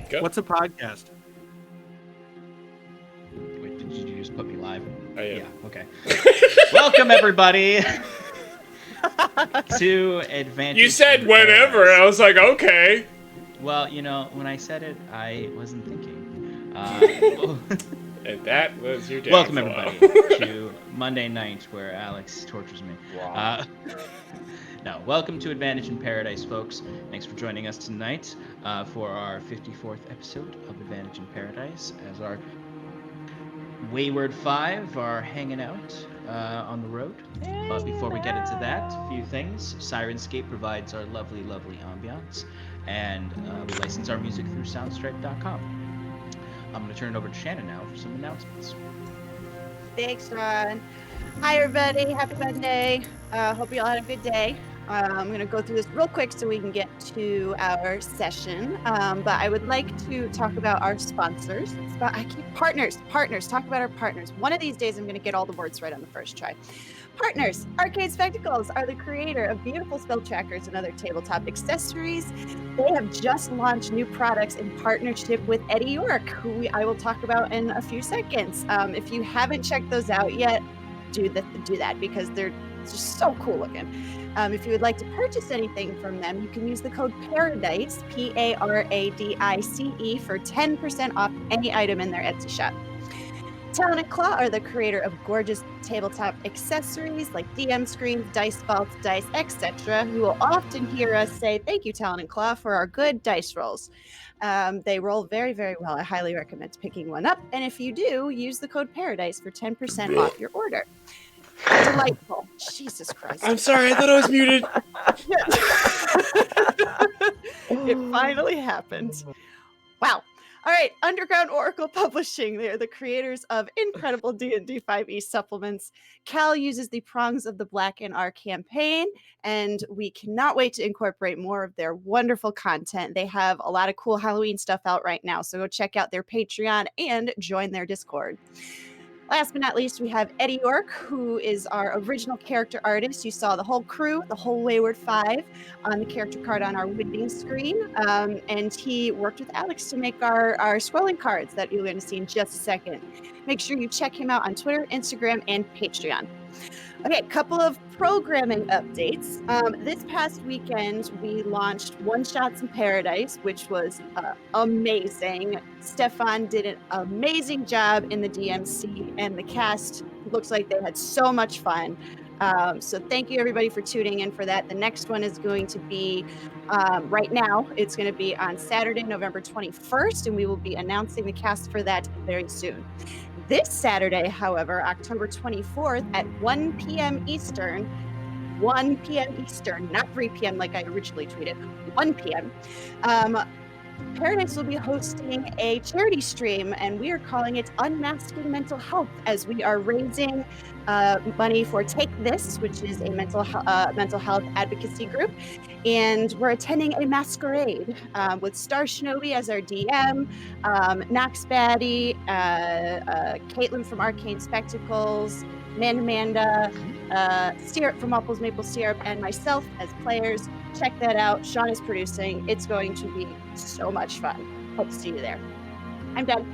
Go. What's a podcast? Wait, did you just put me live? I am. Yeah, okay. Welcome, everybody, to Advantage. You said in whenever. Paradise. I was like, okay. Well, you know, when I said it, I wasn't thinking. And that was your downfall. Welcome, everybody, to Monday night, where Alex tortures me. Wow. No, welcome to Advantage in Paradise, folks. Thanks for joining us tonight for our 54th episode of Advantage in Paradise, as our Wayward Five are hanging out on the road. But before we get into that, a few things. Sirenscape provides our lovely, lovely ambiance, and we license our music through soundstripe.com. I'm going to turn it over to Shannon now for some announcements. Thanks, Ron. Hi, everybody. Happy Monday. Hope you all had a good day. I'm going to go through this real quick so we can get to our session. But I would like to talk about our sponsors. Partners. Talk about our partners. One of these days, I'm going to get all the words right on the first try. Partners. Arcade Spectacles are the creator of beautiful spell trackers and other tabletop accessories. They have just launched new products in partnership with Eddie York, who I will talk about in a few seconds. If you haven't checked those out yet, do that because they're just so cool looking. If you would like to purchase anything from them, you can use the code Paradice, Paradice, for 10% off any item in their Etsy shop. Talon and Claw are the creator of gorgeous tabletop accessories like DM screens, dice vaults, dice, etc. You will often hear us say, thank you, Talon and Claw, for our good dice rolls. They roll very, very well. I highly recommend picking one up. And if you do, use the code Paradice for 10% off your order. Delightful. Jesus Christ. I'm sorry, I thought I was muted. It finally happened. Wow. All right, Underground Oracle Publishing. They're the creators of incredible D&D 5e supplements. Cal uses the Prongs of the Black in our campaign, and we cannot wait to incorporate more of their wonderful content. They have a lot of cool Halloween stuff out right now, so go check out their Patreon and join their Discord. Last but not least, we have Eddie York, who is our original character artist. You saw the whole crew, the whole Wayward Five, on the character card on our winning screen. And he worked with Alex to make our scrolling cards that you're going to see in just a second. Make sure you check him out on Twitter, Instagram, and Patreon. Okay, a couple of programming updates. This past weekend, we launched One Shots in Paradise, which was amazing. Stefan did an amazing job in the DMC, and the cast looks like they had so much fun. So thank you, everybody, for tuning in for that. The next one is going to be, right now, it's going to be on Saturday, November 21st, and we will be announcing the cast for that very soon. This Saturday, however, October 24th at 1 p.m. Eastern, 1 p.m. Eastern, not 3 p.m. like I originally tweeted, 1 p.m. Paradise will be hosting a charity stream, and we are calling it Unmasking Mental Health, as we are raising money for Take This, which is a mental health advocacy group, and we're attending a masquerade with Star Shinobi as our DM, Nox Batty, Caitlin from Arcane Spectacles, Amanda, Syrup from Apples Maple Syrup, and myself as players. Check that out. Sean is producing. It's going to be so much fun. Hope to see you there. I'm done.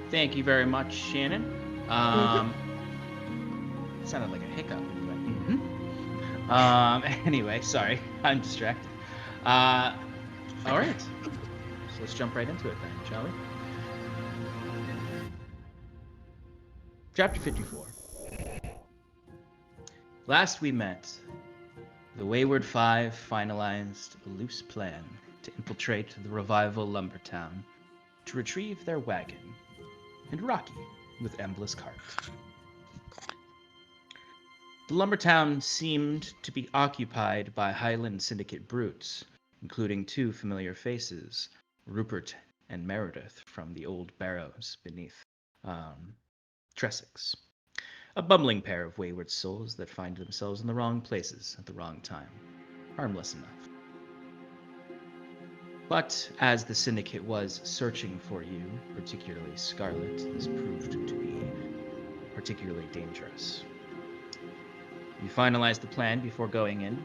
Thank you very much, Shannon. Sounded like a hiccup. Anyway, sorry, I'm distracted. All right, so let's jump right into it then, shall we? Chapter 54. Last we met, the Wayward Five finalized a loose plan to infiltrate the Revival lumber town to retrieve their wagon and Rocky with Embless cart. The lumber town seemed to be occupied by Highland Syndicate brutes, including two familiar faces, Rupert and Meredith from the old barrows beneath Tressix. A bumbling pair of wayward souls that find themselves in the wrong places at the wrong time. Harmless enough. But as the Syndicate was searching for you, particularly Scarlet, this proved to be particularly dangerous. You finalized the plan before going in,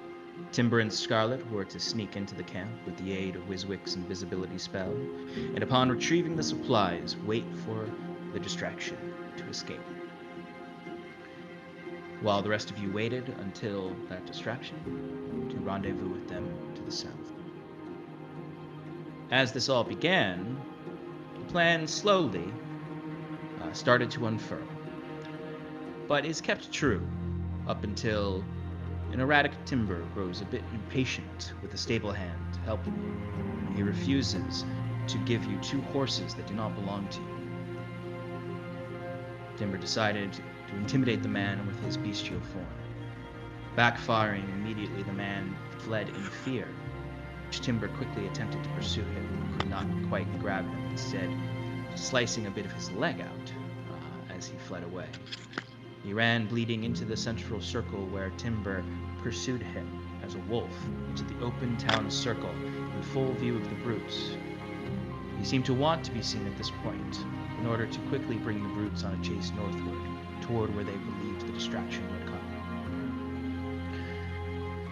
Timber and Scarlet were to sneak into the camp with the aid of Wiswick's invisibility spell, and upon retrieving the supplies, wait for the distraction to escape. While the rest of you waited until that distraction to rendezvous with them to the south. As this all began, the plan slowly started to unfurl, but is kept true up until an erratic Timber grows a bit impatient with the stable hand helping you. He refuses to give you 2 horses that do not belong to you. Timber decided to intimidate the man with his bestial form. Backfiring immediately, the man fled in fear, which Timber quickly attempted to pursue him, but could not quite grab him, instead slicing a bit of his leg out as he fled away. He ran bleeding into the central circle where Timber pursued him as a wolf into the open town circle in full view of the brutes. He seemed to want to be seen at this point in order to quickly bring the brutes on a chase northward toward where they believed the distraction would come.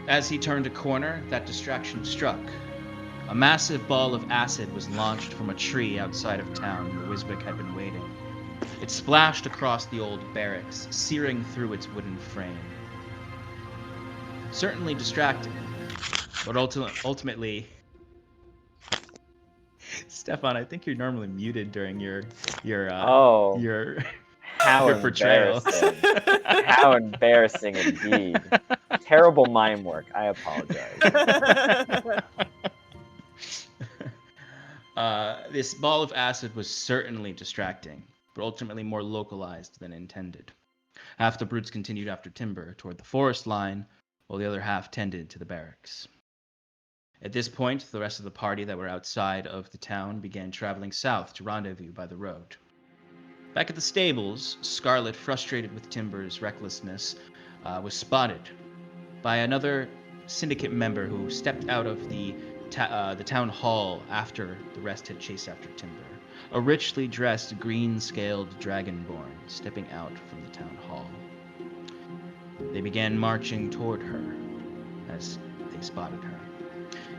As he turned a corner, that distraction struck. A massive ball of acid was launched from a tree outside of town where Wiswick had been waiting. It splashed across the old barracks, searing through its wooden frame. Certainly distracting, but ultimately... Stefan, I think you're normally muted during your How your portrayal. embarrassing. How embarrassing indeed. Terrible mime work. I apologize. This ball of acid was certainly distracting, but ultimately more localized than intended. Half the brutes continued after Timber toward the forest line, while the other half tended to the barracks. At this point, the rest of the party that were outside of the town began traveling south to rendezvous by the road. Back at the stables, Scarlet, frustrated with Timber's recklessness, was spotted by another syndicate member who stepped out of the town hall after the rest had chased after Timber. A richly dressed, green-scaled dragonborn stepping out from the town hall. They began marching toward her as they spotted her.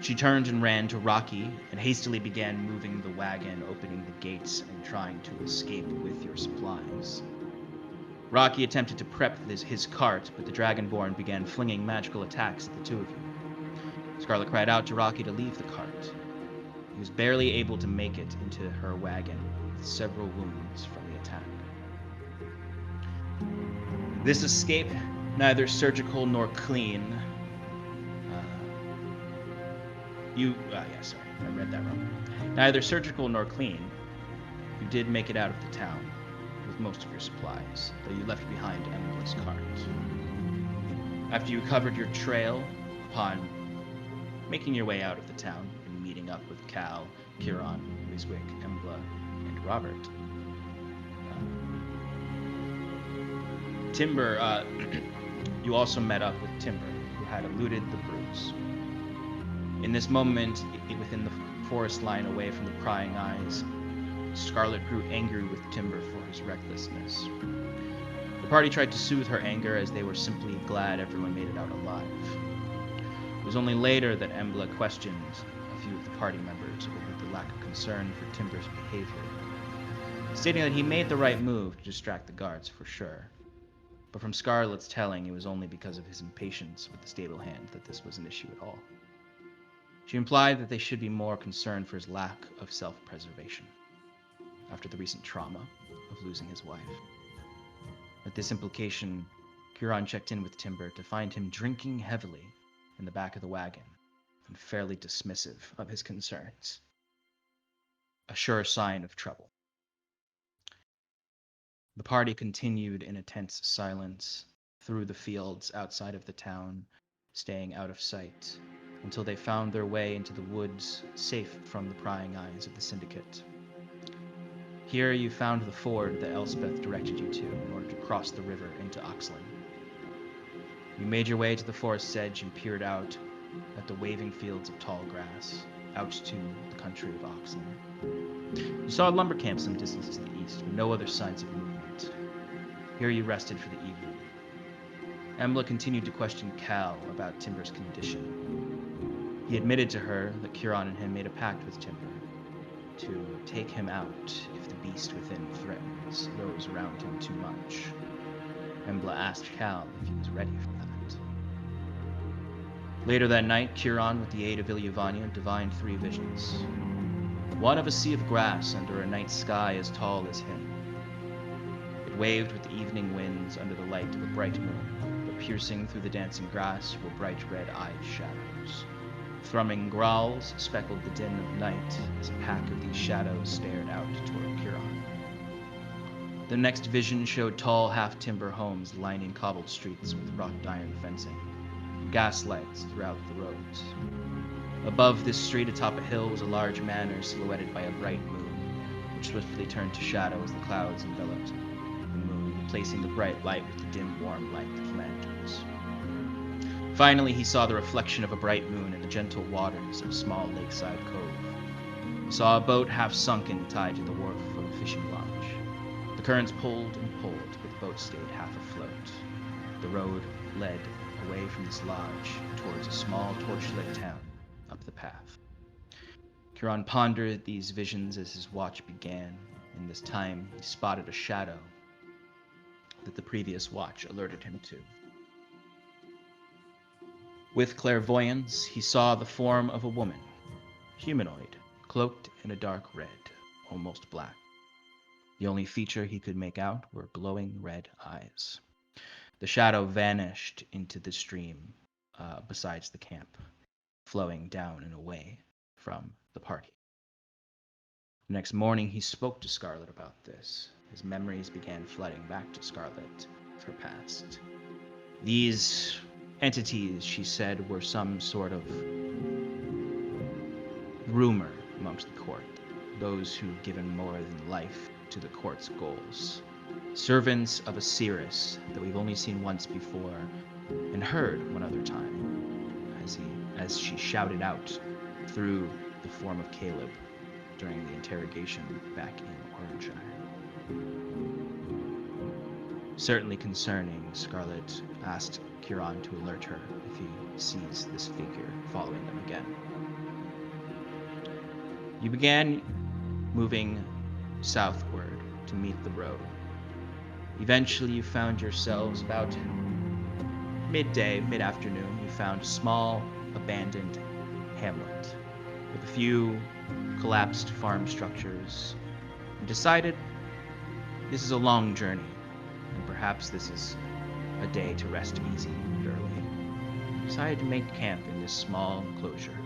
She turned and ran to Rocky and hastily began moving the wagon, opening the gates and trying to escape with your supplies. Rocky attempted to prep his cart, but the Dragonborn began flinging magical attacks at the two of you. Scarlet cried out to Rocky to leave the cart. He was barely able to make it into her wagon, with several wounds from the attack. This escape, neither surgical nor clean. I read that wrong. Neither surgical nor clean, you did make it out of the town with most of your supplies, though you left behind Embla's cart. After you covered your trail, upon making your way out of the town and meeting up with Cal, Kieran, Wiswick, Embla, and Robert, Timber, you also met up with Timber, who had eluded the brutes. In this moment, within the forest line away from the prying eyes, Scarlet grew angry with Timber for his recklessness. The party tried to soothe her anger as they were simply glad everyone made it out alive. It was only later that Embla questioned a few of the party members over the lack of concern for Timber's behavior, stating that he made the right move to distract the guards for sure. But from Scarlet's telling, it was only because of his impatience with the stable hand that this was an issue at all. She implied that they should be more concerned for his lack of self-preservation after the recent trauma of losing his wife. With this implication, Kieran checked in with Timber to find him drinking heavily in the back of the wagon and fairly dismissive of his concerns. A sure sign of trouble. The party continued in a tense silence through the fields outside of the town, staying out of sight, until they found their way into the woods, safe from the prying eyes of the syndicate. Here you found the ford that Elspeth directed you to in order to cross the river into Oxley. You made your way to the forest's edge and peered out at the waving fields of tall grass, out to the country of Oxley. You saw a lumber camp some distance to the east, but no other signs of movement. Here you rested for the evening. Embla continued to question Cal about Timber's condition. He admitted to her that Curon and him made a pact with Timber to take him out if the beast within threatens those around him too much. Embla asked Cal if he was ready for that. Later that night, Curon, with the aid of Ilyavania, divined 3 visions. One of a sea of grass under a night sky as tall as him. It waved with the evening winds under the light of a bright moon, but piercing through the dancing grass were bright red-eyed shadows. Thrumming growls speckled the din of night as a pack of these shadows stared out toward Curon. The next vision showed tall half-timber homes lining cobbled streets with wrought iron fencing, gas lights throughout the roads. Above this street atop a hill was a large manor silhouetted by a bright moon, which swiftly turned to shadow as the clouds enveloped the moon, replacing the bright light with the dim warm light of lanterns. Finally, he saw the reflection of a bright moon in the gentle waters of a small lakeside cove. He saw a boat half sunken tied to the wharf of a fishing lodge. The currents pulled and pulled, but the boat stayed half afloat. The road led away from this lodge towards a small torchlit town up the path. Curon pondered these visions as his watch began, and this time he spotted a shadow that the previous watch alerted him to. With clairvoyance, he saw the form of a woman, humanoid, cloaked in a dark red, almost black. The only feature he could make out were glowing red eyes. The shadow vanished into the stream besides the camp, flowing down and away from the party. The next morning, he spoke to Scarlet about this. His memories began flooding back to Scarlet of her past. These entities, she said, were some sort of rumor amongst the court, those who've given more than life to the court's goals. Servants of Osiris that we've only seen once before and heard one other time, as she shouted out through the form of Caleb during the interrogation back in Orangeire. Certainly concerning, Scarlet asked Curon to alert her if he sees this figure following them again. You began moving southward to meet the road. Eventually you found yourselves about midday, mid-afternoon. You found a small, abandoned hamlet with a few collapsed farm structures, and decided this is a long journey, and perhaps this is a day to rest easy and early. Decided to make camp in this small enclosure,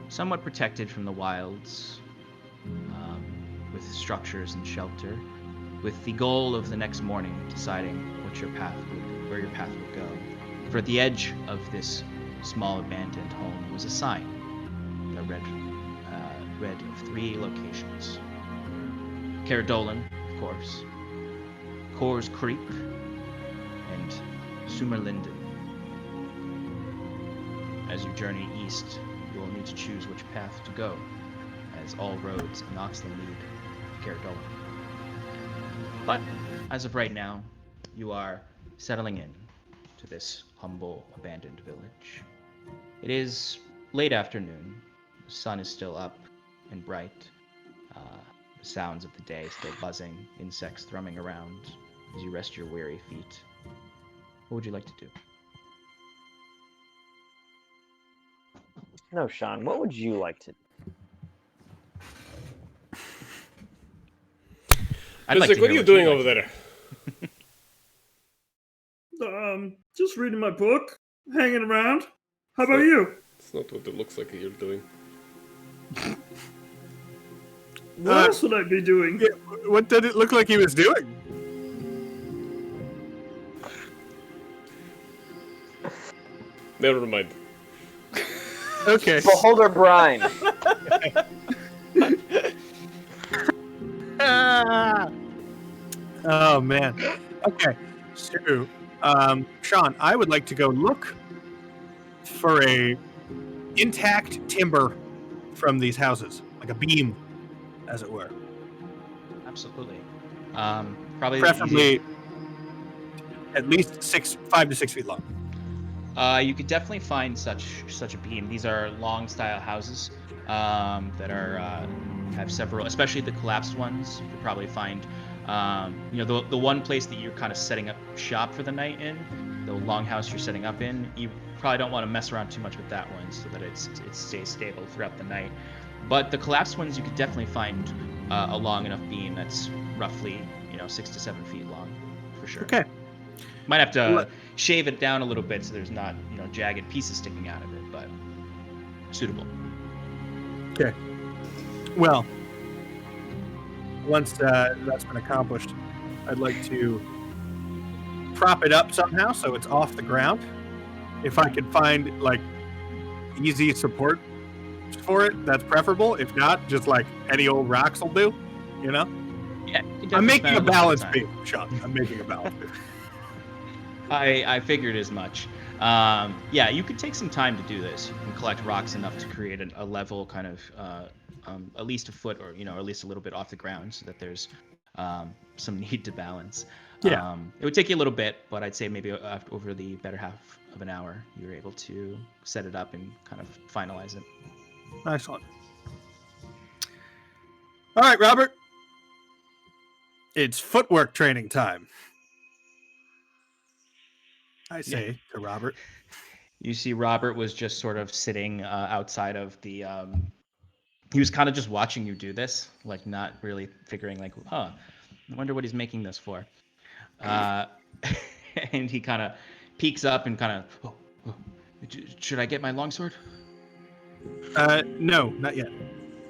somewhat protected from the wilds, with structures and shelter, with the goal of the next morning deciding where your path would go. For at the edge of this small abandoned home was a sign that read of 3 locations. Caradolan, of course, Coors Creek, and Sumerlinden. As you journey east, you will need to choose which path to go, as all roads in Oxland lead to Caradolan. But as of right now, you are settling in to this humble, abandoned village. It is late afternoon. The sun is still up and bright. The sounds of the day still buzzing, insects thrumming around as you rest your weary feet. What would you like to do? No, Sean, what would you like to do? I'd like to what are hear you doing you'd over like there? Just reading my book, hanging around. How about you? It's not what it looks like you're doing. What else would I be doing? Yeah, what did it look like he was doing? Never mind. Okay. Beholder Brine. Ah. Oh man. Okay. So, Sean, I would like to go look for a intact timber from these houses, like a beam, as it were. Absolutely. Probably Preferably. at least 5 to 6 feet long. You could definitely find such a beam. These are long style houses that are have several, especially the collapsed ones. You could probably find, the one place that you're kind of setting up shop for the night in, the longhouse you're setting up in. You probably don't want to mess around too much with that one so that it stays stable throughout the night. But the collapsed ones, you could definitely find a long enough beam that's roughly 6 to 7 feet long, for sure. Okay. Might have to shave it down a little bit so there's not jagged pieces sticking out of it, but suitable. Okay. Well, once that's been accomplished, I'd like to prop it up somehow so it's off the ground. If I can find easy support for it, that's preferable. If not, just any old rocks will do. Yeah. I'm making a balance beam, Sean. I'm making a balance beam. I figured as much. You could take some time to do this. You can collect rocks enough to create a level kind of at least a foot or at least a little bit off the ground so that there's some need to balance. Yeah. It would take you a little bit, but I'd say maybe over the better half of an hour, you're able to set it up and kind of finalize it. Excellent. All right, Robert. It's footwork training time. I say to Robert. You see Robert was just sort of sitting outside of the... he was kind of just watching you do this, not really figuring I wonder what he's making this for. And he kind of peeks up and kind of, should I get my longsword? No, not yet.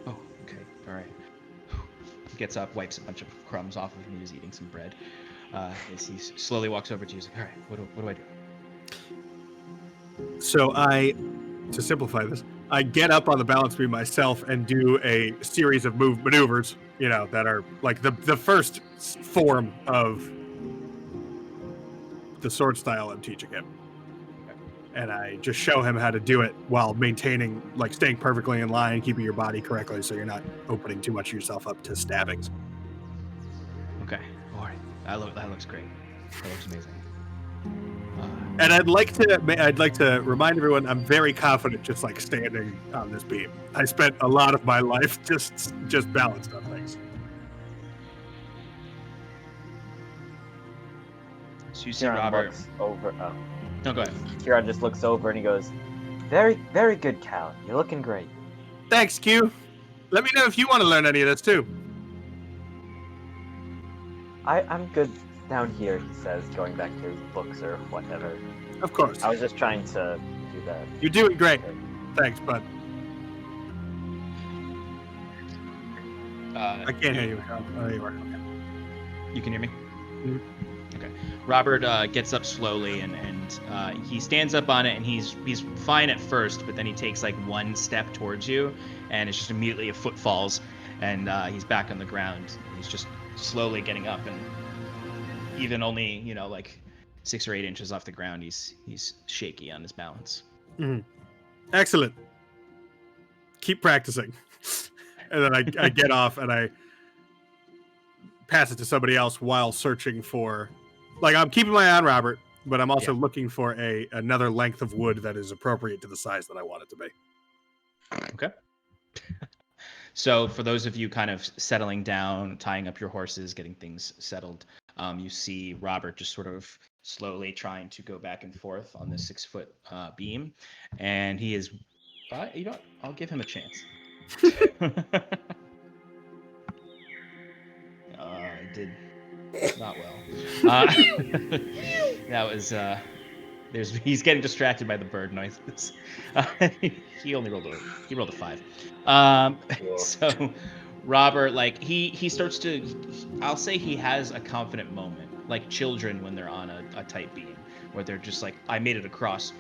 Oh, okay, all right. He gets up, wipes a bunch of crumbs off of him. He was eating some bread. As he slowly walks over to you, he's like, all right, what do I do? So to simplify this, I get up on the balance beam myself and do a series of maneuvers, that are the first form of the sword style I'm teaching him. And I just show him how to do it while maintaining, staying perfectly in line, keeping your body correctly so you're not opening too much of yourself up to stabbings. Okay, all right. That looks great. That looks amazing. And I'd like to remind everyone I'm very confident just standing on this beam. I spent a lot of my life just balanced on things. So you see Kieran Robert. looks over. Oh. No, go ahead. Kieran just looks over and he goes, "Very, very good, Cal. You're looking great." Thanks, Q. Let me know if you want to learn any of this too. I'm good down here, he says, going back to his books or whatever. Of course. I was just trying to do that. You're doing great. Thanks, bud. I can't hear you. Oh, there you are. Okay. You can hear me? Mhm. Okay. Robert gets up slowly and he stands up on it and he's fine at first, but then he takes one step towards you and it's just immediately a foot falls and he's back on the ground. He's just slowly getting up and even only 6 or 8 inches off the ground, he's shaky on his balance. Mm-hmm. Excellent. Keep practicing. And then I get off and I pass it to somebody else while searching for, I'm keeping my eye on Robert, but I'm also looking for another length of wood that is appropriate to the size that I want it to be. Okay. So for those of you kind of settling down, tying up your horses, getting things settled, you see Robert just sort of slowly trying to go back and forth on this 6-foot beam, and he is. I'll give him a chance. I did not well. That was. He's getting distracted by the bird noises. He only rolled a 5. So Robert, he starts to, I'll say he has a confident moment, like children when they're on a tight beam, where they're just I made it across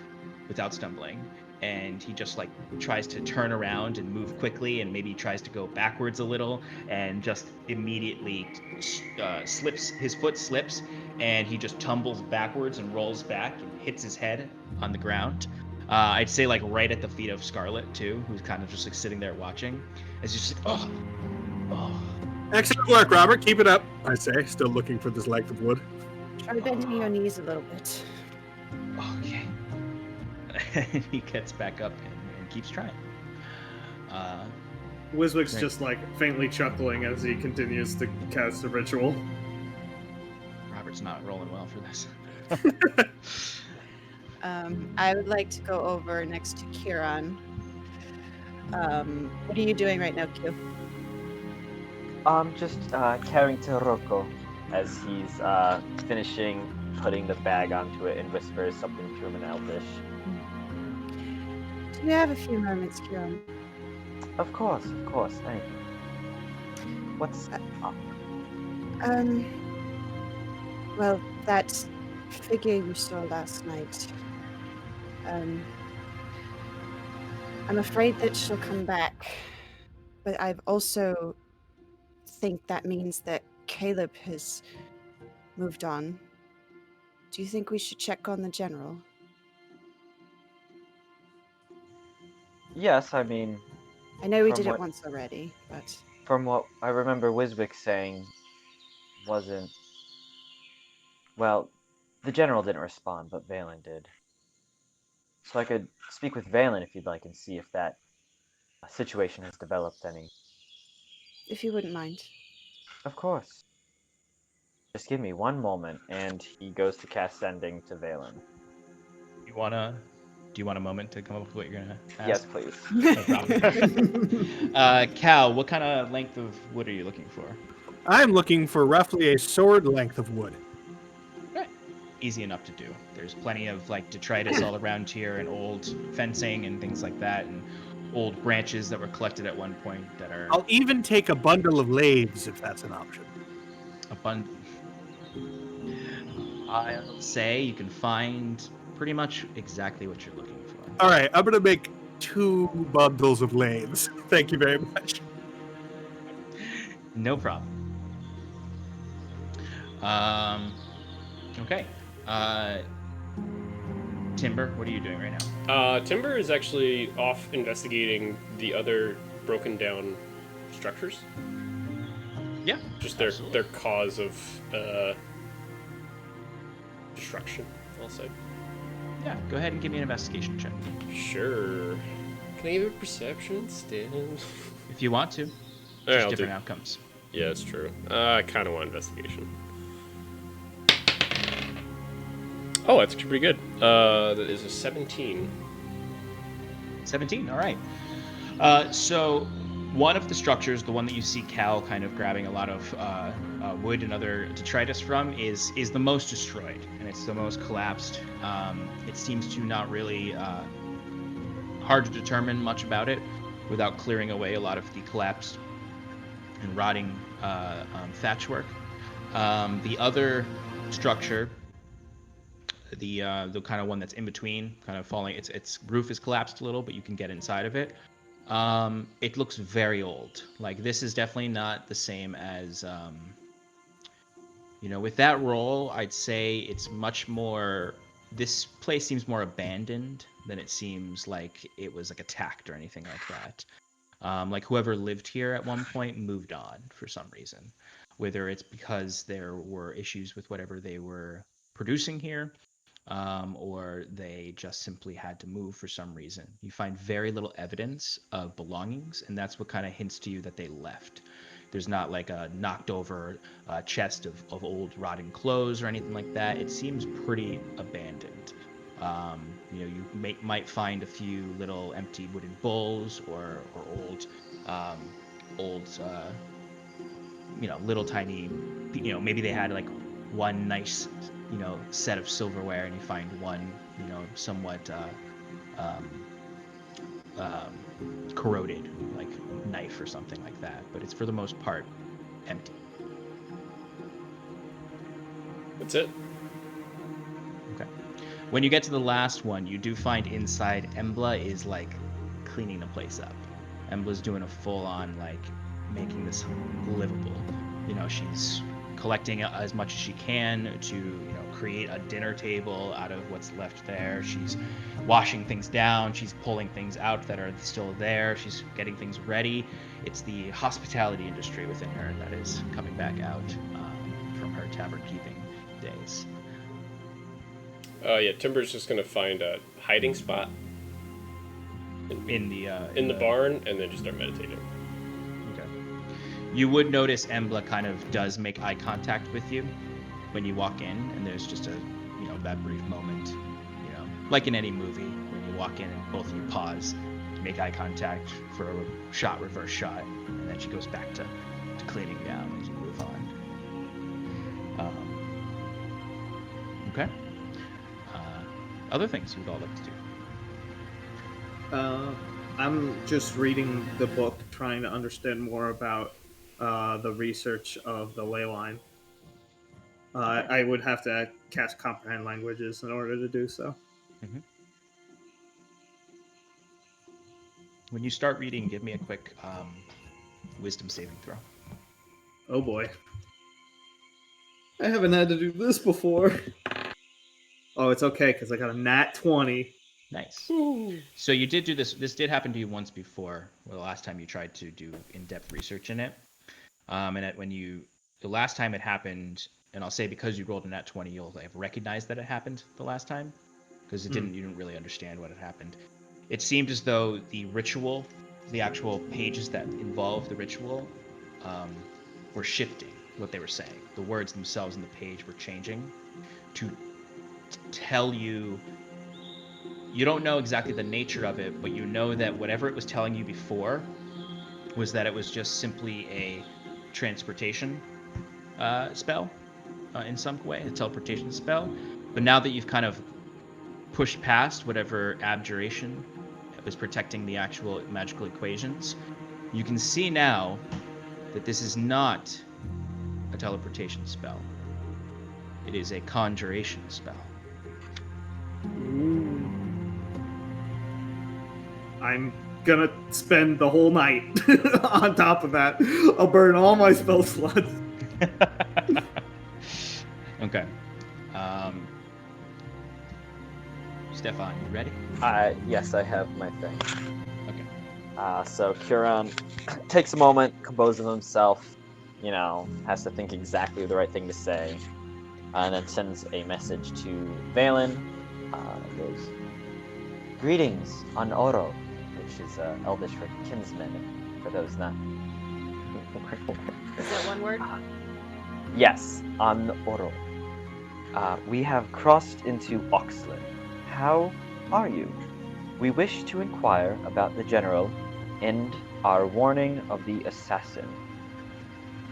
without stumbling. And he just tries to turn around and move quickly, and maybe tries to go backwards a little, and just immediately slips. His foot slips, and he just tumbles backwards and rolls back and hits his head on the ground. I'd say right at the feet of Scarlet too, who's kind of just sitting there watching. It's just oh. Excellent work, Robert. Keep it up, I say, still looking for this length of wood. Try bending your knees a little bit. Okay. He gets back up and keeps trying. Wiswick's Right. just like faintly chuckling as he continues to cast the ritual. Robert's not rolling well for this. I would like to go over next to Kieran. What are you doing right now, Q? Just carrying to Rocco as he's finishing putting the bag onto it and whispers something to him in Elvish. Do you have a few moments, Kieran? Of course, anything. What's up? Well, that figure you saw last night. I'm afraid that she'll come back, but I've also think that means that Caleb has moved on. Do you think we should check on the general? Yes, I mean, I know we From did it what- once already, but from what I remember Wiswick saying, wasn't... Well, the general didn't respond, but Valen did. So I could speak with Valen if you'd like and see if that situation has developed any. if you wouldn't mind. Of course. Just give me one moment, and he goes to cast Sending to Valen. Do you want a moment to come up with what you're gonna ask? Yes, please. No problem. Cal, what kind of length of wood are you looking for? I'm looking for roughly a sword length of wood. Easy enough to do. There's plenty of like detritus all around here and old fencing and things like that, and old branches that were collected at one point that are I'll even take a bundle of lathes if that's an option. abundant. I'll say you can find pretty much exactly what you're looking for. All right, I'm gonna make 2 bundles of lathes. Thank you very much. No problem. Okay. Timber, what are you doing right now? Timber is actually off investigating the other broken down structures. Yeah. Just absolutely. their cause of destruction, I'll say. Yeah, go ahead and give me an investigation check. Sure. Can I give it perception instead? If you want to. Yeah, Just I'll different do. outcomes. Yeah, it's true. I kind of want investigation. Oh, that's actually pretty good. That is a 17. 17, all right. So one of the structures, the one that you see Cal kind of grabbing a lot of wood and other detritus from, is the most destroyed, and it's the most collapsed. It seems to not really hard to determine much about it without clearing away a lot of the collapsed and rotting thatch work. The other structure, the kind of one that's in between, kind of falling, its roof is collapsed a little, but you can get inside of it. It looks very old. Like, this is definitely not the same as with that roll, I'd say it's much more, this place seems more abandoned than it seems like it was like attacked or anything like that. Like whoever lived here at one point moved on for some reason, whether it's because there were issues with whatever they were producing here, or they just simply had to move for some reason. You find very little evidence of belongings, and that's what kind of hints to you that they left. There's not like a knocked over chest of old rotting clothes or anything like that. It seems pretty abandoned. You might find a few little empty wooden bowls or old little tiny, maybe they had like one nice set of silverware, and you find one somewhat corroded like knife or something like that, but it's for the most part empty. That's it. Okay. When you get to the last one, you do find inside Embla is like cleaning the place up. Embla's doing a full-on like making this livable. She's collecting as much as she can to create a dinner table out of what's left there. She's washing things down. She's pulling things out that are still there. She's getting things ready. It's the hospitality industry within her that is coming back out from her tavern keeping days. Yeah, Timber's just gonna find a hiding spot In in the barn and then just start meditating. Okay. You would notice Embla kind of does make eye contact with you when you walk in, and there's just that brief moment, like in any movie when you walk in and both of you pause, make eye contact for a reverse shot, and then she goes back to cleaning down as you move on. Okay. Other things you'd all like to do? I'm just reading the book, trying to understand more about the research of the ley line. I would have to cast comprehend languages in order to do so. Mm-hmm. When you start reading, give me a quick wisdom saving throw. Oh boy. I haven't had to do this before. Oh, it's okay, because I got a nat 20. Nice. So you did do this. This did happen to you once before. Well, the last time you tried to do in-depth research in it. The last time it happened, and I'll say because you rolled a nat 20, you'll have recognized that it happened the last time, because you didn't really understand what had happened. It seemed as though the ritual, the actual pages that involved the ritual, were shifting what they were saying. The words themselves in the page were changing to tell you. You don't know exactly the nature of it, but you know that whatever it was telling you before was that it was just simply a transportation spell in some way, a teleportation spell. But now that you've kind of pushed past whatever abjuration was protecting the actual magical equations, you can see now that this is not a teleportation spell. It is a conjuration spell. I'm gonna spend the whole night on top of that. I'll burn all my spell slots. Okay. Stefan, you ready? Yes, I have my thing. Okay. So Curon takes a moment, composes himself, has to think exactly the right thing to say, and then sends a message to Valen. Goes, "Greetings on Oro," which is Elvish for kinsman, for those not. Is that one word? Yes, on Oro. We have crossed into Oxland. How are you? We wish to inquire about the general and our warning of the assassin.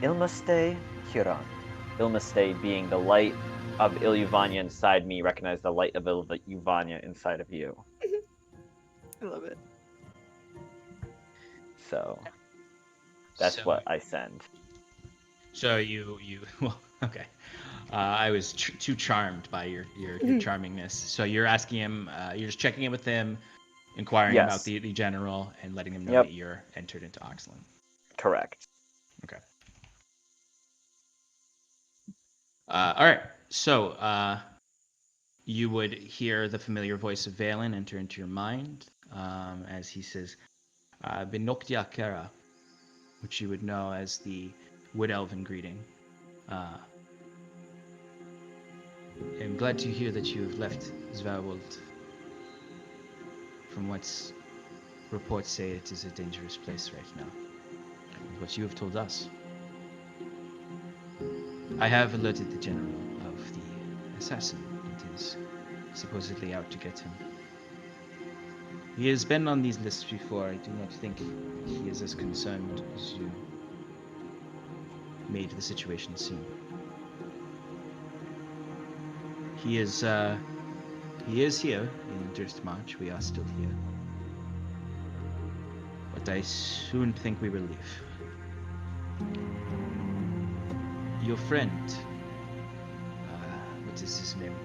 Ilmaste Huron. Ilmaste being the light of Ilyuvanya inside me, recognize the light of Ilyuvanya inside of you. I love it. So that's So- what I send. So you well, okay. I was too charmed by your charmingness. So you're asking him, you're just checking in with him, inquiring Yes. about the general, and letting him know Yep. that you're entered into Oxland. Correct. Okay. All right. So you would hear the familiar voice of Valen enter into your mind as he says, "Binoktia Kera," which you would know as the Wood Elven greeting. I'm glad to hear that you have left Svarwald. From what reports say, it is a dangerous place right now. What you have told us. I have alerted the general of the assassin that is supposedly out to get him. He has been on these lists before. I do not think he is as concerned as you made the situation seem. He is here in Durstmarch. We are still here. But I soon think we will leave. Your friend, what is his name?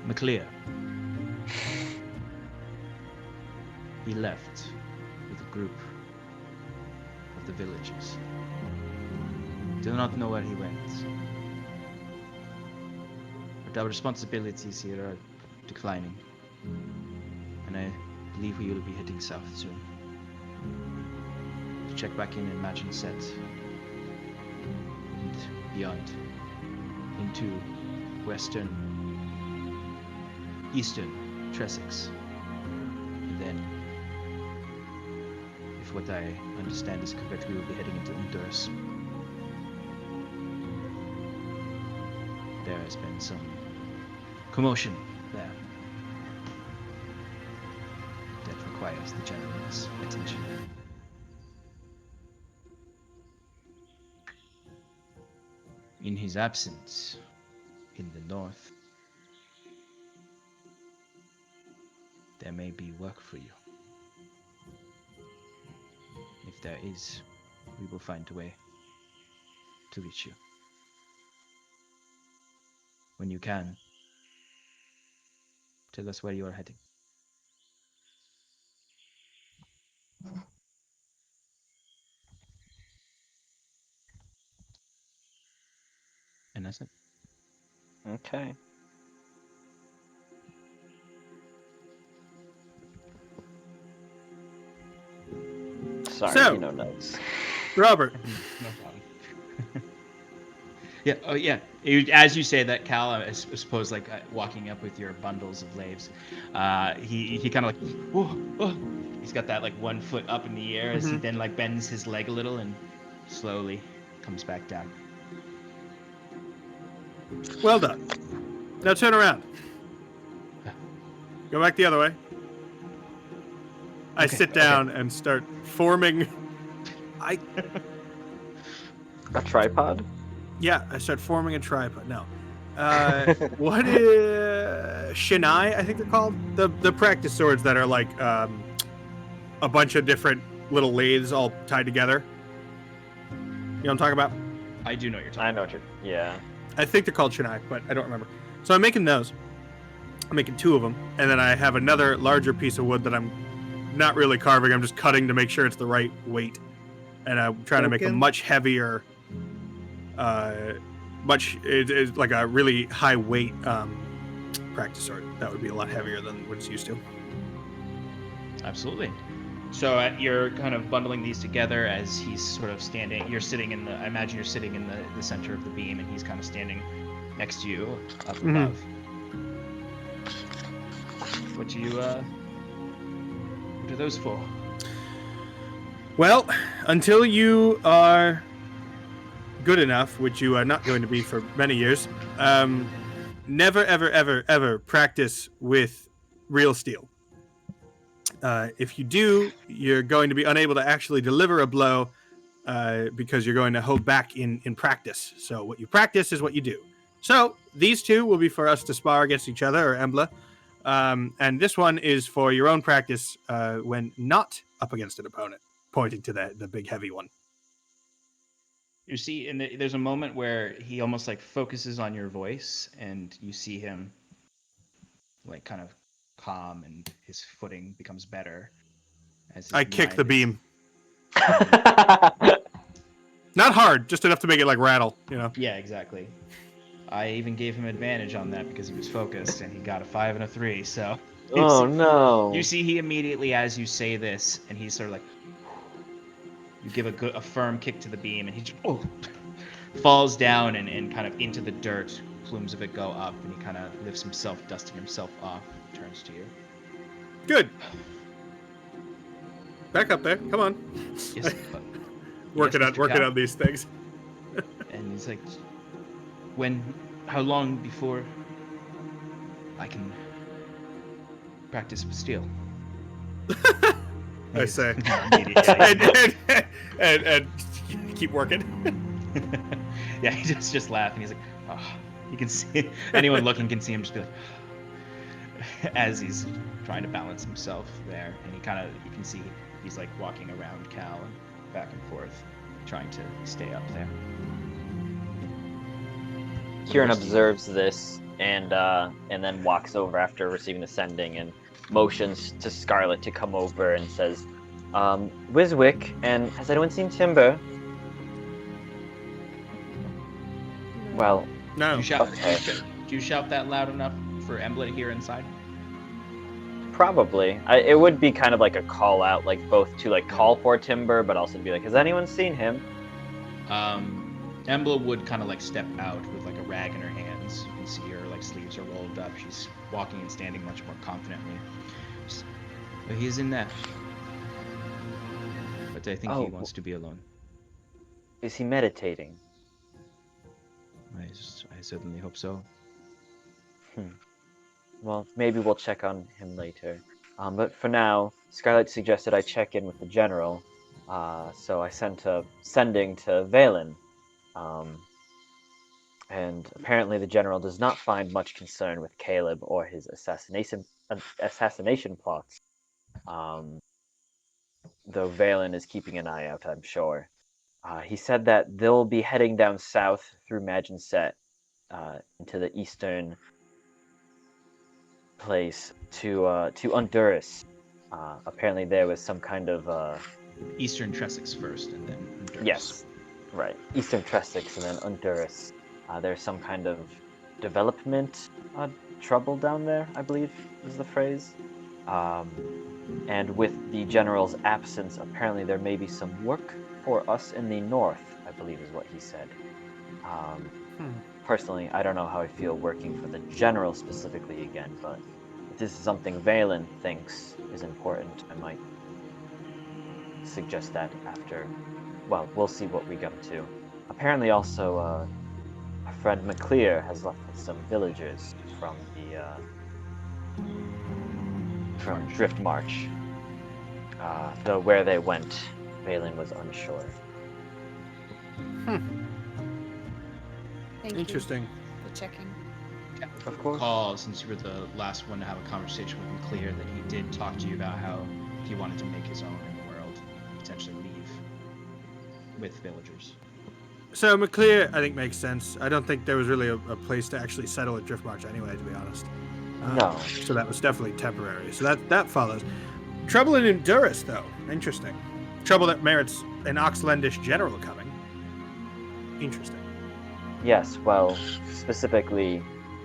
McClear. He left with a group of the villagers. Do not know where he went. But our responsibilities here are declining. And I believe we will be heading south soon. To check back in Magin Set and beyond. into eastern Tressex. And then, if what I understand is correct, we will be heading into Honduras. There has been some commotion there that requires the general's attention. In his absence in the north, there may be work for you. If there is, we will find a way to reach you. When you can, tell us where you are heading. And that's it. Okay. Sorry, So- no notes. Robert, No problem. Yeah. Oh, yeah. As you say that, Cal, I suppose, like walking up with your bundles of laves, he kind of like, whoa, whoa. He's got that like 1 foot up in the air as he then like bends his leg a little and slowly comes back down. well done. Now turn around. Go back the other way. I Okay, sit down and start forming. A tripod? Yeah, I start forming a tripod. No. What is Shinai? I think they're called the practice swords that are like a bunch of different little lathes all tied together. You know what I'm talking about? I do know what you're talking I know what you're. Yeah. I think they're called Shinai, but I don't remember. So I'm making those. I'm making 2 of them, and then I have another larger piece of wood that I'm not really carving. I'm just cutting to make sure it's the right weight, and I'm trying to make a Oaken? much heavier, it's like a really high weight practice sword. That would be a lot heavier than what it's used to. Absolutely. So you're kind of bundling these together as he's sort of standing. You're sitting in the. I imagine you're sitting in the center of the beam, and he's kind of standing next to you, up above. What do you? What are those for? Well, until you are good enough, which you are not going to be for many years, never, ever, ever, ever practice with real steel. If you do, you're going to be unable to actually deliver a blow because you're going to hold back in practice. So what you practice is what you do. So these 2 will be for us to spar against each other, or Embla. And this one is for your own practice when not up against an opponent, pointing to the big heavy one. You see, there's a moment where he almost like focuses on your voice, and you see him like kind of calm, and his footing becomes better. As his I kick the mind is- beam. Not hard, just enough to make it like rattle, you know. Yeah, exactly. I even gave him advantage on that because he was focused, and he got a 5 and a 3. So Oh no. you see, he immediately, as you say this, and he's sort of like, you give a firm kick to the beam, and he just falls down and kind of into the dirt. Plumes of it go up, and he kind of lifts himself, dusting himself off, turns to you. Good. Back up there. Come on. Yes, Working yes, Mr. on Cal. these things. And he's like, how long before I can practice with steel? I say. Immediately. and keep working. Yeah, he's just laughing. He's like, oh. You can see, anyone looking can see him just be like, as he's trying to balance himself there. And he kind of, you can see he's like walking around Cal and back and forth, trying to stay up there. Kieran observes this and then walks over after receiving the sending and motions to Scarlet to come over and says, Wiswick, and has anyone seen Timber? Well, No. Do you shout, Okay. do you shout that loud enough for Embla to hear inside? probably. It would be kind of like a call out, like both to like call for Timber, but also to be like, has anyone seen him? Embla would kind of like step out with like a rag in her hands. You can see her like sleeves are rolled up. She's walking and standing much more confidently. But he is in there. But I think he wants to be alone. Is he meditating? I certainly hope so. Well, maybe we'll check on him later. But for now, Scarlet suggested I check in with the general, so I sending to Valen. And apparently the general does not find much concern with Caleb or his assassination plots. Though Valen is keeping an eye out, I'm sure. He said that they'll be heading down south through Maginset into the eastern place to Honduras. Apparently there was some kind of Eastern Tressex first, and then Honduras. Yes, right. Eastern Tressex and then Honduras. There's some kind of development trouble down there, I believe is the phrase. And with the general's absence, apparently there may be some work for us in the north, I believe is what he said. Personally, I don't know how I feel working for the general specifically again, but if this is something Valen thinks is important, I might suggest that after. Well, we'll see what we come to. Apparently also, our friend McClear has left with some villagers from Drift March. Though where they went, Valen was unsure. Thank Interesting. you for checking. Of course. Recall, since you were the last one to have a conversation with McClear, that he did talk to you about how he wanted to make his own in the world, potentially leave with villagers. So McClear, I think, makes sense. I don't think there was really a place to actually settle at Driftmarch anyway, to be honest. No. So that was definitely temporary. So that follows. Trouble in Honduras, though. Interesting. Trouble that merits an Oxlandish general coming. Interesting. Yes, well, specifically,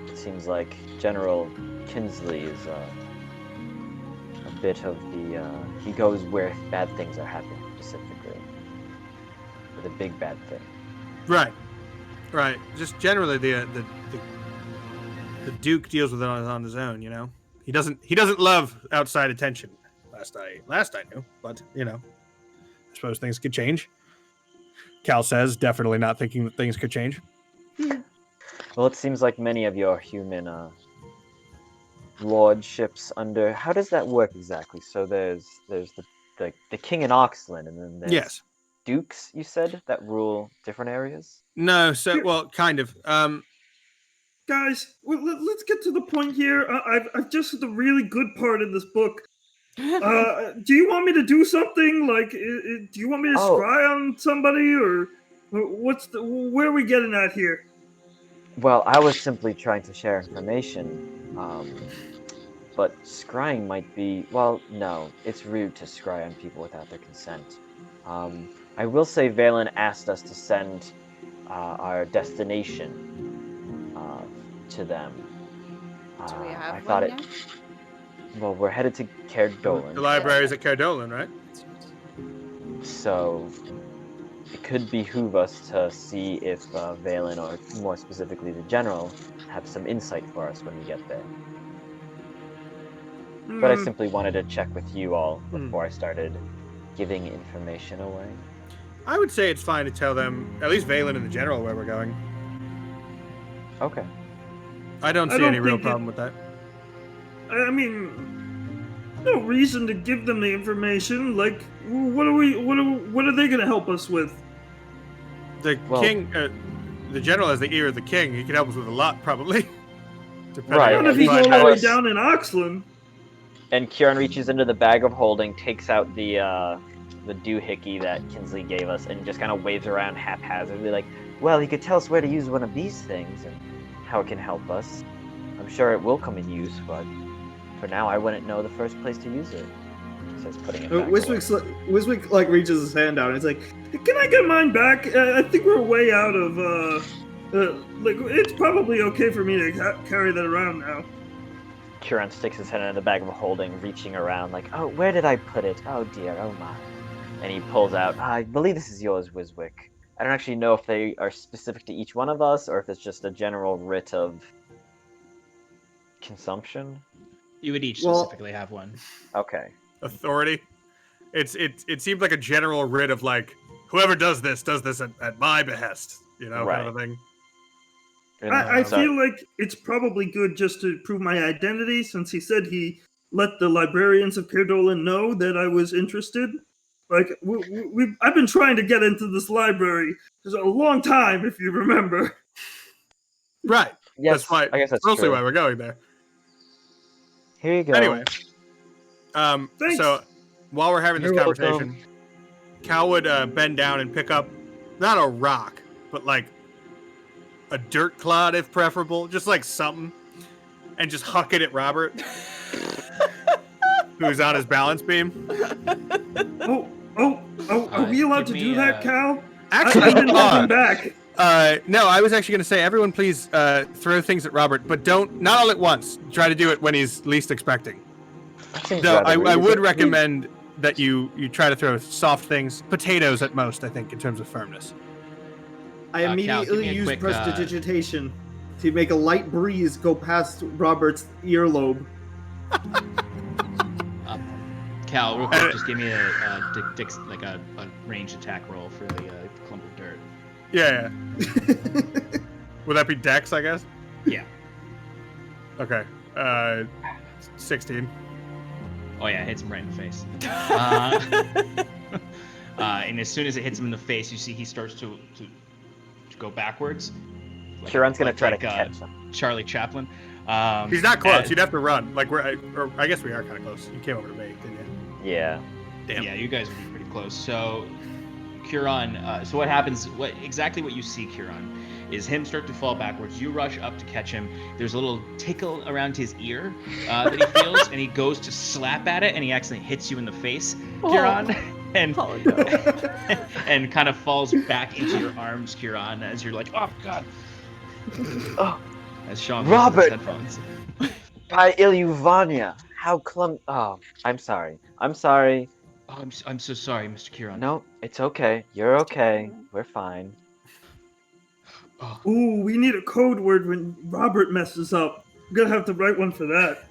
it seems like General Kinsley is a bit of the, he goes where bad things are happening, specifically. With a big bad thing. Right. Just generally, the Duke deals with it on his own. You know, he doesn't love outside attention. Last I knew, but I suppose things could change. Cal says, definitely not thinking that things could change. Well, it seems like many of your human lordships under. How does that work exactly? So there's the king in Oxland, and then there's Yes. dukes. You said that rule different areas. No. So well, kind of. Guys, let's get to the point here. I've just hit the really good part in this book. Do you want me to do something? Like, do you want me to scry on somebody, or where are we getting at here? Well, I was simply trying to share information, but scrying might be. Well, no, it's rude to scry on people without their consent. I will say Valen asked us to send our destination to them. Do we have I thought one yet? Well, we're headed to Cairdolan. The library's at Cairdolan, right? So it could behoove us to see if Valen, or more specifically the general, have some insight for us when we get there. But I simply wanted to check with you all before I started giving information away. I would say it's fine to tell them, at least Valen and the general, where we're going. Okay. I don't see any real problem with that. I mean, no reason to give them the information. Like, what are they going to help us with? The king, the general has the ear of the king. He could help us with a lot, probably. Right. Not if he's all the way down in Oxland. And Kieran reaches into the bag of holding, takes out the doohickey that Kinsley gave us, and just kind of waves around haphazardly, like, well, he could tell us where to use one of these things and how it can help us. I'm sure it will come in use, but for now, I wouldn't know the first place to use it. He says, putting it back Wiswick like reaches his hand out and it's like, can I get mine back? I think we're way out of like, it's probably okay for me to carry that around now. Kieran sticks his head into the bag of holding, reaching around, like, oh, where did I put it? Oh dear, oh my. And he pulls out, I believe this is yours, Wiswick. I don't actually know if they are specific to each one of us or if it's just a general writ of consumption. You would each Well- specifically have one. Okay. Authority. It seems like a general writ of like whoever does this at my behest. You know, kind of a thing. And, I sorry. feel like it's probably good just to prove my identity, since he said he let the librarians of Kirdolan know that I was interested. Like, I've been trying to get into this library for a long time, if you remember. Right. Yes, That's why. I guess that's mostly true. why we're going there. Here you go. Anyway, Thanks. so while we're having this You're conversation, Cal would bend down and pick up not a rock, but like a dirt clod, if preferable, just like something, and just huck it at Robert, who's on his balance beam. Are we allowed give to me, do that, Cal? Actually, I've been holding back. No, I was actually going to say, everyone please throw things at Robert, but not all at once. Try to do it when he's least expecting. Though I would recommend that you try to throw soft things, potatoes at most, I think, in terms of firmness. I Cal, give immediately me a use quick, prestidigitation to make a light breeze go past Robert's earlobe. Cal, real quick, just give me a ranged attack roll for the clump of dirt. Yeah. Would that be Dex, I guess? Yeah. Okay. 16. Oh yeah, it hits him right in the face. And as soon as it hits him in the face, you see he starts to go backwards. Kieran's gonna try to catch him. Charlie Chaplin. He's not close. You'd have to run. Like I guess we are kind of close. You came over to me, didn't you? Yeah. Damn. Yeah, you guys would be pretty close. So, Kieran, so what happens? Exactly what you see, Kieran, is him start to fall backwards. You rush up to catch him. There's a little tickle around his ear that he feels, and he goes to slap at it, and he accidentally hits you in the face, Kieran, and and kind of falls back into your arms, Kieran, as you're like, oh god. Oh, As Sean Robert! puts his headphones. By Ilyuvania. How Oh, I'm sorry. I'm sorry. Oh, I'm so sorry, Mr. Kieran. No, it's okay. You're okay. We're fine. Oh. Ooh, we need a code word when Robert messes up. I'm gonna have to write one for that.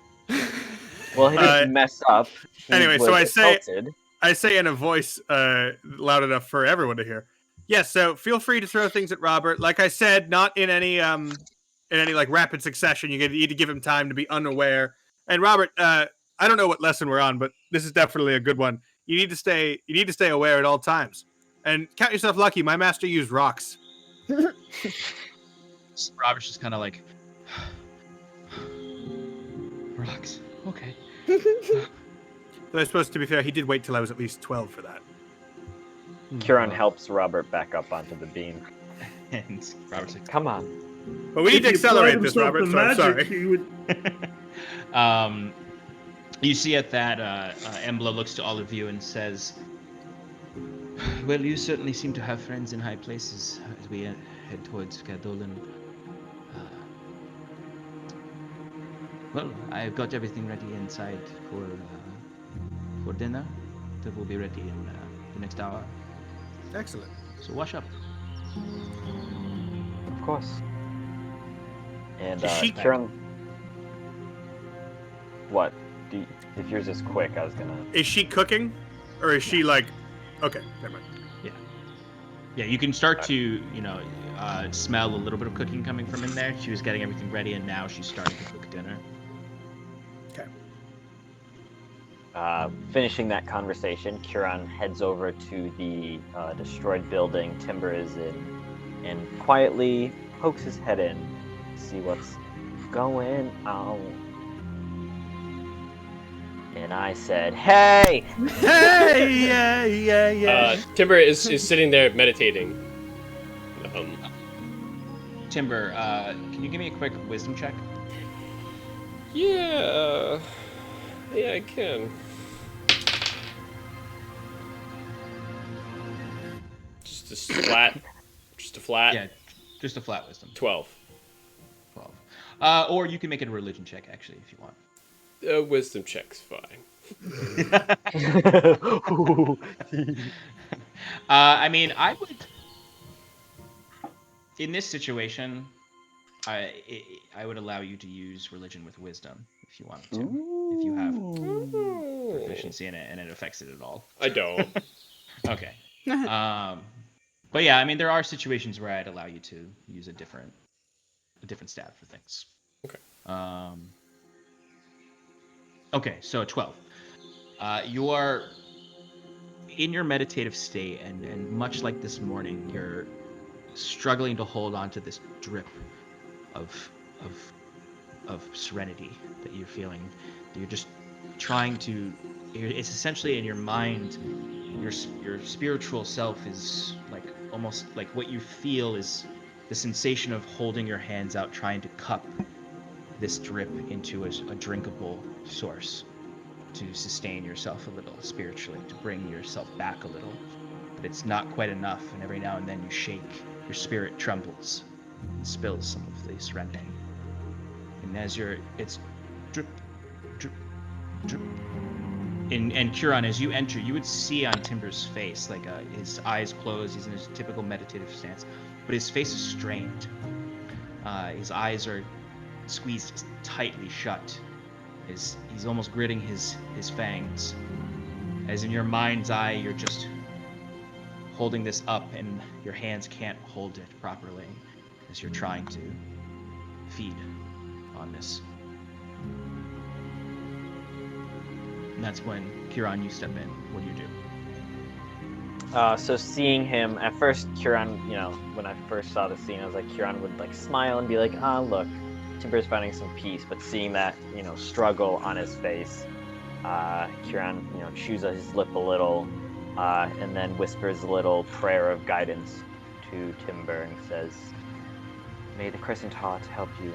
Well, he didn't mess up. He Anyway, so was assaulted. I say in a voice loud enough for everyone to hear. Yes, so feel free to throw things at Robert. Like I said, not in any like rapid succession. You need to give him time to be unaware. And Robert, I don't know what lesson we're on, but this is definitely a good one. You need to stay aware at all times. And count yourself lucky. My master used rocks. Robert's just kind of like, relax. Okay. Though I suppose, to be fair, he did wait till I was at least 12 for that. Kieran helps Robert back up onto the beam. And Robert's like, Come on. But we need to If he applied accelerate this, himself Robert, to so I'm magic, sorry. he would... You see at that, Embla looks to all of you and says, well, you certainly seem to have friends in high places as we head towards Gadolan. Well, I've got everything ready inside for dinner. That will be ready in the next hour. Excellent. So wash up. Of course. And Is she- Kieran. What? If yours is quick, I was gonna. Is she cooking? Or is she like... Okay, never mind. Yeah, you can start to, smell a little bit of cooking coming from in there. She was getting everything ready, and now she's starting to cook dinner. Okay. Finishing that conversation, Kieran heads over to the destroyed building Timber is in and quietly pokes his head in to see what's going on. And I said, hey! Hey, yeah. Timber is sitting there meditating. Timber, can you give me a quick wisdom check? Yeah, I can. Just a flat. Yeah, just a flat wisdom. 12. 12. Or you can make it a religion check, actually, if you want. Wisdom check's fine. I mean, I would In this situation, I would allow you to use religion with wisdom if you wanted to. If you have proficiency in it and it affects it at all. I don't. Okay. But yeah, I mean, there are situations where I'd allow you to use a different stat for things. Okay. Okay, so 12. You are in your meditative state, and much like this morning, you're struggling to hold on to this drip of serenity that you're feeling. You're just trying to. It's essentially in your mind. Your spiritual self is like almost like what you feel is the sensation of holding your hands out, trying to cup this drip into a drinkable source to sustain yourself a little spiritually, to bring yourself back a little. But it's not quite enough, and every now and then you shake, your spirit trembles and spills some of the serenity. And as it's drip, drip, drip. And Curon, as you enter, you would see on Timber's face, like his eyes closed, he's in his typical meditative stance, but his face is strained. His eyes are squeezed tightly shut. He's almost gritting his fangs. As in your mind's eye, you're just holding this up, and your hands can't hold it properly as you're trying to feed on this. And that's when, Curon, you step in. What do you do? So seeing him, at first, Curon, when I first saw the scene, I was like, Curon would like smile and be like, look, Timber's finding some peace. But seeing that, struggle on his face, Curon, chews his lip a little, and then whispers a little prayer of guidance to Timber and says, "May the Crescent Heart help you."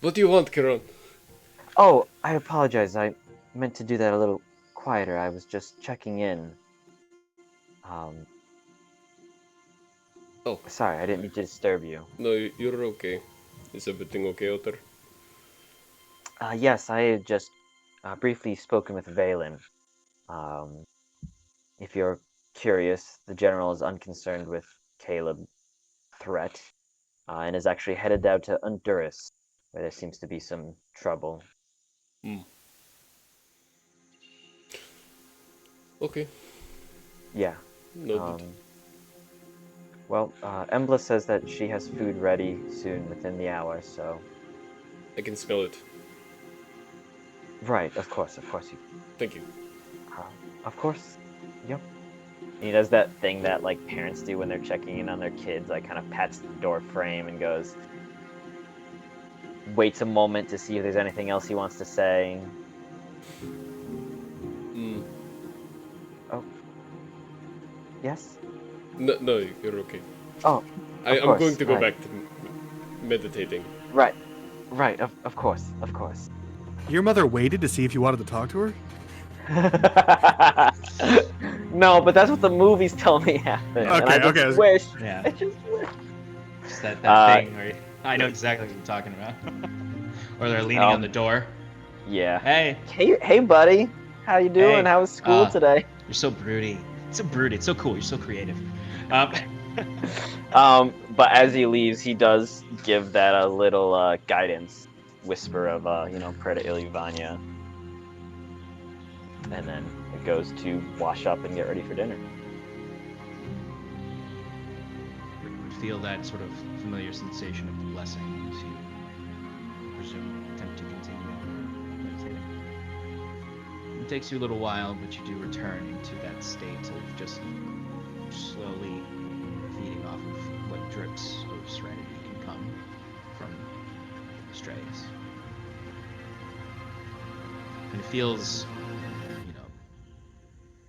What do you want, Kiron? Oh, I apologize. I meant to do that a little quieter. I was just checking in. Oh. Sorry, I didn't mean to disturb you. No, you're okay. Is everything okay out there? Yes, I had just briefly spoken with Valen. If you're curious, the general is unconcerned with Caleb's threat, and is actually headed down to Honduras, where there seems to be some trouble. Okay. Yeah. Noted. Well, Embla says that she has food ready soon, within the hour, so... I can smell it. Right, of course you... Thank you. Of course, yep. He does that thing that, like, parents do when they're checking in on their kids, like, kind of pats the door frame and goes... Waits a moment to see if there's anything else he wants to say. Oh. Yes? No, you're okay. Oh, I'm going to go back to meditating. Right, of course. Your mother waited to see if you wanted to talk to her? No, but that's what the movies tell me happened. Okay, and I just okay. wish. Yeah. I just wish. It's that thing where I know exactly what you're talking about. Or they're leaning on the door. Yeah. Hey, Hey, buddy. How you doing? Hey, How was school today? You're so broody. So broody. It's so cool. You're so creative. But as he leaves, he does give that a little guidance whisper of Preda Iluvania. And then it goes to wash up and get ready for dinner. You would feel that sort of familiar sensation of blessing as you presume attempt to continue meditating. It takes you a little while, but you do return into that state of just slowly feeding off of what drips of serenity can come from strays. And it feels,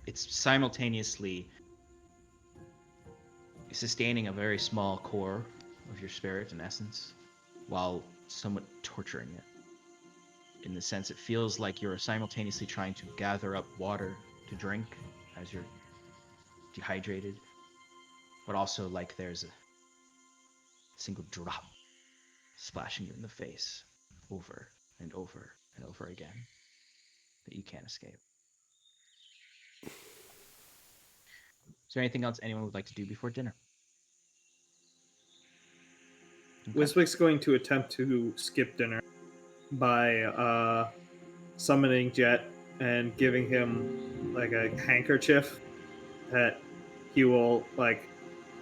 it's simultaneously sustaining a very small core of your spirit and essence, while somewhat torturing it. In the sense, it feels like you're simultaneously trying to gather up water to drink as you're dehydrated, but also like there's a single drop splashing you in the face over and over and over again that you can't escape. Is there anything else anyone would like to do before dinner? Okay. Wiswick's going to attempt to skip dinner by summoning Jet and giving him like a handkerchief that he will like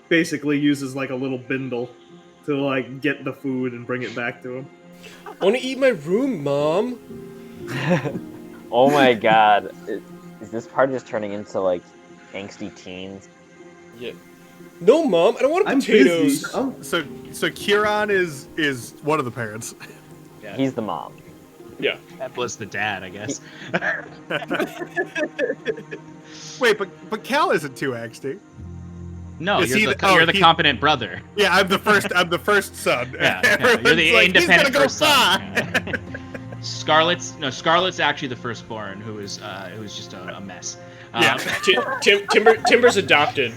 basically use as like a little bindle to like get the food and bring it back to him. I want to eat my room, Mom. Oh my god. Is this part just turning into like angsty teens? Yeah. No, Mom, I don't want I'm potatoes. busy. Oh, So Kieran is one of the parents. Yeah. He's the mom. Yeah. That was the dad, I guess. Wait, but Cal isn't too angsty. No, Is he you're the- the, oh, you're the he- competent brother. Yeah, I'm the first son. Yeah, you're Everyone's the like, independent He's gonna go first son. far. Yeah. Scarlett's actually the firstborn, who is just a mess. Yeah. Timber's adopted.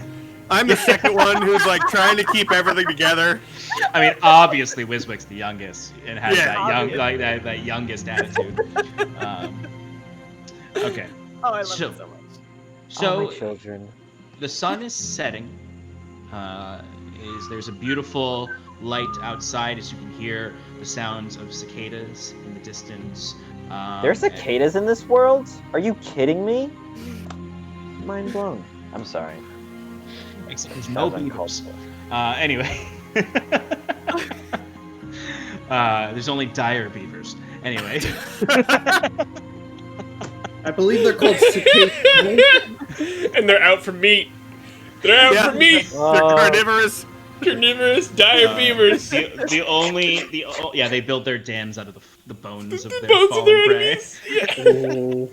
I'm the second one who's like trying to keep everything together. I mean, obviously Wiswick's the youngest and has Yeah. that young like that youngest attitude. Okay, Oh, I love So- it so much. so my children. the sun is setting. There's a beautiful light outside, as you can hear the sounds of cicadas in the distance. There's and- cicadas in this world? Are you kidding me? Mind blown. I'm sorry. Except there's That no was uncalled beavers. for. Anyway. There's only dire beavers. Anyway. I believe they're called cicadas. And they're out for meat. They're out Yeah. for meat. They're Oh. carnivorous. Carnivorous dire beavers. Yeah, they build their dams out of the bones of their Bones of fallen their prey. enemies. Yeah. Oh.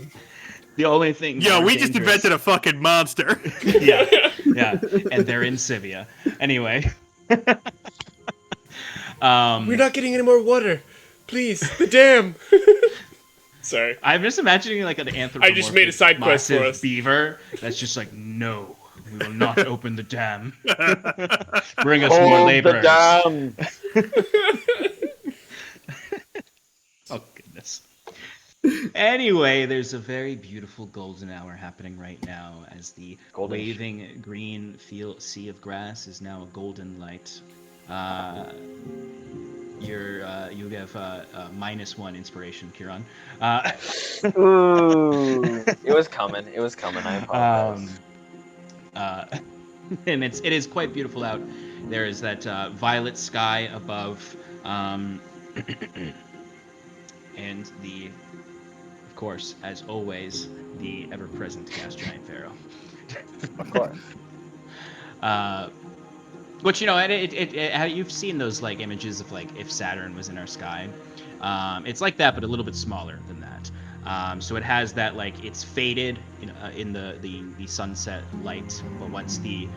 The only thing. Yo, more we just dangerous- invented a fucking monster. Yeah, yeah, and they're in Sivia. Anyway. We're not getting any more water. Please, the dam. Sorry. I'm just imagining like an anthropomorphic I just made a side quest for massive us. beaver that's just like, no, we will not open the dam. Bring us Hold more the laborers. dam. Oh goodness. Anyway, there's a very beautiful golden hour happening right now as the Golden waving green sea of grass is now a golden light. You have -1 inspiration, Kieran. Ooh. It was coming. It was coming. I apologize. And it is quite beautiful out. There is that violet sky above, and of course, as always, the ever-present gas giant pharaoh. Of course. Which you've seen those like images of like if Saturn was in our sky. It's like that, but a little bit smaller than that. So it has that like it's faded in the sunset light, but once the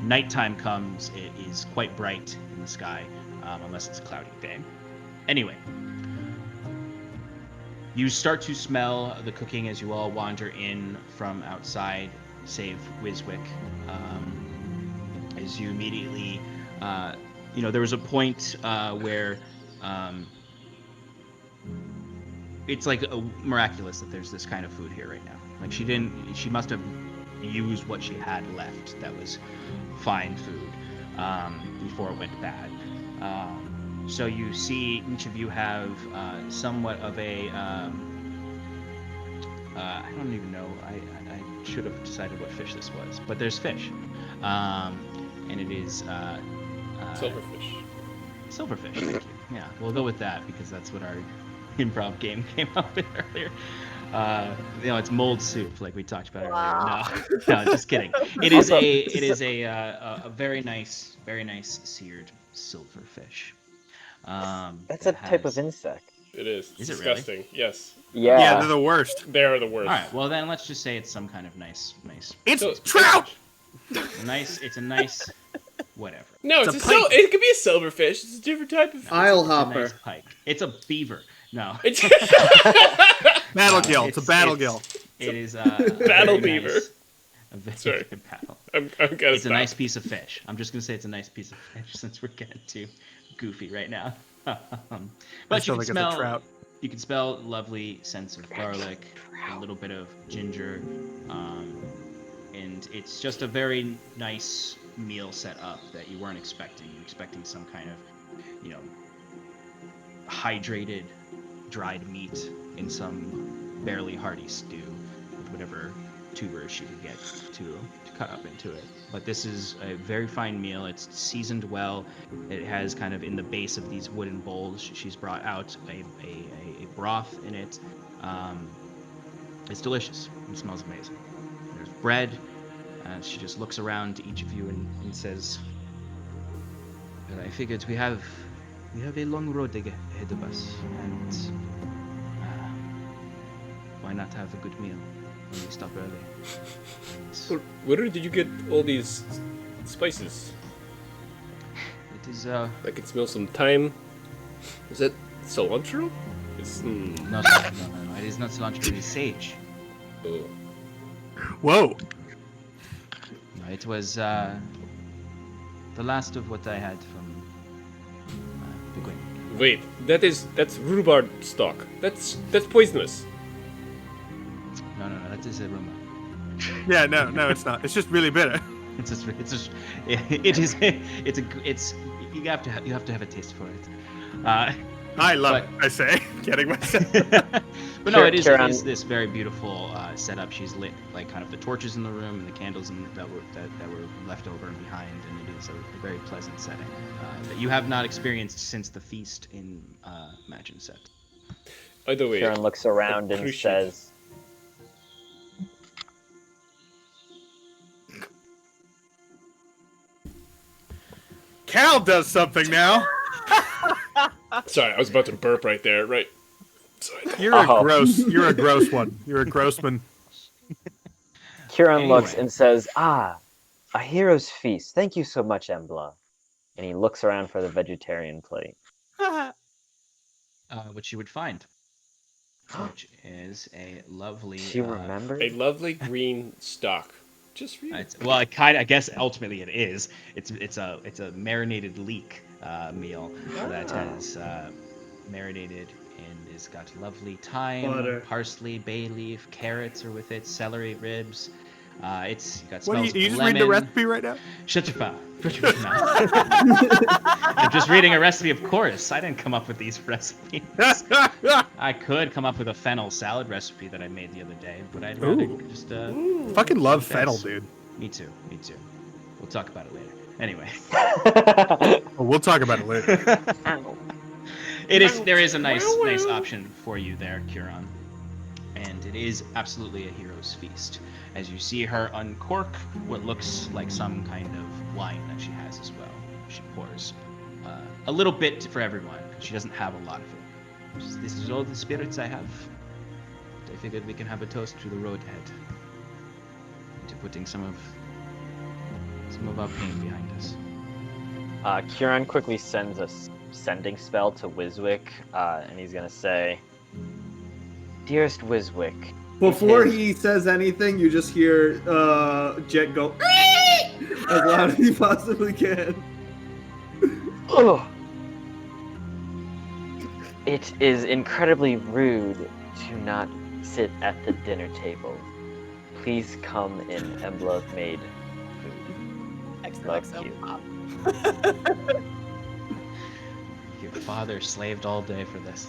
nighttime comes, it is quite bright in the sky, unless it's a cloudy day. Anyway, you start to smell the cooking as you all wander in from outside, save Wiswick. As you immediately, there was a point where it's like miraculous that there's this kind of food here right now. Like she must have used what she had left that was fine food before it went bad. So you see each of you have somewhat of a, I don't even know, I should have decided what fish this was, but there's fish. And it is Silverfish. silverfish. Thank you. Yeah, we'll go with that because that's what our improv game came up with earlier. It's mold soup like we talked about Wow. earlier. No, just kidding. It is a very nice seared silverfish. That's a that type has- of insect. It is. Is it really? Disgusting. Yes. Yeah. Yeah, they're the worst. They are the worst. All right. Well, then let's just say it's some kind of nice. It's So- trout. It's a nice. Whatever. No, It's it's a a pike. it could be a silverfish. It's a different type of. Isle It's a hopper. nice pike. It's a beaver. No. It's Battle gill. It's a battle gill. It is Battle very beaver. Nice, a very Sorry. good battle. I'm gonna It's a stop. nice piece of fish. I'm just gonna say it's a nice piece of fish since we're getting too goofy right now. I But still you think can it's a smell. trout. You can smell lovely sense of garlic, a little bit of ginger, and and it's just a very nice meal set up that you weren't expecting. You're expecting some kind of, hydrated, dried meat in some barely hearty stew with whatever tubers she could get to cut up into it. But this is a very fine meal. It's seasoned well. It has kind of in the base of these wooden bowls, she's brought out a broth in it. It's delicious. It smells amazing. There's bread. She just looks around to each of you and says, "Well, I figured we have a long road ahead of us, and why not have a good meal when we stop early?" Where did you get all these spices? It is I can smell some thyme. Is that cilantro? It's no, it is not cilantro. It is sage. Oh. Whoa. No, it was the last of what I had from the Gwen. Wait, that's rhubarb stock. That's poisonous. No, that is a rumor. Yeah, no, it's not. It's just really bitter. You have to have a taste for it. I love But- it. I say, getting myself. But no, it is Kieran- this very beautiful setup. She's lit like kind of the torches in the room and the candles that were left over and behind, and it is a very pleasant setting that you have not experienced since the feast in Imagine Set. Either way, Kieran looks around and appreciate- says, Cal does something now. Sorry, I was about to burp right there. Right. Sorry. You're Oh. You're a gross one. You're a grossman. Kieran looks Anyway. and says, "Ah, a hero's feast. Thank you so much, Embla." And he looks around for the vegetarian plate. Which you would find, which is a lovely. She remembered? A lovely green stock. Just for you. I guess ultimately it is. It's a marinated leek meal that has marinated and it's got lovely thyme, Butter. parsley, bay leaf, carrots are with it, celery ribs. It's got What are smells you of just lemon. reading the recipe right now? Shut your mouth. Shut your mouth. I'm just reading a recipe, of course. I didn't come up with these recipes. I could come up with a fennel salad recipe that I made the other day, but I'd rather Ooh. just Fucking love Yes. fennel, dude. Me too. We'll talk about it later. Anyway, Well, we'll talk about it later. there is a nice option for you there, Kieran. And it is absolutely a hero's feast. As you see her uncork what looks like some kind of wine that she has as well. She pours a little bit for everyone, because she doesn't have a lot of it. This is all the spirits I have. I figured we can have a toast to the road ahead. To putting some of our pain behind us. Kieran quickly sends a sending spell to Wiswick, and he's gonna say, "Dearest Wiswick, Before It is- he says anything, you just hear Jet go as loud as he possibly can. Ugh. It is incredibly rude to not sit at the dinner table. Please come in Embla-made food. Love XOXO you." pop. Your father slaved all day for this.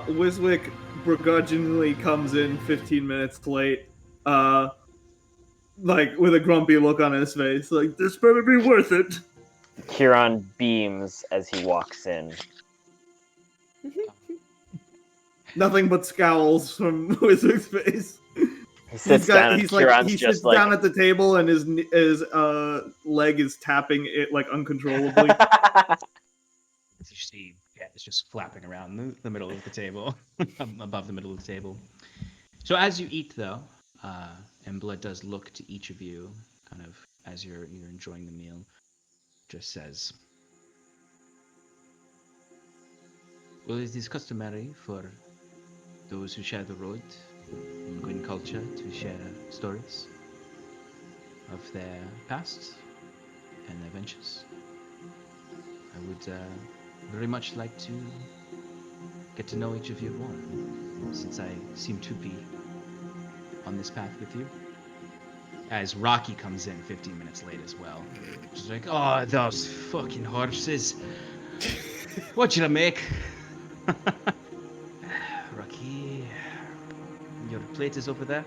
Wiswick begrudgingly comes in 15 minutes late, like with a grumpy look on his face, like, this better be worth it. Kieran beams as he walks in. Nothing but scowls from Wiswick's face. He sits down and Kieran's he just sits like... down at the table and his leg is tapping it like uncontrollably. As you see, it's just flapping around the middle of the table, above the middle of the table. So as you eat, though, Embla does look to each of you, kind of as you're enjoying the meal, just says, "Well, it is customary for those who share the road in Gwyn culture to share stories of their past and their ventures. I would very much like to get to know each of you more, since I seem to be on this path with you. As Rocky comes in 15 minutes late as well. She's like, oh, those fucking horses. What should I make? Rocky, your plate is over there.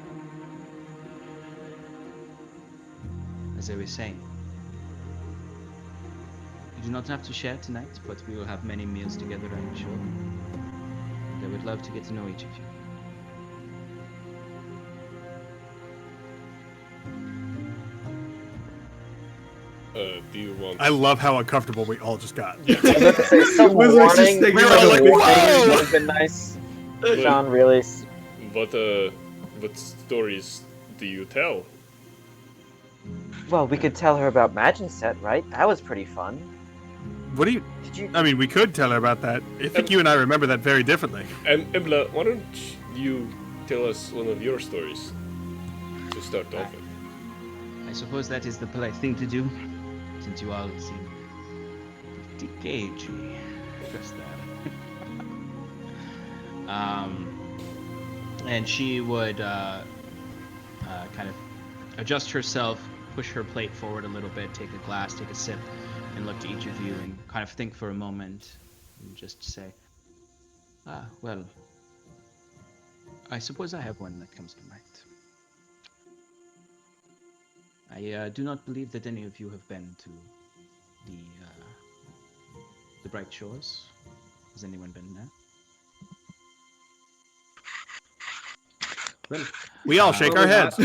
As I was saying, you do not have to share tonight, but we will have many meals together, I'm sure. And I would love to get to know each of you. Do you want? I love how uncomfortable we all just got. I was about to say some Wizards just warning. think we were some all like, warning "Whoa!" would have been nice. Sean really. What stories do you tell? Well, we could tell her about Set, right? That was pretty fun. What do you? Did you? I mean, we could tell her about that. I think you and I remember that very differently. Embla, why don't you tell us one of your stories to start off with? I suppose that is the polite thing to do, since you all seem pretty cagey. Just that. And she would kind of adjust herself, push her plate forward a little bit, take a glass, take a sip, and look to each of you and kind of think for a moment and just say, well, I suppose I have one that comes to mind. I do not believe that any of you have been to the Bright Shores. Has anyone been there? Well, We all shake our heads.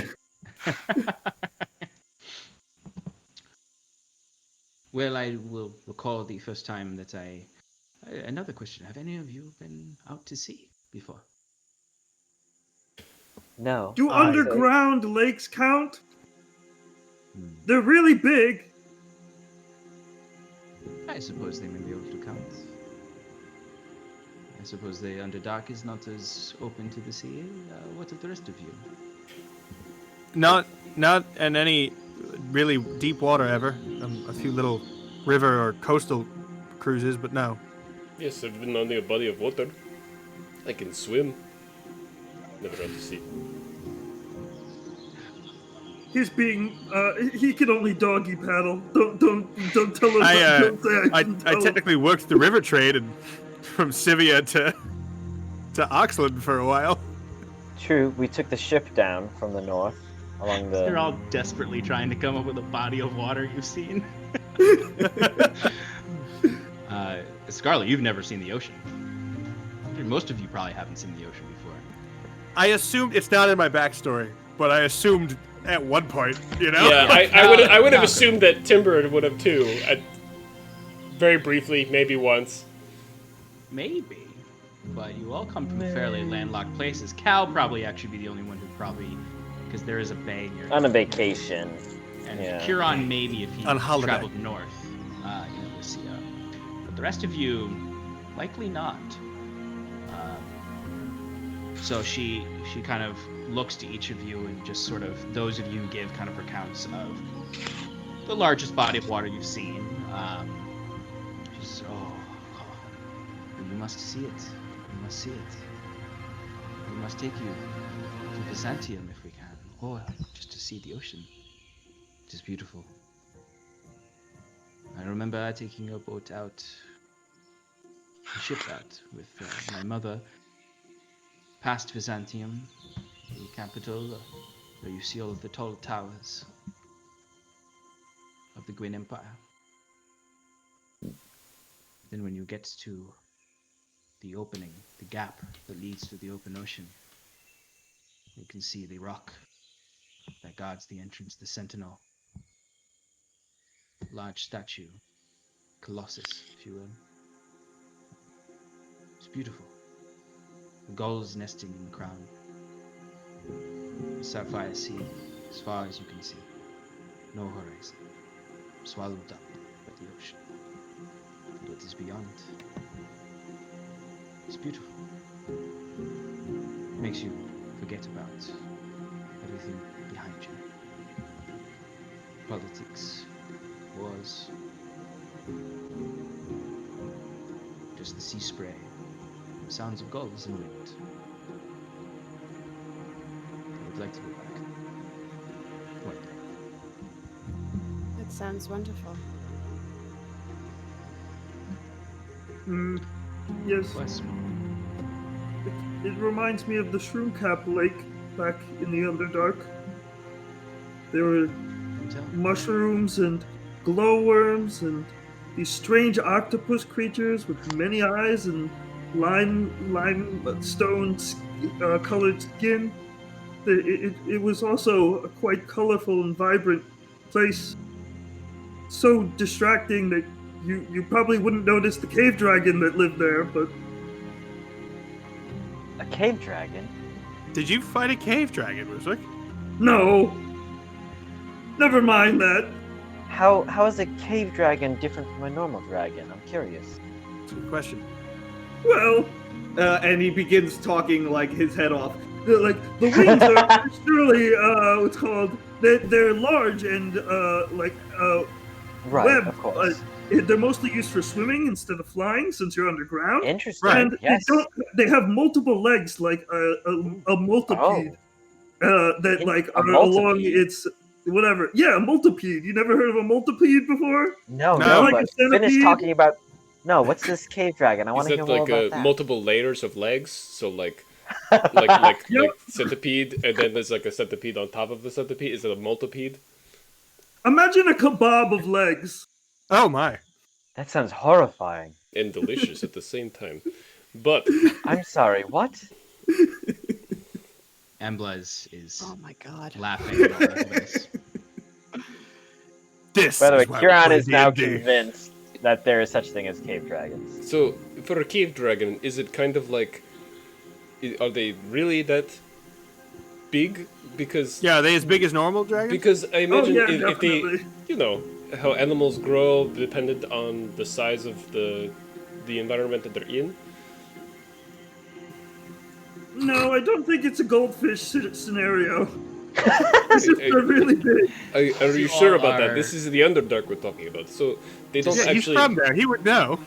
Well, I will recall the first time that another question. Have any of you been out to sea before? No. Do I- underground lakes count? They're really big. I suppose they may be able to count. I suppose the Underdark is not as open to the sea. What of the rest of you? Not in any really deep water ever. A few little river or coastal cruises, but no. Yes, I've been on a body of water. I can swim. Never out to sea. He's being he can only doggy paddle. Don't tell him. Don't say I didn't tell him. technically worked the river trade and from Sivia to Oxland for a while. True, we took the ship down from the north along the. You're all desperately trying to come up with a body of water you've seen. Scarlet, you've never seen the ocean. Most of you probably haven't seen the ocean before. I assumed it's not in my backstory, but I assumed at one point, you know. Yeah, I would have assumed that Timber would have too. Very briefly, maybe once. Maybe, but you all come from fairly landlocked places. Cal probably actually be the only one who probably, because there is a bay near. On a vacation. And Yeah. Huron maybe if he On holiday. traveled north, to see. But the rest of you, likely not. So she kind of looks to each of you and just sort of, those of you give kind of recounts of the largest body of water you've seen. She says, you must see it. You must see it. We must take you to Byzantium if we can, or just to see the ocean. It is beautiful. I remember taking a boat out, a ship out with my mother, past Byzantium, the capital, where you see all of the tall towers of the Gwyn Empire. Then when you get to the opening, the gap that leads to the open ocean, you can see the rock that guards the entrance, the sentinel. Large statue, colossus, if you will. It's beautiful. Gulls nesting in the crown. The sapphire sea, as far as you can see. No horizon. Swallowed up by the ocean. And what is beyond? It's beautiful. It makes you forget about everything behind you. Politics, wars, just the sea spray, sounds of gulls and wind. would like to go back. One day. That sounds wonderful. Yes, Bless me. it reminds me of the Shroom Cap Lake back in the Underdark. There were Tell. mushrooms and glowworms and these strange octopus creatures with many eyes and limestone colored skin. It was also a quite colorful and vibrant place. So distracting that you probably wouldn't notice the cave dragon that lived there, but A cave dragon? Did you fight a cave dragon, Wiswick? no. Never mind that. How is a cave dragon different from a normal dragon? I'm curious. That's a good question. Well, and he begins talking like his head off. Like the wings are surely what's called. They're large and Right, webbed, of course. but they're mostly used for swimming instead of flying since you're underground. Interesting. Right. And Yes. they have multiple legs like a multipede that In- like a are along multipede? its whatever. Yeah, a multipede. You never heard of a multipede before? No, No. no, Like but a centipede? finish talking about. No, what's this cave dragon? I Is want to that hear more like about that. multiple layers of legs? So like centipede, and then there's like a centipede on top of the centipede. Is it a multipede? Imagine a kebab of legs. Oh my. That sounds horrifying. And delicious at the same time. But I'm sorry, what? Embla is Oh my god. laughing at all of this. This By the way, is why we Kieran play is now D&D. convinced that there is such thing as cave dragons. so for a cave dragon, is it kind of like? Are they really that big? Because Yeah, are they as big as normal dragons? because I imagine yeah, if they, definitely. you know, how animals grow dependent on the size of the environment that they're in. No, I don't think it's a goldfish scenario. This is they're really big. Are you You sure all about that? are- This is the Underdark we're talking about. So they don't Yeah, he's actually. from there. He would know.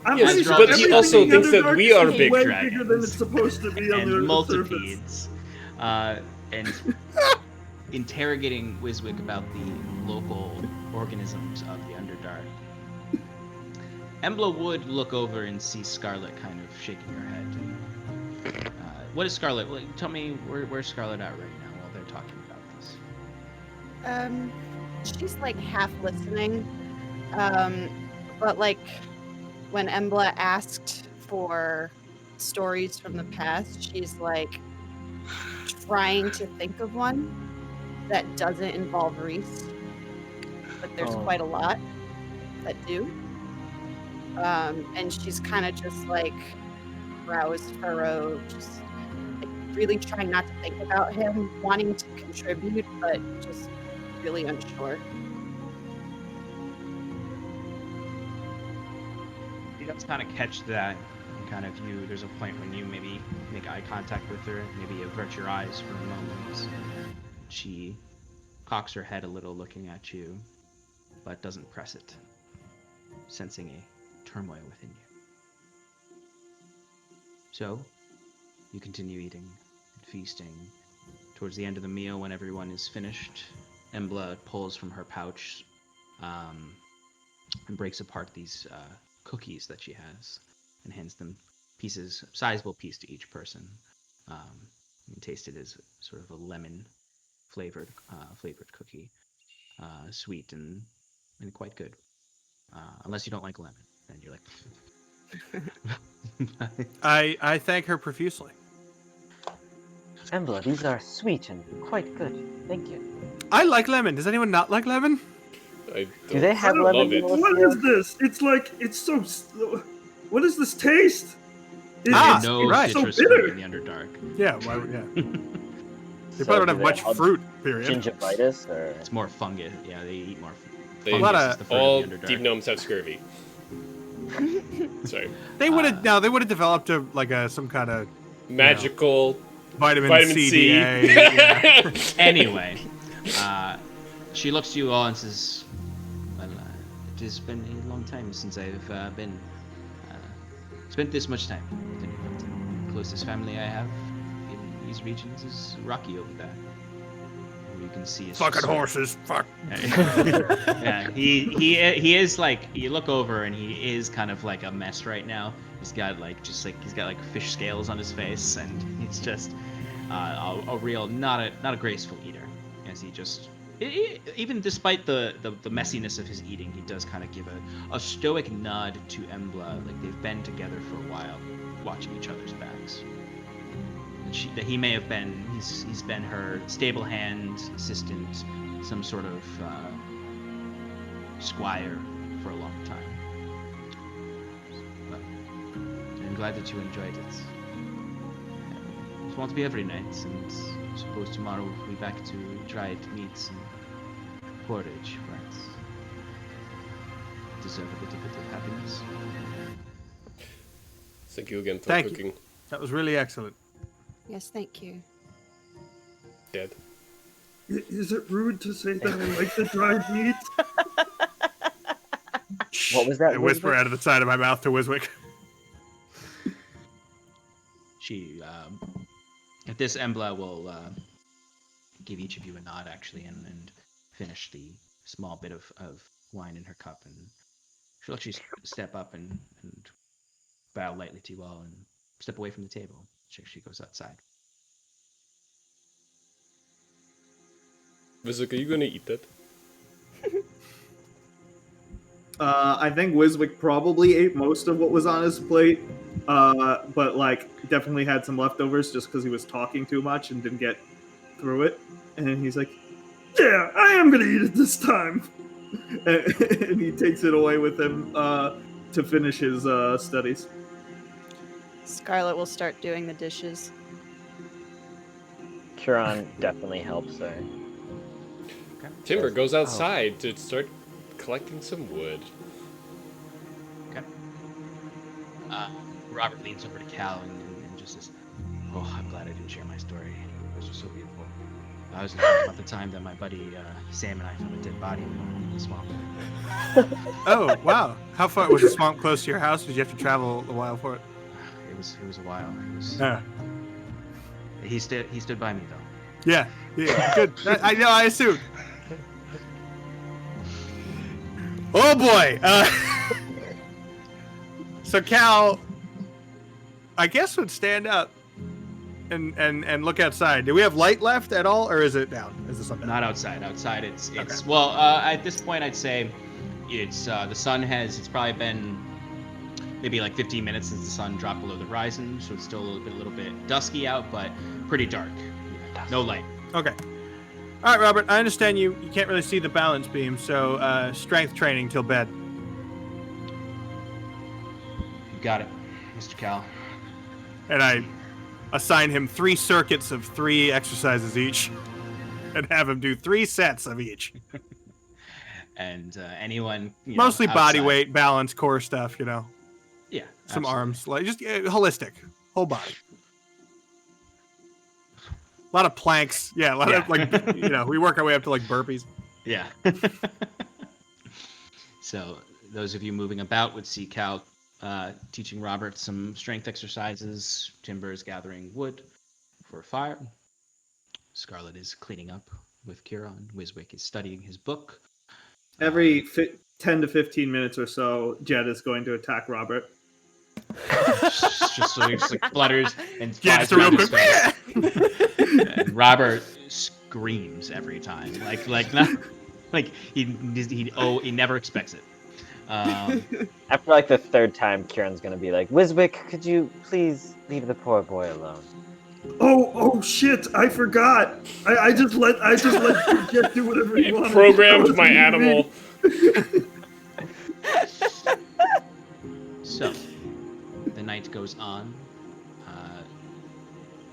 I'm Yes, pretty sure but he everything also in the thinks that Underdark we is are way big bigger dragons than it's supposed to be on and the surface. multipedes, and interrogating Wiswick about the local organisms of the Underdark. Embla would look over and see Scarlet kind of shaking her head. What is Scarlet? Well, tell me where's Scarlet at right now while they're talking about this. She's like half listening. But like when Embla asked for stories from the past, she's like trying to think of one that doesn't involve Reese. But there's Oh. quite a lot that do. And she's kind of just like brows furrowed, just like, really trying not to think about him, wanting to contribute, but just really unsure. You just kind of catch that, and kind of there's a point when you maybe make eye contact with her, maybe avert your eyes for a moment. She cocks her head a little, looking at you, but doesn't press it, sensing a turmoil within you. So, you continue eating and feasting. Towards the end of the meal, when everyone is finished, Embla pulls from her pouch and breaks apart these cookies that she has and hands them pieces, sizable piece to each person. And taste it as sort of a lemon flavored cookie, sweet and quite good. Unless you don't like lemon, then you're like. I thank her profusely. Embla, these are sweet and quite good. Thank you. I like lemon. Does anyone not like lemon? I Do they have I don't lemon love it. in What Lucia? is this? It's like it's so. What is this taste? Ah, no right. so citrus bitter. fruit in the Underdark. Yeah, why would yeah. They So probably don't do have they much have fruit, period. Gingivitis or It's more fungus. Yeah, they eat more. They, A lot fungus of- is the fruit of all the Underdark. deep gnomes have scurvy. Sorry. They would have they would have developed some kind of Magical vitamin C. C. DA, yeah. Anyway, she looks to you all and says, "Well, it has been a long time since I've spent this much time with the closest family I have. these regions is rocky over there. You can see his Fucking horses. Fuck. Yeah, he is like, you look over and he is kind of like a mess right now. He's got like he's got like fish scales on his face, and he's just a real not a graceful eater. As he just even despite the messiness of his eating, he does kind of give a stoic nod to Embla, like they've been together for a while, watching each other's backs. That he may have been, he's been her stable hand, assistant, some sort of squire for a long time. But I'm glad that you enjoyed it. It won't be every night, and I suppose tomorrow we'll be back to dried meats and porridge, but deserve a little bit of happiness. Thank you again for Thank you. cooking. That was really excellent. Yes, thank you. Dead. Is it rude to say that I like the dried meat? What was that? I whisper Wiswick? out of the side of my mouth to Wiswick. She, at this, Embla will give each of you a nod, actually, and finish the small bit of wine in her cup, and she'll let you step up and bow lightly to you all and step away from the table. She goes outside. Vizuk, are you gonna eat that? I think Wiswick probably ate most of what was on his plate, but like definitely had some leftovers just because he was talking too much and didn't get through it. And he's like, "Yeah, I am gonna eat it this time," and he takes it away with him to finish his studies. Scarlet will start doing the dishes. Curon definitely helps her. Okay. Timber goes outside to start collecting some wood. Okay. Robert leans over to Cal and just says, "Oh, I'm glad I didn't share my story. It was just so beautiful. I was talking about the time that my buddy Sam and I found a dead body in the swamp." Oh, wow. How far was the swamp close to your house? Did you have to travel a while for it? It was a while. Yeah. He stood by me though. Yeah. Good. I know, I assumed. Oh boy. So Cal, I guess, would stand up and look outside. Do we have light left at all, or is it down? Is the sun down? Not outside. Outside, it's Okay. well. At this point, I'd say it's the sun has. It's probably been maybe like 15 minutes since the sun dropped below the horizon, so it's still a little bit dusky out, but pretty dark. No light. Okay. All right, Robert. I understand you can't really see the balance beam, so strength training till bed. You got it, Mr. Cal. And I assign him 3 circuits of 3 exercises each, and have him do 3 sets of each. And anyone Mostly body outside- weight, balance, core stuff. Yeah. Some absolutely. arms, like just holistic, whole body. A lot of planks. Yeah, a lot of we work our way up to like burpees. Yeah. So those of you moving about would see Cal teaching Robert some strength exercises. Timber is gathering wood for a fire. Scarlet is cleaning up with Kieran. Wiswick is studying his book. Every 10 to 15 minutes or so, Jed is going to attack Robert. just like flutters and Yeah, flies just a real around his quick. face. And Robert screams every time, like not like he never expects it. After like the 3rd time, Kieran's gonna be like, "Wiswick, could you please leave the poor boy alone?" Oh shit! I forgot. I just let Jed do whatever he wanted. Programmed my animal. So the night goes on.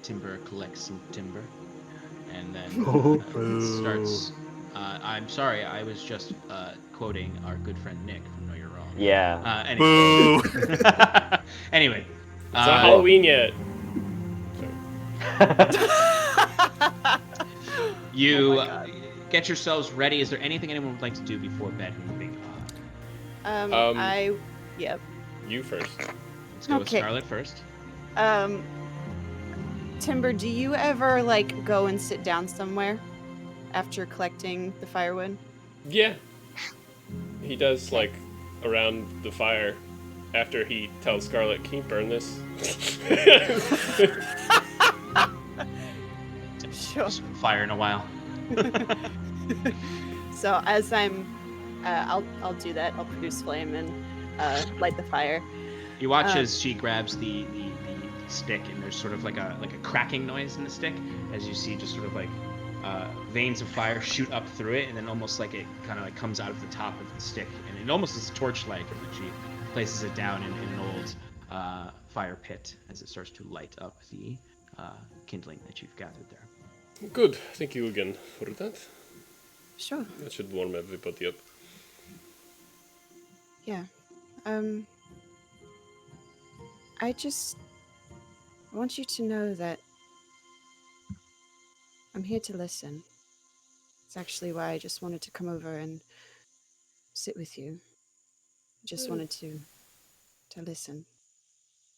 Timber collects some timber, and then starts. I'm sorry, I was just quoting our good friend Nick from Know You're Wrong. Yeah. Anyway. Boo. Anyway. It's not Halloween yet. You Oh my God. get yourselves ready. Is there anything anyone would like to do before bed moving on? You first. Let's go with Okay. Scarlet first. Timber, do you ever like go and sit down somewhere after collecting the firewood? Yeah. He does, Okay. like, around the fire after he tells Scarlet, "Can you burn this?" Sure. Just fire in a while. So as I'm, I'll do that. I'll produce flame and light the fire. You watch as she grabs the stick, and there's sort of like a cracking noise in the stick as you see just sort of like veins of fire shoot up through it, and then almost like it kind of like comes out of the top of the stick, and it almost is torch-like as she places it down in an old fire pit as it starts to light up the kindling that you've gathered there. Good. Thank you again for that. Sure. That should warm everybody up. Yeah. I want you to know that I'm here to listen. It's actually why I just wanted to come over and sit with you. Just wanted to listen.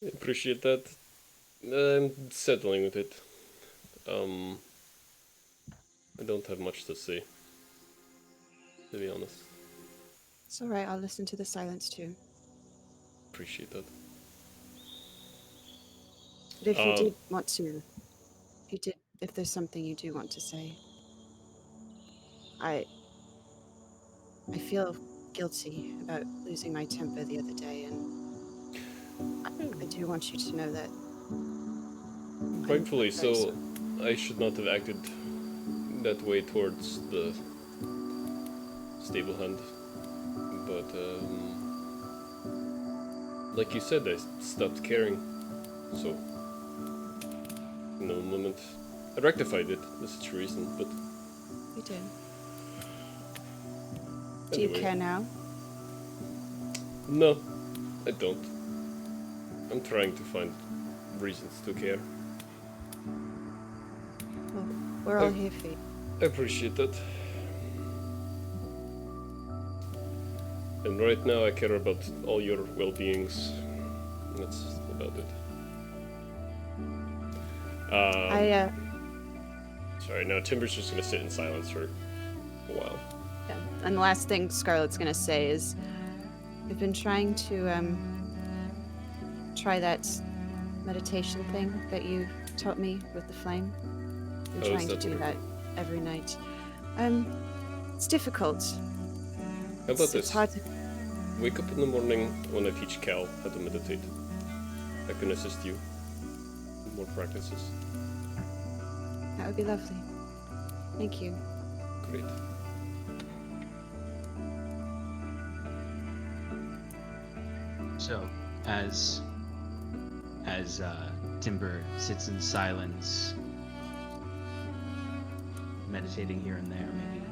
I appreciate that. I'm settling with it. I don't have much to say, to be honest. It's all right. I'll listen to the silence too. Appreciate that. But if you did want to, if there's something you do want to say, I feel guilty about losing my temper the other day, and I do want you to know that. Rightfully I'm very so, sorry. I should not have acted that way towards the stable hand. But, like you said, I stopped caring. So, in the moment, I rectified it, the situation, but You did. Do you anyway. care now? No, I don't. I'm trying to find reasons to care. Well, we're all here for you. I appreciate that. And right now I care about all your well-beings. That's about it. Sorry, now Timber's just gonna sit in silence for a while. Yeah. And the last thing Scarlett's gonna say is, I've been trying to try that meditation thing that you taught me with the flame. I'm Oh, is trying to that do what that every night. It's difficult. How about It's this? hard to. Wake up in the morning when I teach Cal how to meditate. I can assist you with more practices. That would be lovely. Thank you. Great. So, as Timber sits in silence, meditating here and there, maybe,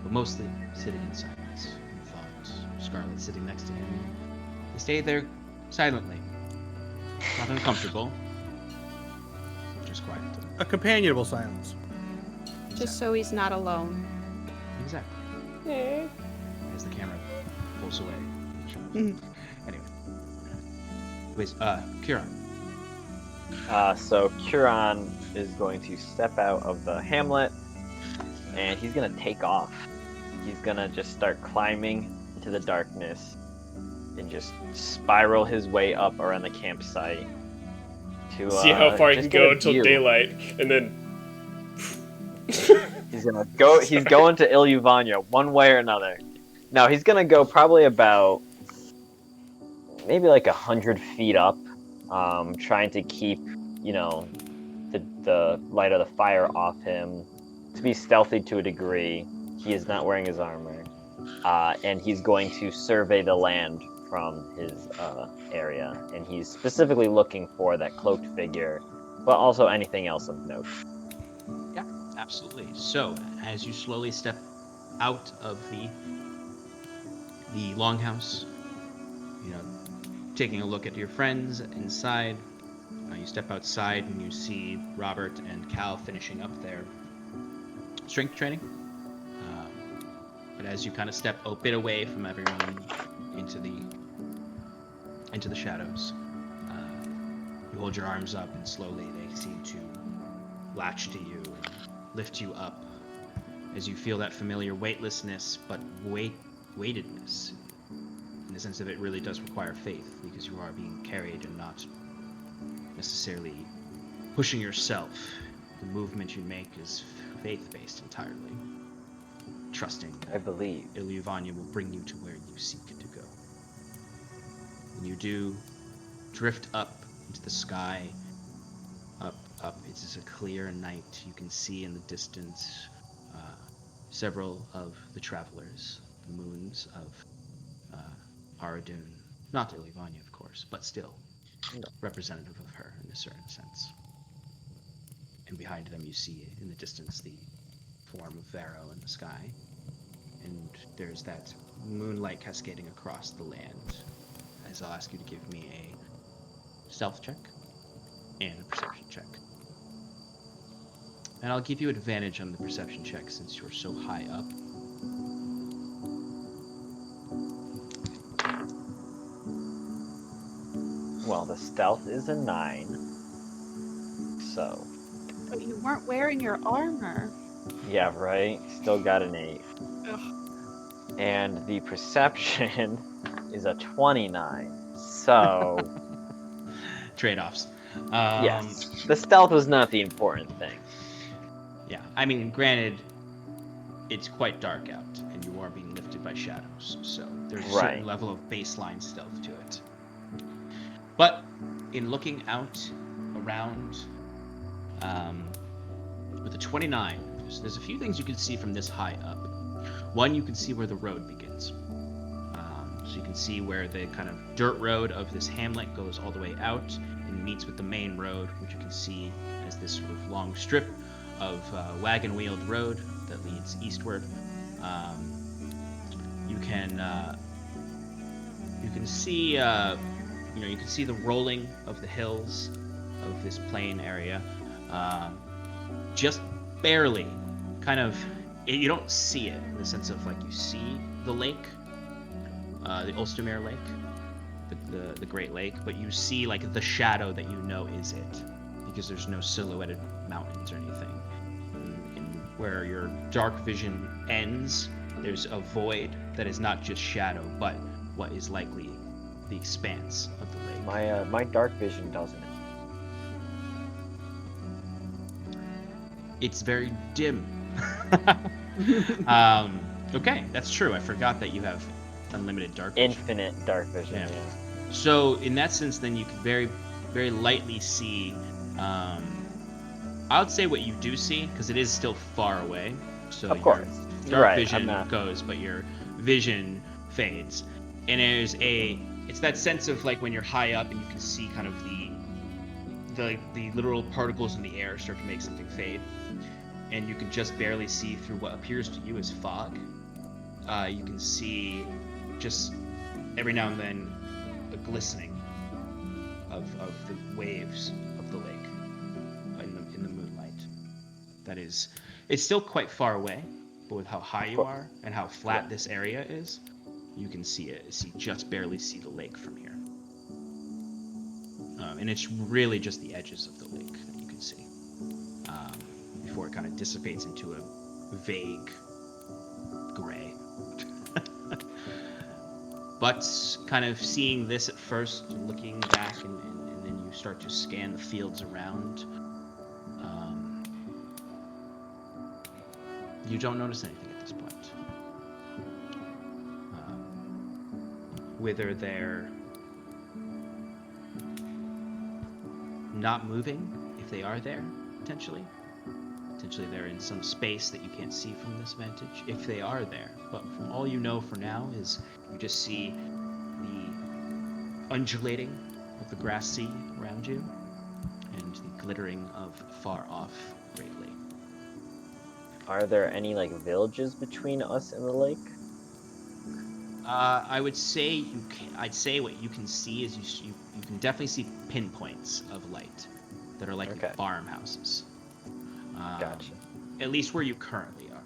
but mostly sitting in silence in thought. Scarlet sitting next to him. They stay there silently, not uncomfortable, just quiet. A companionable silence. Just so he's not alone. Exactly. As the camera pulls away. Mhm. Anyway. Wait, Kieran. So Curon is going to step out of the hamlet, and he's gonna take off. He's gonna just start climbing into the darkness and just spiral his way up around the campsite to See how far he just can get go a until view. daylight, and then He's gonna go. He's going to Ilyuvanya one way or another. Now he's gonna go probably about maybe like 100 feet up, trying to keep, the light of the fire off him, to be stealthy to a degree. He is not wearing his armor, and he's going to survey the land from his area, and he's specifically looking for that cloaked figure, but also anything else of note. Yeah, absolutely. So, as you slowly step out of the longhouse, taking a look at your friends inside, you step outside and you see Robert and Cal finishing up their strength training. But as you kind of step a bit away from everyone into the shadows, You hold your arms up, and slowly they seem to latch to you and lift you up as you feel that familiar weightlessness, but weightedness. In the sense of it really does require faith, because you are being carried and not necessarily pushing yourself. The movement you make is faith-based entirely. Trusting I believe. Ilyuvania will bring you to where you seek to go. And you do drift up into the sky, up. It is a clear night. You can see in the distance several of the travelers, the moons of Paradun. Not Ilyuvania, of course, but still representative of her in a certain sense. And behind them you see in the distance the form of Varro in the sky. And there's that moonlight cascading across the land. As I'll ask you to give me a stealth check and a perception check. And I'll give you advantage on the perception check since you're so high up. Well, the stealth is a 9. So. But you weren't wearing your armor. Yeah, right? Still got an 8. Ugh. And the perception is a 29. So. Trade-offs. Yes. The stealth was not the important thing. Yeah, I mean, granted, it's quite dark out, and you are being lifted by shadows, so there's a certain level of baseline stealth to it. But in looking out around with a 29, there's a few things you can see from this high up. One, you can see where the road begins. So you can see where the kind of dirt road of this hamlet goes all the way out and meets with the main road, which you can see as this sort of long strip of wagon-wheeled road that leads eastward. You can see you can see the rolling of the hills of this plain area, just barely. Kind of, you don't see it in the sense of like you see the lake, the Ulstermere Lake, the Great Lake, but you see like the shadow that you know is it, because there's no silhouetted mountains or anything. Where your dark vision ends, there's a void that is not just shadow, but what is likely the expanse of the lake. My dark vision doesn't. It's very dim. Okay, that's true. I forgot that you have unlimited dark vision. Infinite dark vision, yeah. So in that sense, then you can very, very lightly see. I would say what you do see, because it is still far away. So of course. Your dark right, vision goes, but your vision fades. And it's that sense of like when you're high up and you can see kind of the literal particles in the air start to make something fade. And you can just barely see through what appears to you as fog. You can see just every now and then a glistening of the waves of the lake in the moonlight. That is, it's still quite far away, but with how high you are and how flat this area is, you can see it. Just barely see the lake from here. And it's really just the edges of the lake that you can see before it kind of dissipates into a vague gray. But kind of seeing this at first, looking back, and then you start to scan the fields around. You don't notice anything at this point. Whether they're not moving, if they are there, potentially they're in some space that you can't see from this vantage, if they are there. But from all you know for now is you just see the undulating of the grass sea around you and the glittering of far off Great Lake. Are there any like villages between us and the lake? I would say I'd say what you can see is you can definitely see pinpoints of light that are like farmhouses. Gotcha. At least where you currently are.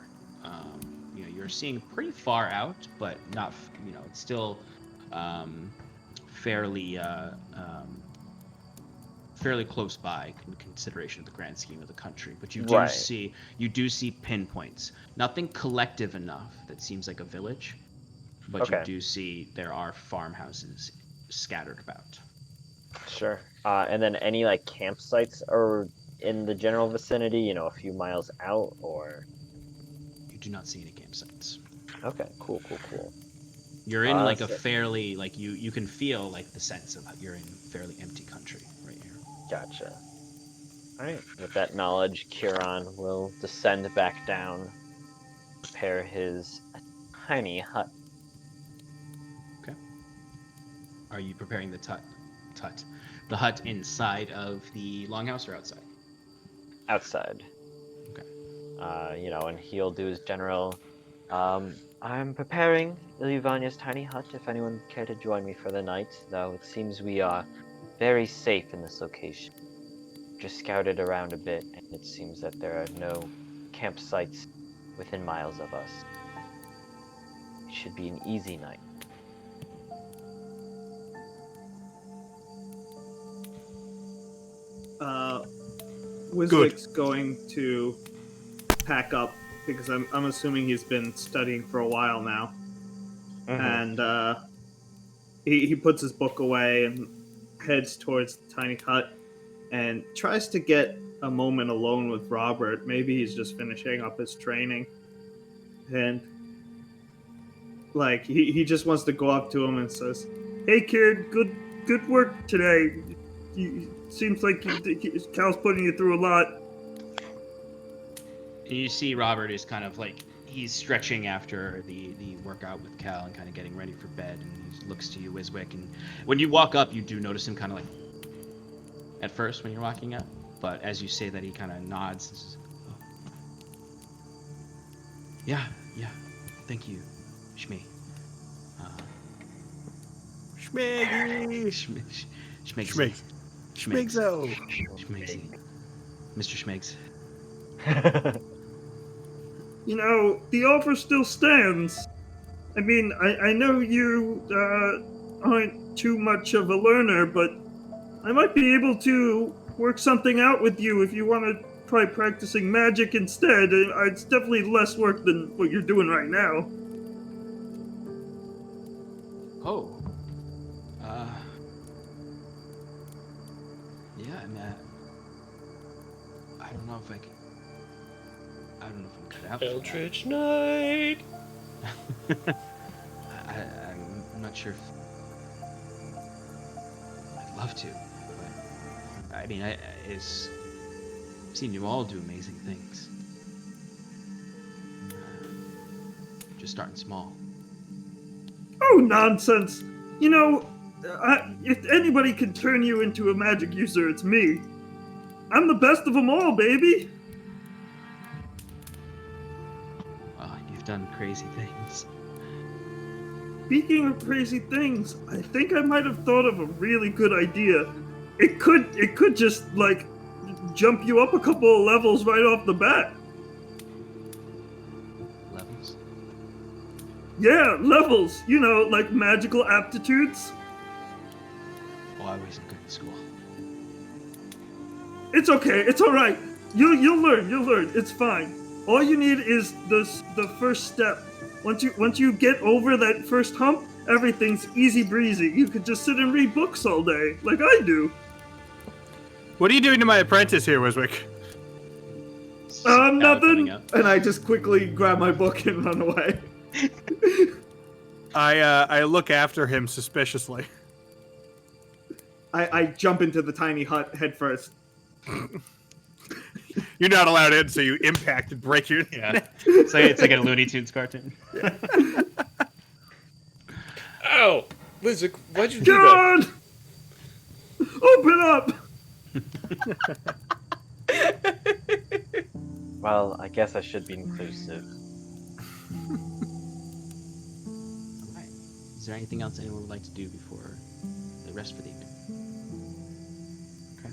You're seeing pretty far out, but not. It's still fairly fairly close by in consideration of the grand scheme of the country, but you Right. do see pinpoints. Nothing collective enough that seems like a village, but you Okay. do see there are farmhouses scattered about. Sure. And then any like campsites are in the general vicinity, you know, a few miles out, or You do not see any campsites. okay, cool. You're in like a So- fairly like you can feel like the sense of you're in fairly empty country right here. Gotcha. All right. With that knowledge, Kieran will descend back down, prepare his tiny hut. Are you preparing the the hut inside of the longhouse or outside? Outside. Okay. You know, and he'll do his general. I'm preparing Ilyvanya's tiny hut. If anyone care to join me for the night, though it seems we are very safe in this location. Just scouted around a bit, and it seems that there are no campsites within miles of us. It should be an easy night. Wiswick's going to pack up because I'm assuming he's been studying for a while now, and he puts his book away and heads towards the tiny hut and tries to get a moment alone with Robert. Maybe he's just finishing up his training, and like he just wants to go up to him and says, "Hey kid, good work today. Seems like Cal's putting you through a lot." And you see Robert is kind of like he's stretching after the workout with Cal and kind of getting ready for bed, and he looks to you, Wiswick, and when you walk up, you do notice him kind of like at first when you're walking up, but as you say that, he kind of nods and says, "Oh. Yeah, thank you, Shmi. Schmiggy. Schmigsy. Schmigzo. Schmigsy. Mr. Schmigs. You know, the offer still stands. I mean, I know you aren't too much of a learner, but I might be able to work something out with you if you want to try practicing magic instead. It's definitely less work than what you're doing right now. Oh. Yeah, I mean, I don't know if I can. I don't know if I'm cut out for that. Eldritch Knight! I'm not sure if I'd love to, but I mean, I've seen you all do amazing things. Just starting small. Oh, nonsense! You know, if anybody can turn you into a magic user, it's me. I'm the best of them all, baby! Well, you've done crazy things. Speaking of crazy things, I think I might have thought of a really good idea. It could just, like, jump you up a couple of levels right off the bat. Levels? Yeah, levels. You know, like magical aptitudes. Oh, I wasn't good in school. It's okay. It's all right. You'll learn. You'll learn. It's fine. All you need is the first step. Once you get over that first hump, everything's easy breezy. You could just sit and read books all day, like I do. What are you doing to my apprentice here, Wiswick? Cal Nothing. coming up. And I just quickly grab my book and run away. I look after him suspiciously. I jump into the tiny hut head first. You're not allowed in, so you impact and break your. Yeah. It's like a Looney Tunes cartoon. Ow! Lizik, why'd you do that? John! Open up! Well, I guess I should be inclusive. Alright. Is there anything else anyone would like to do before the rest for the evening? Okay.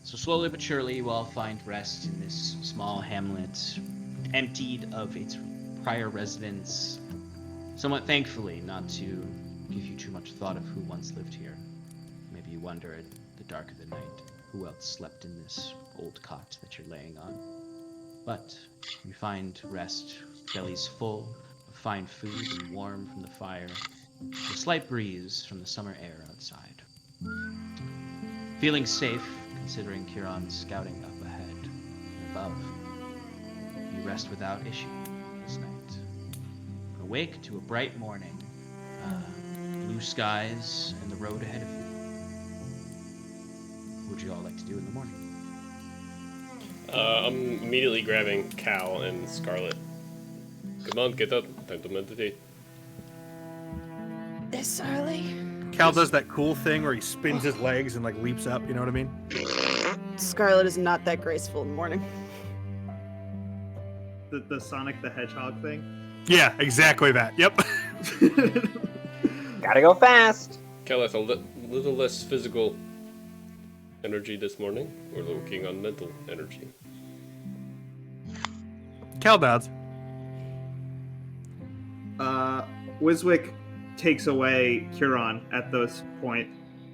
So slowly but surely you all find rest in this small hamlet, emptied of its prior residents, somewhat thankfully not to give you too much thought of who once lived here. Maybe you wonder, the dark of the night, who else slept in this old cot that you're laying on. But you find rest, bellies full of fine food and warm from the fire, with a slight breeze from the summer air outside. Feeling safe, considering Kieran's scouting up ahead and above, you rest without issue this night. Awake to a bright morning, blue skies, and the road ahead of you. What would you all like to do in the morning? I'm immediately grabbing Cal and Scarlet. Come on, get up. Time to meditate. This early? Cal does that cool thing where he spins his legs and like leaps up. You know what I mean? Scarlet is not that graceful in the morning. The Sonic the Hedgehog thing. Yeah, exactly that. Yep. Gotta go fast. Cal has a little less physical energy this morning. We're looking on mental energy. Cal does. Wiswick takes away Huron at this point,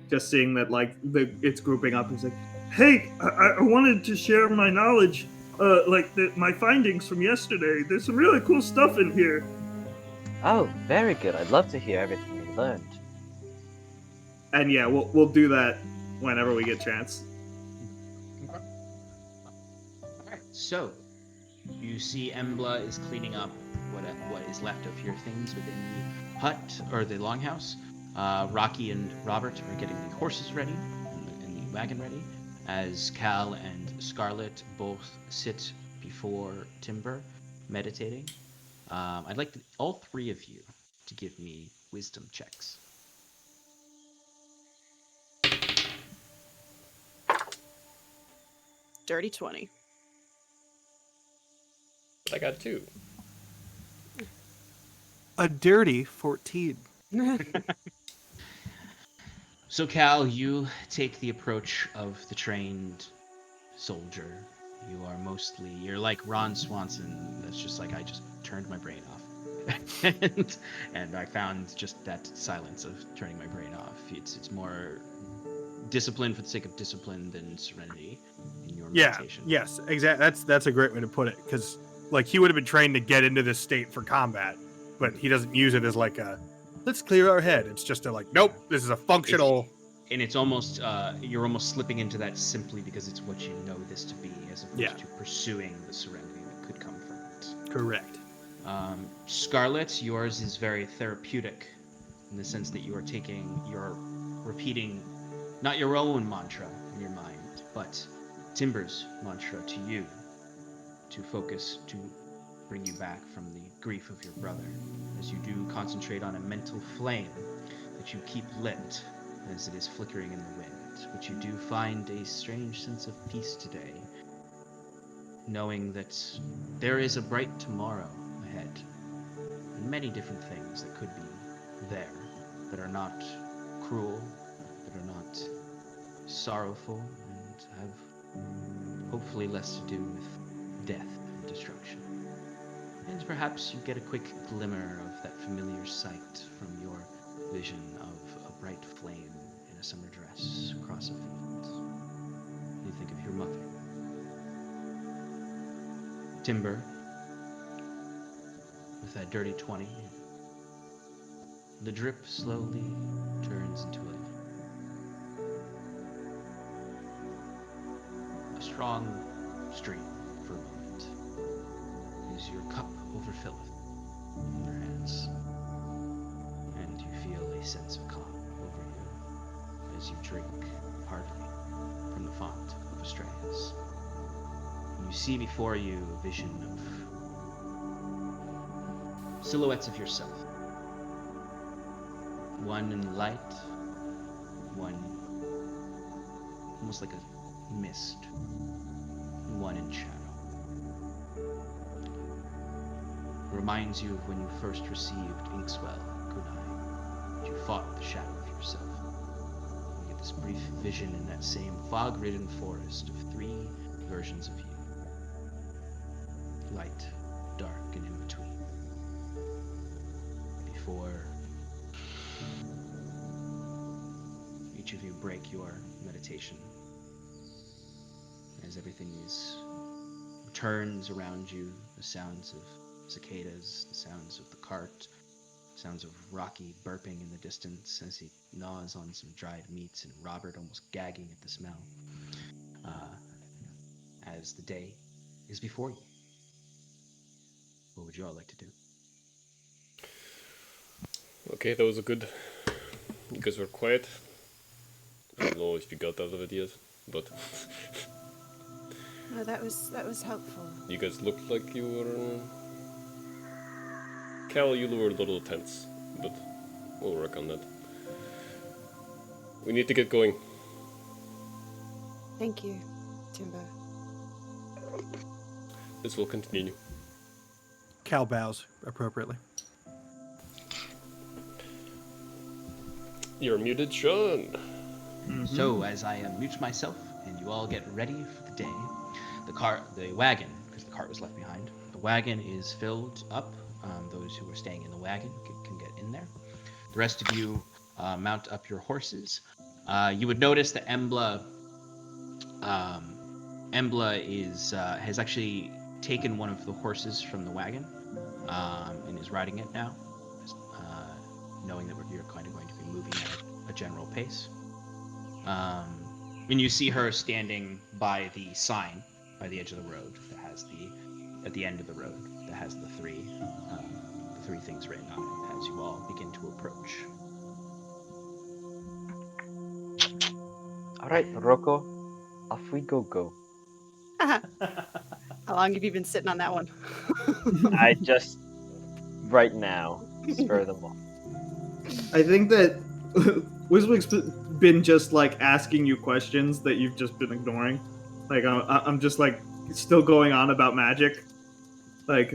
just seeing that like it's grouping up. He's like, "Hey, I wanted to share my knowledge, my findings from yesterday. There's some really cool stuff in here." Oh, very good. I'd love to hear everything you learned. And yeah, we'll do that whenever we get a chance. Alright, so you see Embla is cleaning up what is left of your things within the hut or the longhouse. Rocky and Robert are getting the horses ready and the wagon ready, as Cal and Scarlet both sit before Timber, meditating. I'd like all three of you to give me wisdom checks. Dirty 20. I got 2. A dirty 14. So Cal, you take the approach of the trained soldier. You're like Ron Swanson. That's just like, I just turned my brain off. and I found just that silence of turning my brain off. It's more discipline for the sake of discipline than serenity in your meditation. Yes, exactly. That's a great way to put it, because like he would have been trained to get into this state for combat, but he doesn't use it as like a let's clear our head. It's just a like, nope, this is a functional. And it's almost you're almost slipping into that simply because it's what you know this to be, as opposed to pursuing the serenity that could come from it. Correct. Scarlet, yours is very therapeutic in the sense that you're repeating not your own mantra in your mind, but Timber's mantra to you, to focus, to bring you back from the grief of your brother, as you do concentrate on a mental flame that you keep lit as it is flickering in the wind. But you do find a strange sense of peace today, knowing that there is a bright tomorrow ahead, and many different things that could be there, that are not cruel, that are not sorrowful, and have hopefully less to do with death and destruction. And perhaps you get a quick glimmer of that familiar sight from your vision of a bright flame in a summer dress across a field. You think of your mother. Timber, with that dirty 20, the drip slowly turns into a strong stream for a moment, as your cup overfilleth in your hands, and you feel a sense of calm over you as you drink heartily from the font of Astraeus. You see before you a vision of silhouettes of yourself. One in light, one almost like a mist, and one in shadow. It reminds you of when you first received Inkswell, Kunai, and you fought with the shadow of yourself. You get this brief vision in that same fog-ridden forest of 3 versions of you. Light, dark, and in between. Before you each of you break your meditation as everything returns around you. The sounds of cicadas, the sounds of the cart, sounds of Rocky burping in the distance as he gnaws on some dried meats, and Robert almost gagging at the smell. As the day is before you. What would you all like to do? Okay, that was a good. You guys were quiet. I don't know if you got out of it yet, but No, that was helpful. you guys looked like you were. Cal, you were a little tense, but we'll work on that. We need to get going. Thank you, Timber. This will continue. Cal bows appropriately. You're muted, Sean. So, as I mute myself and you all get ready for the day, the wagon, because the cart was left behind, the wagon is filled up. Those who are staying in the wagon can get in there. The rest of you mount up your horses. You would notice that Embla has actually taken one of the horses from the wagon and is riding it now, knowing that you're kind of going to be moving at a general pace. And you see her standing by the sign by the edge of the road that has at the end of the road that has the three things written on it as you all begin to approach. All right, Rocco, off we go. How long have you been sitting on that one? I just, right now, spur them on. I think that Wiswick's been just like asking you questions that you've just been ignoring. Like I'm just like still going on about magic. Like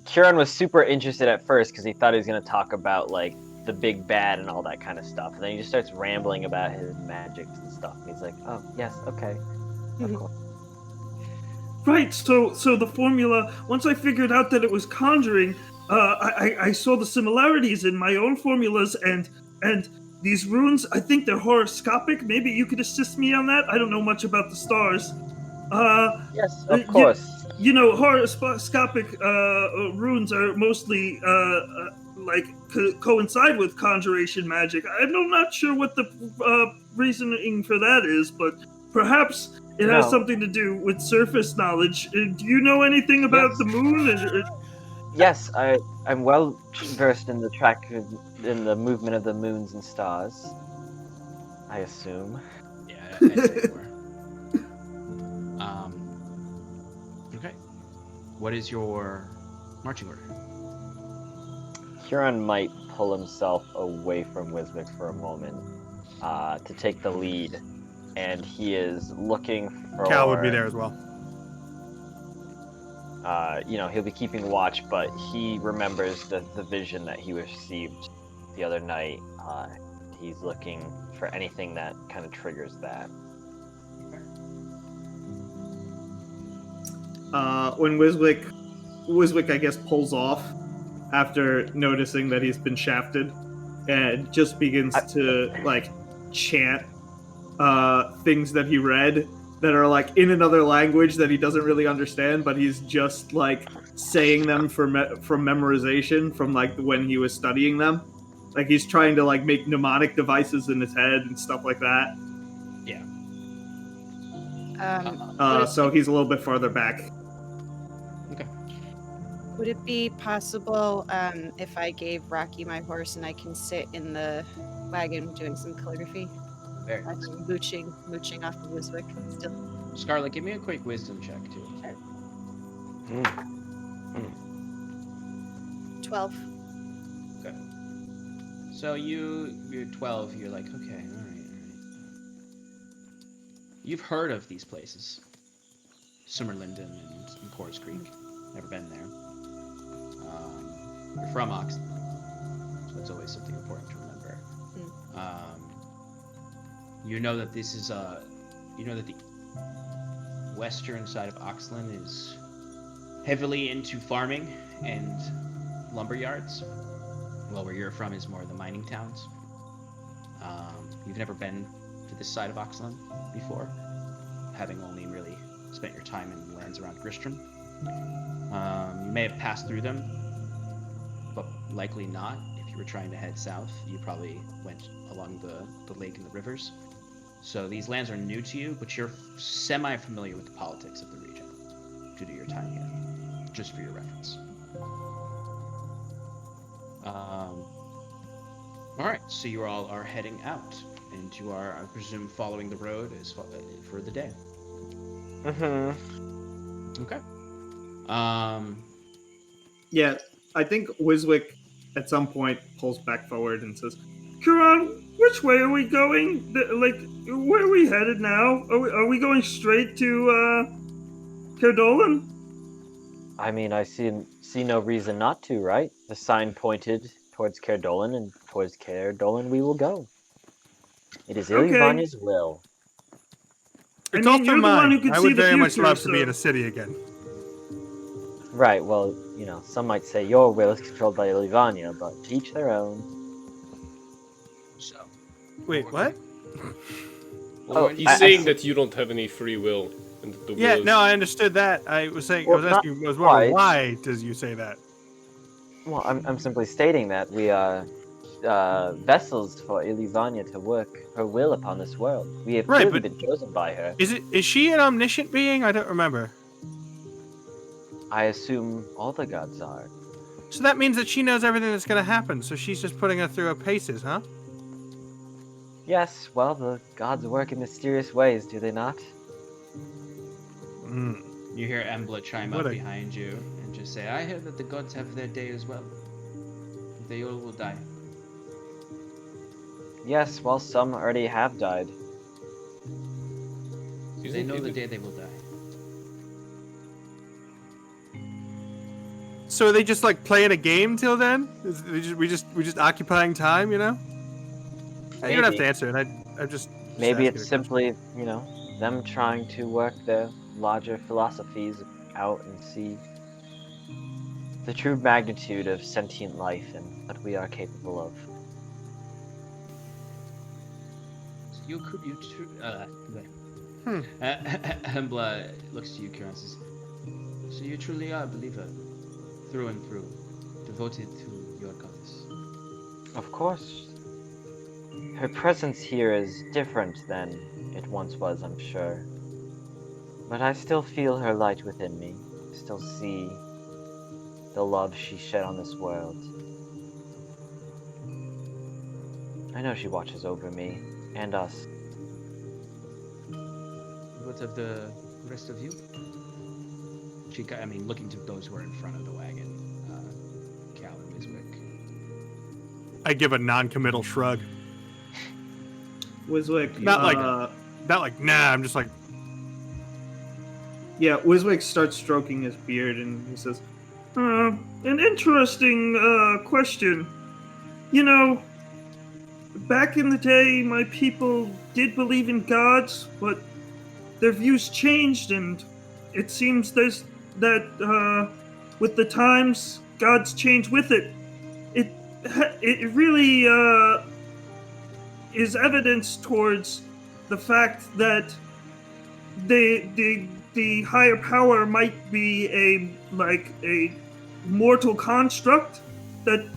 Kieran was super interested at first because he thought he was going to talk about like the big bad and all that kind of stuff. And then he just starts rambling about his magics and stuff. And he's like, "Oh yes, okay, of course." Right, so the formula, once I figured out that it was conjuring, I saw the similarities in my own formulas and these runes. I think they're horoscopic. Maybe you could assist me on that. I don't know much about the stars. Yes, of course. Horoscopic runes are mostly coincide with conjuration magic. I'm not sure what the reasoning for that is, but perhaps it has something to do with surface knowledge. Do you know anything about the moon? Yes, I'm well versed in the movement of the moons and stars. I assume. Yeah, I'd say you were. Okay. What is your marching order? Huron might pull himself away from Wiswick for a moment to take the lead, and he is looking for... Cal would be there as well. He'll be keeping watch, but he remembers the vision that he received the other night. He's looking for anything that kind of triggers that. When Wiswick, I guess, pulls off after noticing that he's been shafted, and just begins to like chant things that he read that are like in another language that he doesn't really understand, but he's just like saying them from memorization from like when he was studying them. Like he's trying to like make mnemonic devices in his head and stuff like that. Yeah. So he's a little bit farther back. Okay. Would it be possible if I gave Rocky my horse and I can sit in the wagon doing some calligraphy? Very Like mooching off of Wiswick still. Scarlet, give me a quick wisdom check too. 12. Okay. So you're 12. You're like, okay, all right. You've heard of these places, Summerlinden and Coors Creek. Never been there. You're from Oxford, so that's always something important to remember. You know that this is you know that the western side of Oxland is heavily into farming and lumber yards, while where you're from is more of the mining towns. You've never been to this side of Oxland before, having only really spent your time in the lands around Gristram. You may have passed through them, but likely not. If you were trying to head south, you probably went along the lake and the rivers. So these lands are new to you, but you're semi-familiar with the politics of the region due to your time here, just for your reference. All right, so you all are heading out, and you are, I presume, following the road for the day. Mm-hmm. Okay. Yeah, I think Wiswick at some point pulls back forward and says, Karan, which way are we going? Where are we headed now? Are we going straight to Kerdolan? I mean, I see no reason not to, right? The sign pointed towards Kerdolan, and towards Kerdolan we will go. It is Okay. Iluvania's will. It's I mean, also you're the one who mine. can I see would the very much future, love to be so- in a city again. Right, well, you know, some might say your will is controlled by Iluvania, but to each their own. So. Wait, what? Oh, He's I saying see. that you don't have any free will. And that the Yeah, will is... no, I understood that. I was saying, Well, I was not asking, I was wondering, quite. why does you say that? Well, I'm simply stating that we are vessels for Iluvania to work her will upon this world. We have Right, clearly but- been chosen by her. Is she an omniscient being? I don't remember. I assume all the gods are. So that means that she knows everything that's going to happen, so she's just putting her through her paces, huh? Yes, well, the gods work in mysterious ways, do they not? You hear Embla chime What up a- behind you and just say, I hear that the gods have their day as well. They all will die. Yes, well, some already have died. They know the day they will die. So are they just like playing a game till then? We just occupying time, you know? You don't have to Maybe. answer it. I'm just Maybe asking it's a question. simply, you know, them trying to work their larger philosophies out and see the true magnitude of sentient life and what we are capable of. So you could, Hmm. Embla looks to you, Kieran, and says, so you truly are a believer, through and through, devoted to your goddess. Of course. Her presence here is different than it once was, I'm sure. But I still feel her light within me, still see the love she shed on this world. I know she watches over me, and us. What of the rest of you? Looking to those who are in front of the wagon, Cal and Wiswick. I give a non-committal shrug. Wiswick. Not like nah. I'm just like, Yeah, Wiswick starts stroking his beard and he says, An interesting question. You know, back in the day, my people did believe in gods, but their views changed, and it seems that with the times, gods change with it. It really is evidence towards the fact that the higher power might be a mortal construct that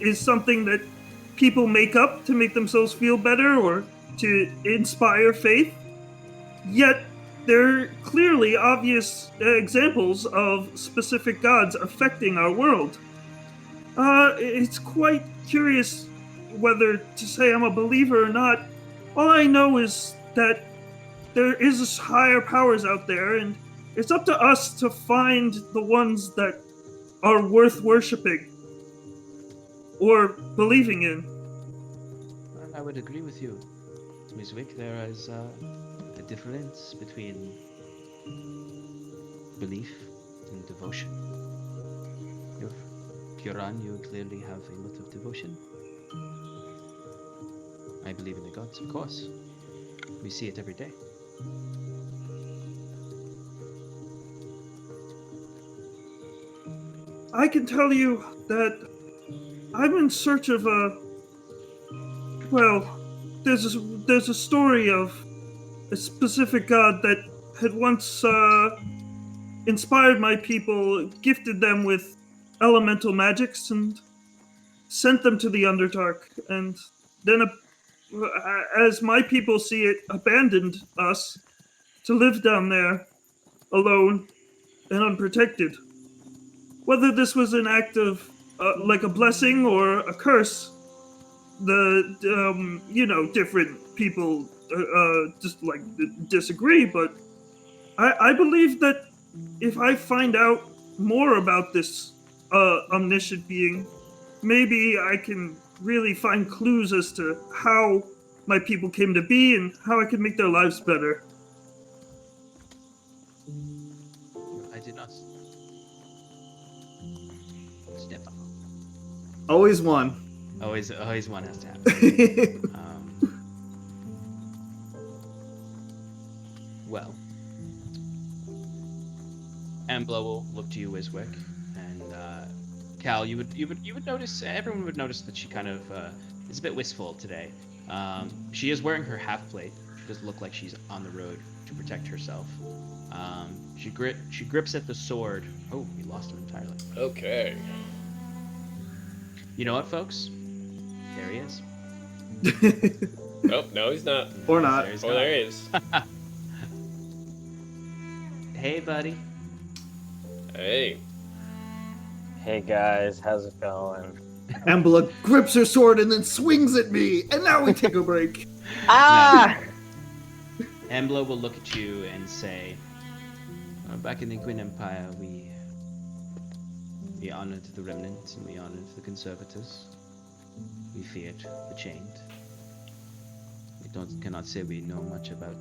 is something that people make up to make themselves feel better or to inspire faith. Yet there are clearly obvious examples of specific gods affecting our world. It's quite curious whether to say I'm a believer or not. All I know is that there is higher powers out there, and it's up to us to find the ones that are worth worshipping or believing in. Well, I would agree with you, Wiswick. There is a difference between belief and devotion. Kieran, you clearly have a lot of devotion. I believe in the gods, of course. We see it every day. I can tell you that I'm in search of there's a story of a specific god that had once inspired my people, gifted them with elemental magics, and sent them to the Underdark, and then, as my people see it, abandoned us to live down there alone and unprotected. Whether this was an act of like a blessing or a curse, different people just like disagree, but I believe that if I find out more about this omniscient being, maybe I can really find clues as to how my people came to be and how I can make their lives better. I did not. Stefan. Always one. Always one has to happen. Well, Embla will look to you, Wiswick, and Cal. You would notice. Everyone would notice that she kind of is a bit wistful today. She is wearing her half plate. She does look like she's on the road to protect herself. She grips at the sword. Oh, we lost him entirely. Okay. You know what, folks? There he is. Nope, no, he's not. Or not. There he's Oh, gone. there he is. Hey, buddy. Hey. Hey guys, how's it going? Embla grips her sword and then swings at me, and now we take a break. Ah! Embla will look at you and say, back in the Gwyn Empire, we honored the remnants and we honored the conservators. We feared the chained. We cannot say we know much about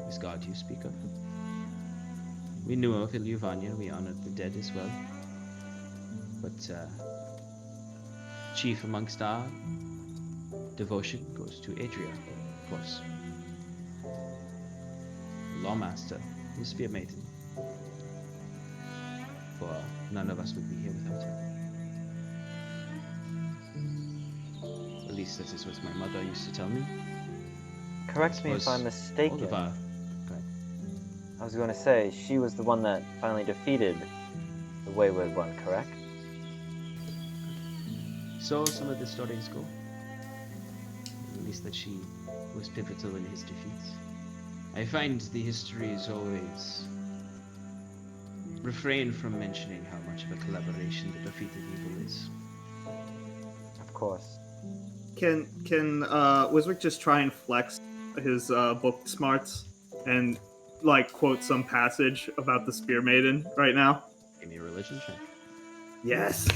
this god you speak of. We knew of Ilyuvania, we honored the dead as well. But chief amongst our devotion goes to Adria, of course. Lawmaster, the Spear Maiden. For none of us would be here without her. At least that is what my mother used to tell me. Correct me if Was I'm all mistaken. of our... I was going to say, she was the one that finally defeated the Wayward One, correct? So some of the stories go. At least that she was pivotal in his defeats. I find the histories always refrain from mentioning how much of a collaboration the defeated evil is. Of course. Can Wiswick just try and flex his book smarts and like quote some passage about the Spear Maiden right now? Give me a religion check. Yes.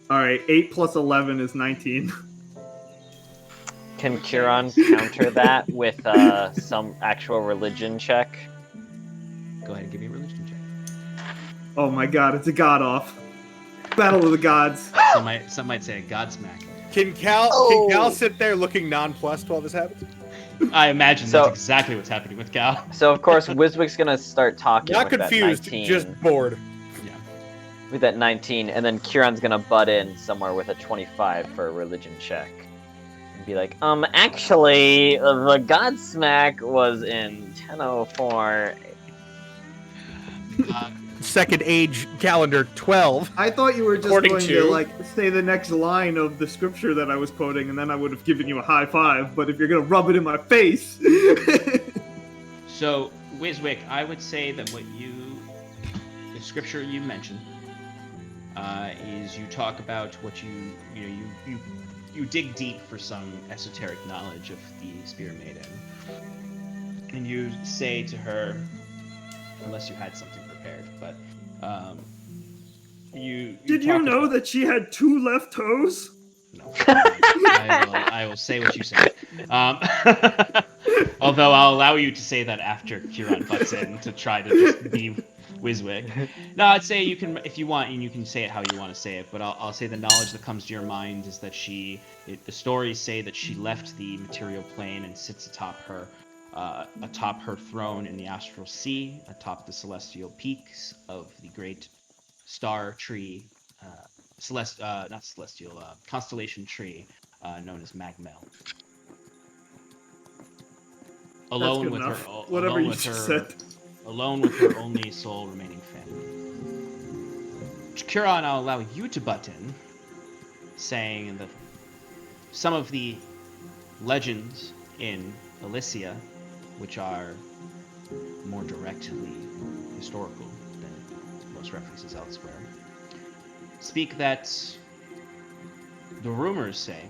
All right, 8 plus 11 is 19. Can Kieran counter that with some actual religion check? Go ahead and give me a religion check. Oh my god, it's a god off. Battle of the gods. Some might say a godsmack. Can Cal sit there looking nonplussed while this happens? I imagine So- that's exactly what's happening with Cal. So of course Wiswick's gonna start talking Not with confused, that 19, just bored. Yeah. with that 19, and then Kieran's gonna butt in somewhere with a 25 for a religion check. And be like, actually, the Godsmack was in 1004. Second age calendar 12. I thought you were just According going to- to like say the next line of the scripture that I was quoting, and then I would have given you a high five. But if you're gonna rub it in my face, So, Wiswick, I would say that the scripture you mentioned, is you talk about what you dig deep for some esoteric knowledge of the Spear Maiden, and you say to her, unless you had something prepared, but you Did you talk know about- that she had 2 left toes? No. I will say what you said. Although I'll allow you to say that after Kieran butts in to try to just be Wiswick. No, I'd say you can, if you want, and you can say it how you want to say it, but I'll say the knowledge that comes to your mind is that the stories say that she left the material plane and sits atop her throne in the astral sea, atop the celestial peaks of the great star tree constellation tree known as Magmel. That's Alone good with enough. her, Whatever alone you with just her, said. alone with her only sole remaining family. Kiran, I'll allow you to butt in, saying that some of the legends in Elysia, which are more directly historical than most references elsewhere, speak that the rumors say,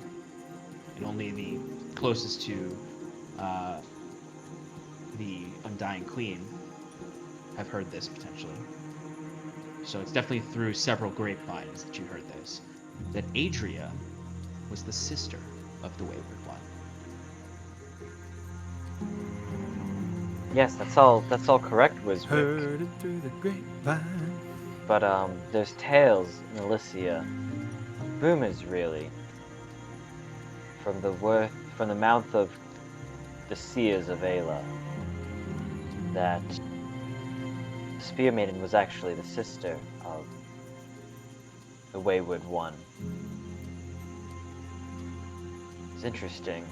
and only the closest to the Undying Queen have heard this potentially. So it's definitely through several grapevines that you heard this, that Adria was the sister of the Wayward One. Yes, that's all correct, Wiswick. Heard it through the grapevine. But there's tales in Elysia, rumors really, from the mouth of the seers of Ayla, that the Spear Maiden was actually the sister of the Wayward One. It's interesting.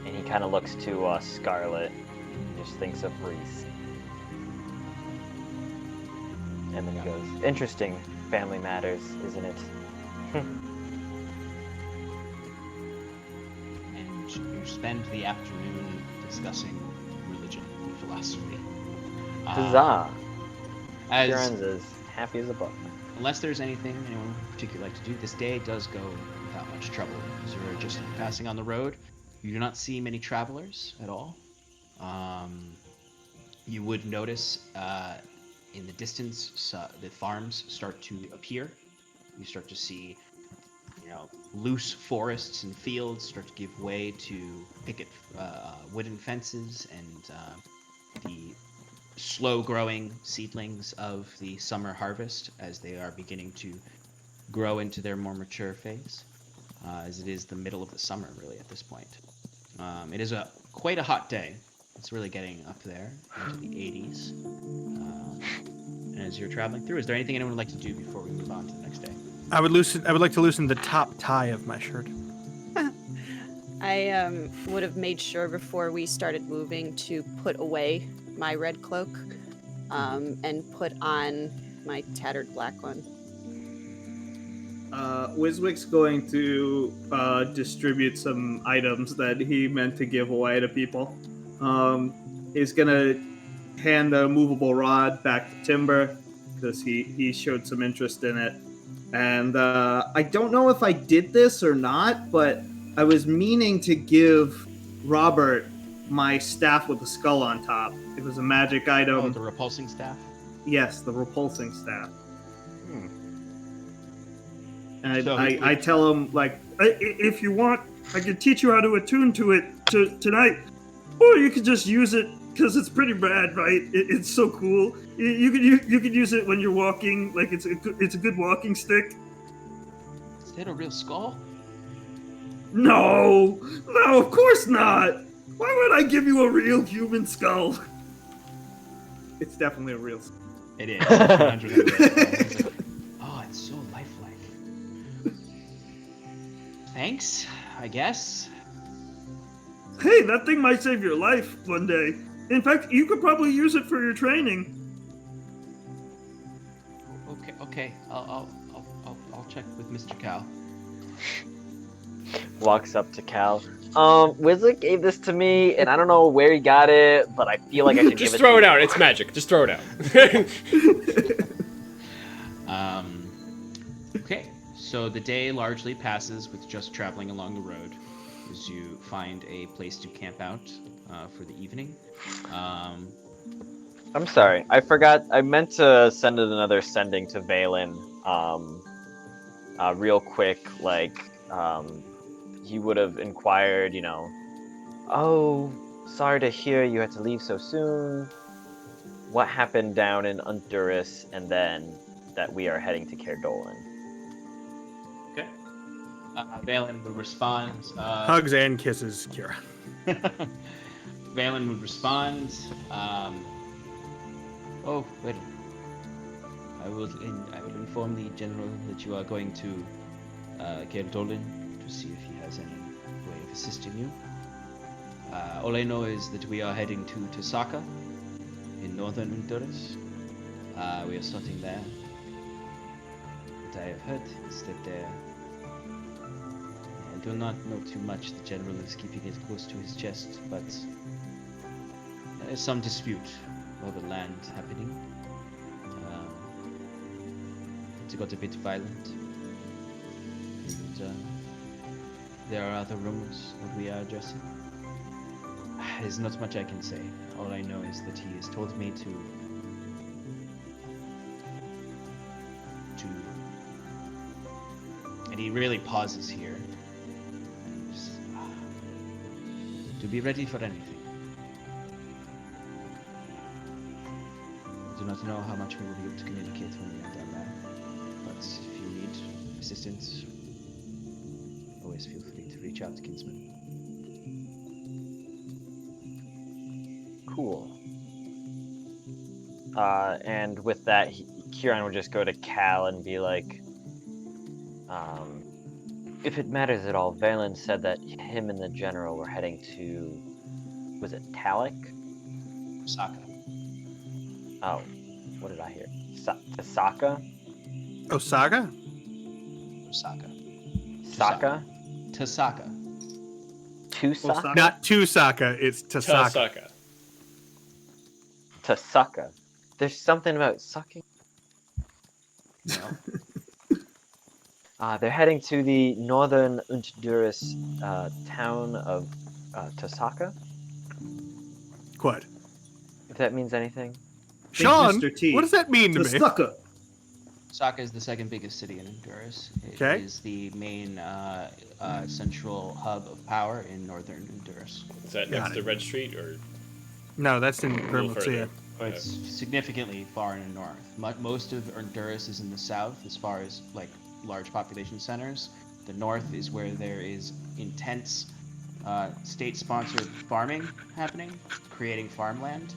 And he kind of looks to Scarlet, and just thinks of Reese. And then he goes, interesting family matters, isn't it? And you spend the afternoon discussing religion and philosophy. Huzzah! As Kiran's as happy as a button. unless there's anything anyone would particularly like to do, this day does go without much trouble. As you're just passing on the road, you do not see many travelers at all. You would notice in the distance the farms start to appear. You start to see, loose forests and fields start to give way to picket wooden fences and the slow-growing seedlings of the summer harvest as they are beginning to grow into their more mature phase, as it is the middle of the summer, really, at this point. It is quite a hot day. It's really getting up there into the 80s. And as you're traveling through, is there anything anyone would like to do before we move on to the next day? I would like to loosen the top tie of my shirt. I would have made sure before we started moving to put away my red cloak and put on my tattered black one. Wiswick's going to distribute some items that he meant to give away to people. He's gonna hand the movable rod back to Timber because he showed some interest in it. And I don't know if I did this or not, but I was meaning to give Robert my staff with the skull on top. It was a magic item. Oh, the repulsing staff? Yes, the repulsing staff. And So I tell him, like, If you want, I can teach you how to attune to it tonight, or you could just use it because it's pretty rad, right? It's so cool. You could use it when you're walking, like it's a good walking stick. Is that a real skull? No, of course not. Why would I give you a real human skull? it's definitely a real. It is. 100% a real skull. Oh, it's so lifelike. Thanks, I guess. Hey, that thing might save your life one day. In fact, you could probably use it for your training. Okay. I'll check with Mr. Cal. Walks up to Cal. Wiswick gave this to me, and I don't know where he got it, but I feel like I should give it to Just throw you. it out. It's magic. Just throw it out. Okay, so the day largely passes with just traveling along the road as you find a place to camp out for the evening. I'm sorry, I forgot. I meant to send another sending to Valen. Real quick, he would have inquired, oh, sorry to hear you had to leave so soon. What happened down in Untitled, and then that we are heading to Cairdolan. Okay. Valen would respond. Hugs and kisses, Kira. Valen would respond. Oh, wait. I will inform the general that you are going to Geldolin to see if he has any way of assisting you. All I know is that we are heading to Tasaka in northern Honduras. We are starting there. What I have heard is that I do not know too much. The general is keeping it close to his chest, but there is some dispute over land happening. It got a bit violent, and there are other rumors that we are addressing. There's not much I can say. All I know is that he has told me to and he really pauses here. Just, to be ready for anything. I do not know how much we will be able to communicate when we are down there, but if you need assistance, always feel free to reach out, Kinsman. Cool. And with that, Kieran would just go to Cal and be like, if it matters at all, Valen said that him and the general were heading to, was it Talik? Osaka. Oh, what did I hear? Tasaka? Osaka? Osaka. Saka? Tasaka. Tusaka? Not Tusaka, it's Tasaka. Tasaka. There's something about sucking. No. They're heading to the northern Honduras town of Tasaka, What? if that means anything. Sean, Mr. T. what does that mean to The me? sucker. Osaka is the second biggest city in Honduras. It Okay. is the main central hub of power in northern Honduras. Is that Got next to it. Red Street or No, that's in a little Vermont. further? It's significantly far in the north. Most of Honduras is in the south, as far as like large population centers. The north is where there is intense state-sponsored farming happening, creating farmland,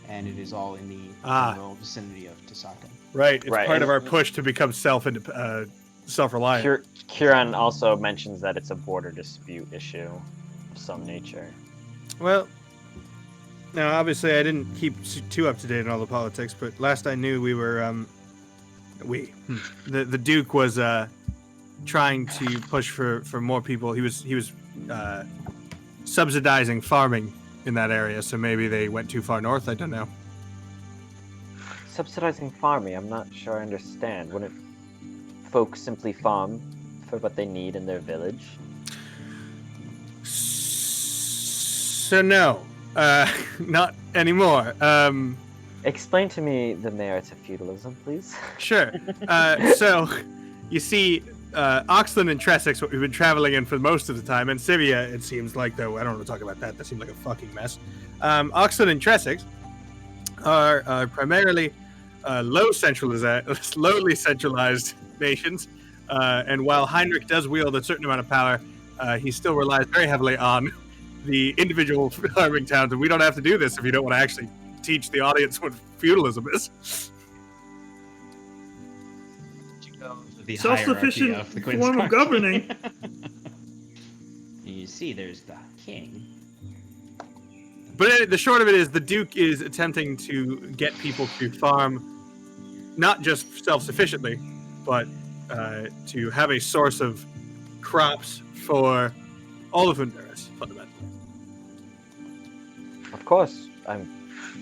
and it is all in the general vicinity of Tasaka. Right, it's Right, part and- of our push to become self-reliant. Kieran also mentions that it's a border dispute issue of some nature. Well, now obviously I didn't keep too up to date on all the politics, but last I knew we were the Duke was trying to push for more people. He was subsidizing farming in that area, so maybe they went too far north. I don't know. Subsidizing farming, I'm not sure I understand. Wouldn't folks simply farm for what they need in their village? So no, not anymore. Explain to me the merits of feudalism, please. Sure. So, you see, Oxland and Tressex, what we've been traveling in for most of the time, and Sivia, it seems like, though, I don't want to talk about that. That seems like a fucking mess. Oxland and Tressex are primarily lowly centralized nations, and while Heinrich does wield a certain amount of power, he still relies very heavily on the individual farming towns, and we don't have to do this if you don't want to actually teach the audience what feudalism is. The Self-sufficient hierarchy of the form of Queenspark. governing. You see, there's the king. But the short of it is, the Duke is attempting to get people to farm, not just self-sufficiently, but to have a source of crops for all of Honduras, fundamentally. Of course, I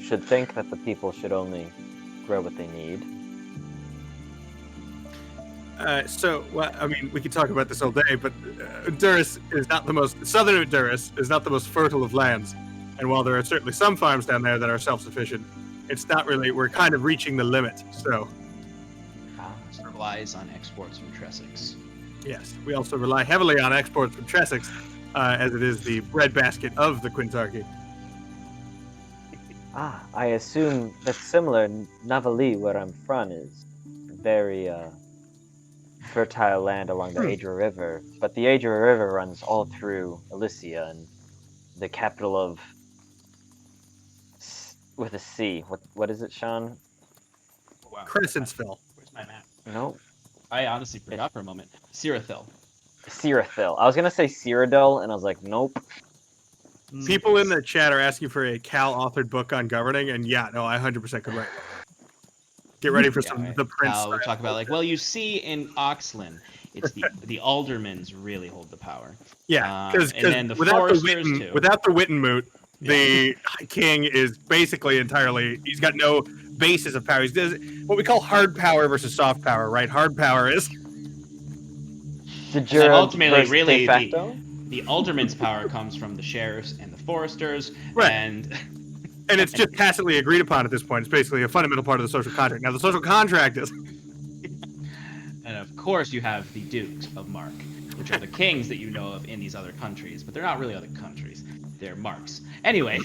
should think that the people should only grow what they need. Well, I mean, we could talk about this all day, but Honduras is not the most, southern Honduras is not the most fertile of lands. And while there are certainly some farms down there that are self-sufficient, it's not really, we're kind of reaching the limit. So, It relies on exports from Tressex. yes, we also rely heavily on exports from Tressex, as it is the breadbasket of the Quintarchy. I assume that's similar. Navali, where I'm from, is very fertile land along the Adra River, but the Adra River runs all through Elysia, and the capital of with a C. What is it, Sean? Wow. Crescentsville. my map. Nope. I honestly forgot for a moment. Cirathil. Cirathil. I was gonna say Cyrodiil, and I was like, nope. People in the chat are asking for a Cal authored book on governing, and yeah, no, I 100% could write. Get ready for some right. the Prince. Cal would talk about like, well, you see in Oxlin, it's the aldermans really hold the power. Yeah, because and then the without the foresters Witten, too. without the Wittenmoot, the king is basically entirely. He's got no basis of power. He does what we call hard power versus soft power, right? Hard power is De And jure ultimately, versus really, de facto. the alderman's power comes from the sheriffs and the foresters, Right. and it's just tacitly agreed upon at this point. It's basically a fundamental part of the social contract. Now, the social contract is, and of course you have the dukes of Mark, which are the kings that you know of in these other countries, but they're not really other countries; they're marks. Anyway,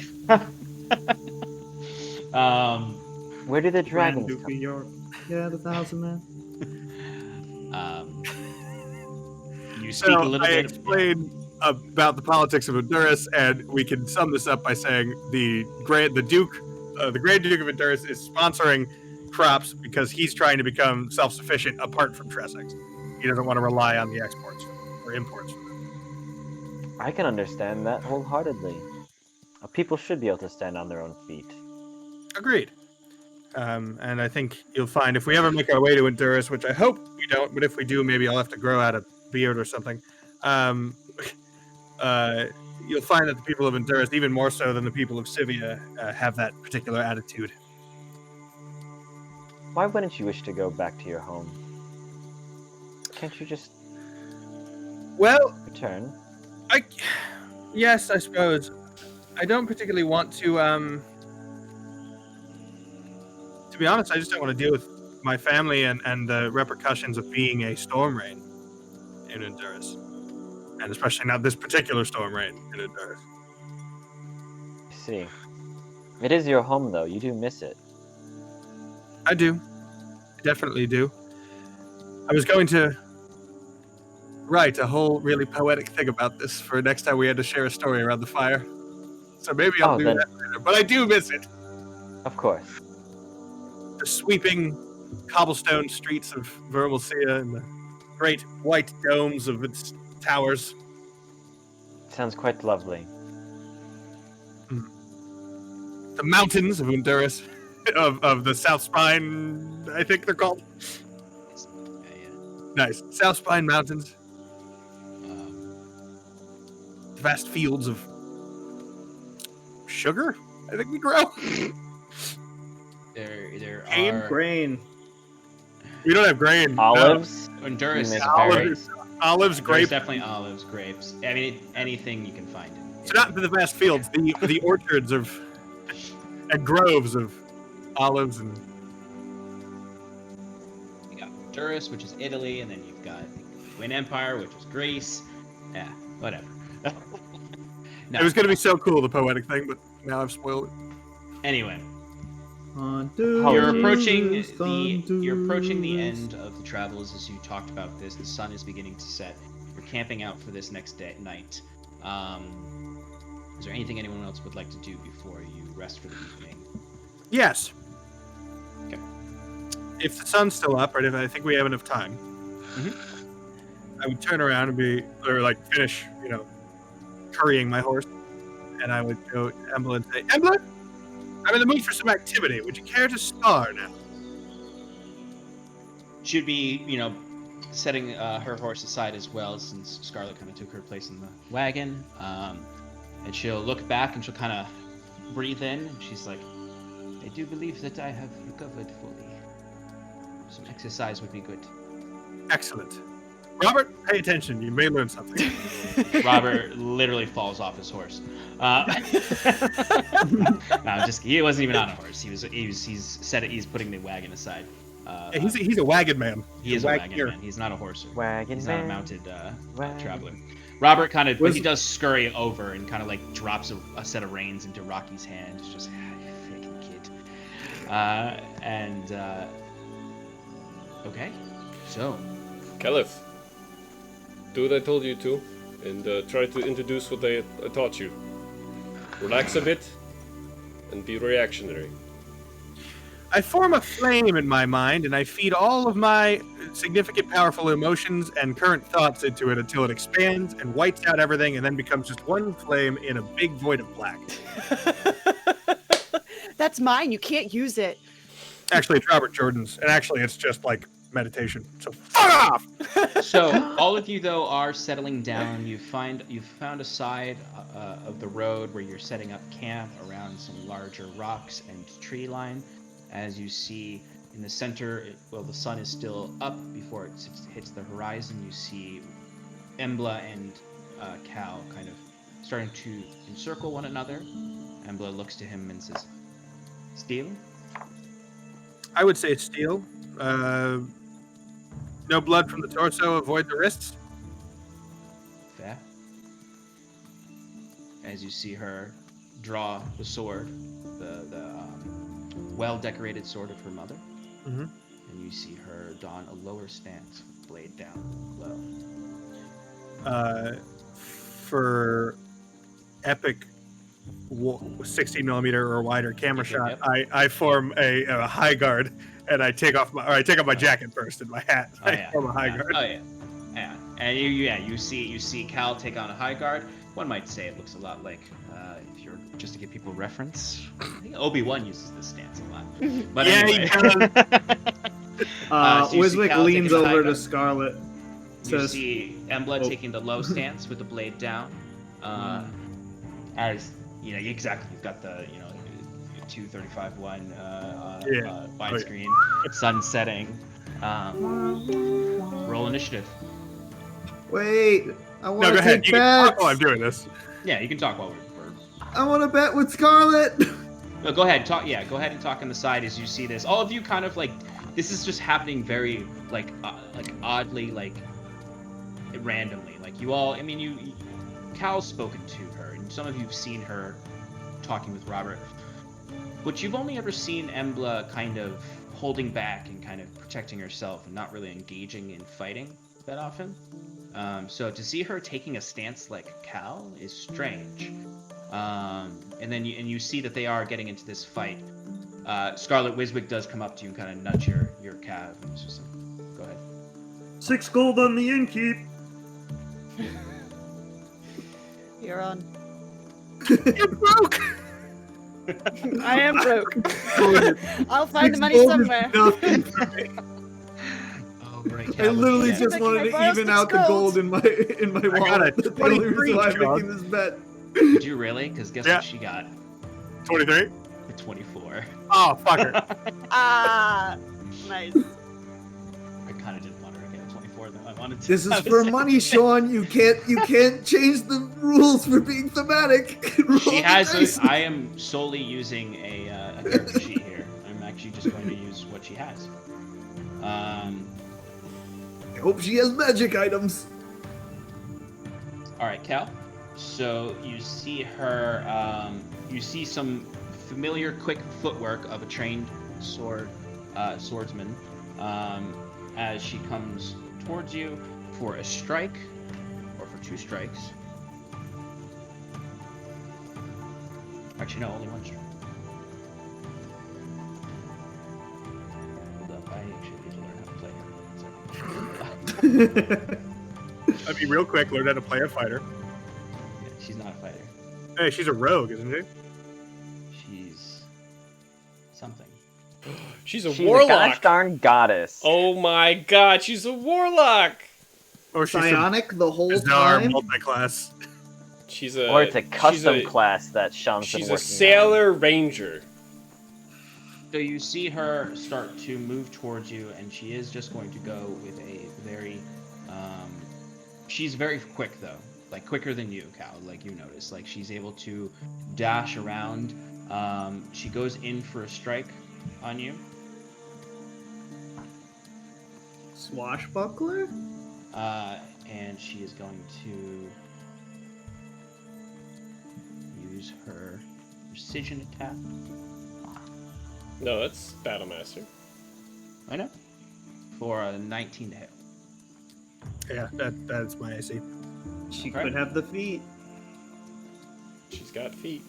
Where do the Grand dragons Duke come? of York. Yeah, the 1,000 Man. you speak a little I bit. explained about the politics of Honduras, and we can sum this up by saying the Grand Duke of Honduras is sponsoring crops because he's trying to become self-sufficient apart from Tressex. He doesn't want to rely on the exports or imports. I can understand that wholeheartedly. People should be able to stand on their own feet. Agreed. And I think you'll find if we ever make our way to Honduras, which I hope we don't, but if we do, maybe I'll have to grow out a beard or something. You'll find that the people of Honduras, even more so than the people of Sivia, have that particular attitude. Why wouldn't you wish to go back to your home? Can't you just Well, return? Yes, I suppose. I don't particularly want to be honest, I just don't want to deal with my family and the repercussions of being a storm rain in Honduras. And especially not this particular storm rain in Honduras. I see. It is your home, though. You do miss it. I do. I definitely do. I was going to write a whole really poetic thing about this for next time we had to share a story around the fire. So maybe I'll do then, that later. But I do miss it. Of course. The sweeping cobblestone streets of Vermalcia and the great white domes of its towers. Sounds quite lovely. The mountains of Honduras, of the South Spine, I think they're called. Nice. South Spine Mountains. Vast fields of sugar, I think we grow. There Cane? are Grain. We don't have grain. Olives? Honduras You is miss very. berries? Olives, There's grapes. definitely olives, grapes. I mean, anything you can find. So not the vast fields, the orchards of and groves of olives and. You got Honduras, which is Italy, and then you've got the Twin Empire, which is Greece. Yeah, whatever. No. It was going to be so cool, the poetic thing, but now I've spoiled it. Anyway, Oh, you're geez. approaching the end of the travels as you talked about this. The sun is beginning to set. You're camping out for this next night. Is there anything anyone else would like to do before you rest for the evening? Yes. Okay. If the sun's still up, right, if I think we have enough time, I would turn around and finish, currying my horse, and I would go to Embla and say, Embla, I'm in the mood for some activity. Would you care to spar now? She'd be, setting her horse aside as well, since Scarlet kind of took her place in the wagon. And she'll look back and she'll kind of breathe in, and she's like, I do believe that I have recovered fully. Some exercise would be good. Excellent. Robert, pay attention. You may learn something. Robert literally falls off his horse. No, he wasn't even on a horse. He's putting the wagon aside. He's a wagon man. He is a wagon man. He's not a horser. Wagon He's man. not a mounted Wagon. traveler. Robert kind of, he does scurry over and kind of like drops a set of reins into Rocky's hand. It's just, you freaking kid. Okay, so. Caliph, do what I told you to, and try to introduce what I taught you. Relax a bit, and be reactionary. I form a flame in my mind, and I feed all of my significant, powerful emotions and current thoughts into it until it expands and whites out everything, and then becomes just one flame in a big void of black. That's mine. You can't use it. Actually, it's Robert Jordan's, and actually, it's just like meditation. So fuck off. So all of you though are settling down. You've found a side of the road where you're setting up camp around some larger rocks and tree line. As you see in the center, the sun is still up before it hits the horizon. You see Embla and Cal kind of starting to encircle one another. Embla looks to him and says, "Steel?" I would say steel. No blood from the torso. Avoid the wrists. Fair. As you see her draw the sword, the well-decorated sword of her mother, and you see her don a lower stance, blade down low. For epic 16mm or wider camera shot, Yep. I form a high guard, and I take off my jacket first and my hat. Oh I yeah. form a high guard. Oh yeah. Yeah. And you see Cal take on a high guard. One might say it looks a lot like, if you're just to give people reference, I think Obi-Wan uses this stance a lot. But Yeah, anyway. he does. So you see Wiswick Cal leans taking the high over to guard. Scarlet. You Says, see Embla Oh. taking the low stance with the blade down. As you know, exactly, you've got the 235-1 widescreen, sun setting. Roll initiative. Wait, I No, want go to ahead. take You can talk bets. while I'm doing this. Yeah, you can talk while we're I want to bet with Scarlet. No, go ahead. Talk. Yeah, go ahead and talk on the side as you see this. All of you kind of like this is just happening very like oddly, like randomly. Like you all. I mean, Cal's spoken to her, and some of you've seen her talking with Robert, but you've only ever seen Embla kind of holding back and kind of protecting herself and not really engaging in fighting that often. So to see her taking a stance like Cal is strange. And then you see that they are getting into this fight. Scarlet Wiswick does come up to you and kind of nudge your calf. And it's just like, go ahead. 6 gold on the innkeep. You're on. You're broke. I am broke. I'll find the 6 money gold is somewhere. nothing for me. Oh, right. I literally yeah. just Can wanted I to borrow even 6 out the gold? gold in my got wallet. a That's the only 23, reason why I'm Sean. making this bet. Did you really? Because guess Yeah. what she got? 23. 24. Oh, fucker. Ah, nice. I kind of didn't want her to get a 24 though. I wanted to. This is have a for second money, chance. Sean. You can't change the rules for being thematic. Roll She the has. dice. I am solely using a character sheet here. I'm actually just going to use what she has. I hope she has magic items. All right, Cal. So you see her. You see some familiar, quick footwork of a trained swordsman as she comes towards you for a strike or for 2 strikes. Actually, no, only 1 strike. Hold up, I actually need to learn how to play her. I mean, real quick, learn how to play a fighter. Yeah, she's not a fighter. Hey, she's a rogue, isn't she? She's something. She's a She's a warlock. gosh darn goddess. Oh my god, she's a warlock. Or she's Psionic the whole bizarre time. multi-class. She's a Or it's a custom she's a, class that Sean's been She's working a sailor ranger. So you see her start to move towards you, and she is just going to go with a very, she's very quick though, like quicker than you, Cal. Like you notice, like she's able to dash around. She goes in for a strike on you, Swashbuckler? and she is going to use her precision attack. No, that's Battlemaster. I know. For a 19 to hit. Yeah, that's my AC. She Right. could have the feet. She's got feet.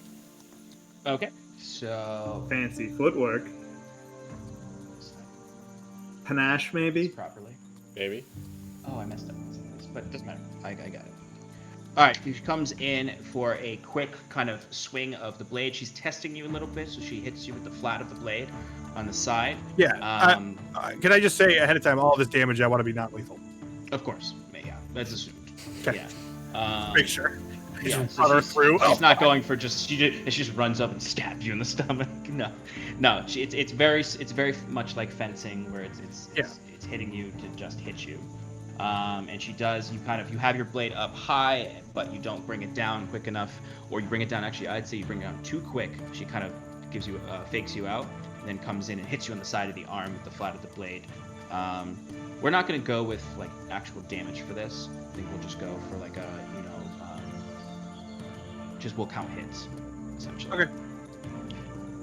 Okay. So Fancy footwork. panache, maybe. properly. Maybe. Oh, I messed up. But it doesn't matter. I got it. All right, she comes in for a quick kind of swing of the blade. She's testing you a little bit, so she hits you with the flat of the blade on the side. Yeah. Um, Can I just say ahead of time, all this damage I want to be not lethal. Of course. Yeah, that's assumed. Okay. Yeah. Make sure. Yeah, Just so run her she's, through. she's not going for just she just runs up and stabs you in the stomach. No. It's very much like fencing where it's hitting you to just hit you. And she does. You have your blade up high, but you don't bring it down quick enough, or you bring it down. Actually, I'd say you bring it down too quick. She kind of gives you fakes you out, and then comes in and hits you on the side of the arm with the flat of the blade. We're not going to go with like actual damage for this. I think we'll just go for like a just we'll count hits essentially. Okay.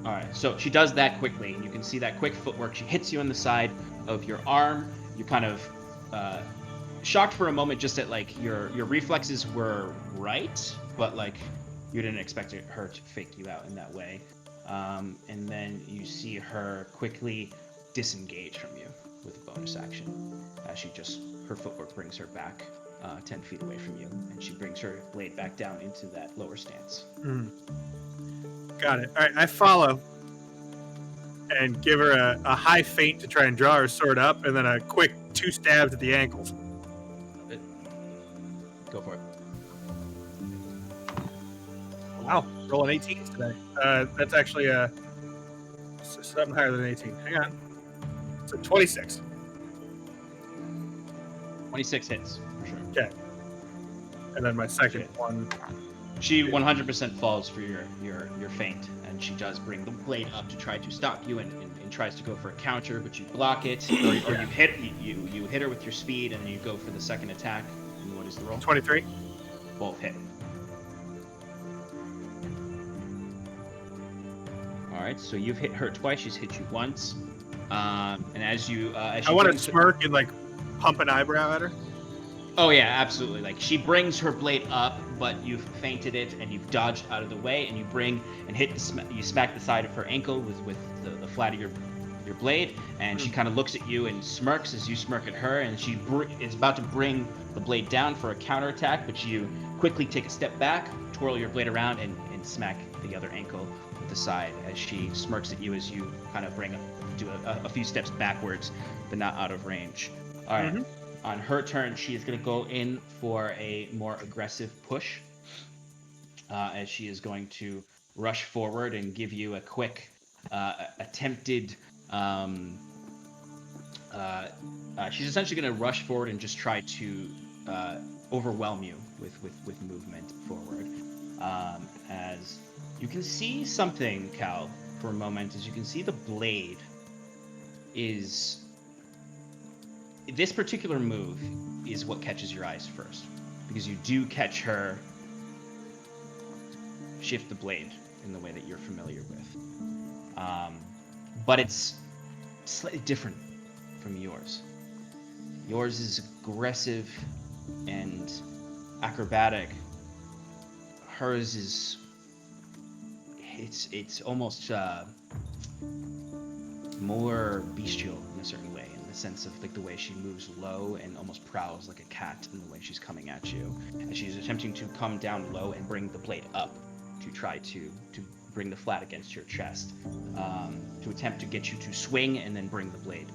All right. So she does that quickly, and you can see that quick footwork. She hits you on the side of your arm. You kind of shocked for a moment, just that like your reflexes were right, but like you didn't expect her to fake you out in that way. And then you see her quickly disengage from you with a bonus action. Her footwork brings her back 10 feet away from you, and she brings her blade back down into that lower stance. Got it. All right, I follow and give her a high feint to try and draw her sword up, and then a quick 2 stabs at the ankles. Go for it. Wow, rolling 18s today. That's actually something higher than 18. Hang on. It's a 26. 26 hits, for sure. Okay. And then my second one. She 100% falls for your feint, and she does bring the blade up to try to stop you, and tries to go for a counter, but you block it, or you hit her with your speed, and then you go for the second attack. And what is the roll? 23. Both hit. All right, so you've hit her twice. She's hit you once, and as she I want to smirk and like pump an eyebrow at her. Oh yeah, absolutely. Like she brings her blade up, but you've feinted it and you've dodged out of the way, and you bring and hit. You smack the side of her ankle with the flat of your blade, and she kind of looks at you and smirks as you smirk at her, and she is about to bring the blade down for a counterattack, but you quickly take a step back, twirl your blade around, and smack the other ankle with the side as she smirks at you as you kind of do a few steps backwards, but not out of range. All right. On her turn, she is going to go in for a more aggressive push, as she is going to rush forward and give you a quick attempted. She's essentially going to rush forward and just try to overwhelm you with movement forward. As you can see something, Cal, for a moment, as you can see the blade is. This particular move is what catches your eyes first, because you do catch her shift the blade in the way that you're familiar with. But it's slightly different from yours. Yours is aggressive and acrobatic. Hers is it's almost more bestial in a certain way, in the sense of like the way she moves low and almost prowls like a cat in the way she's coming at you. And she's attempting to come down low and bring the blade up to try to bring the flat against your chest, to attempt to get you to swing and then bring the blade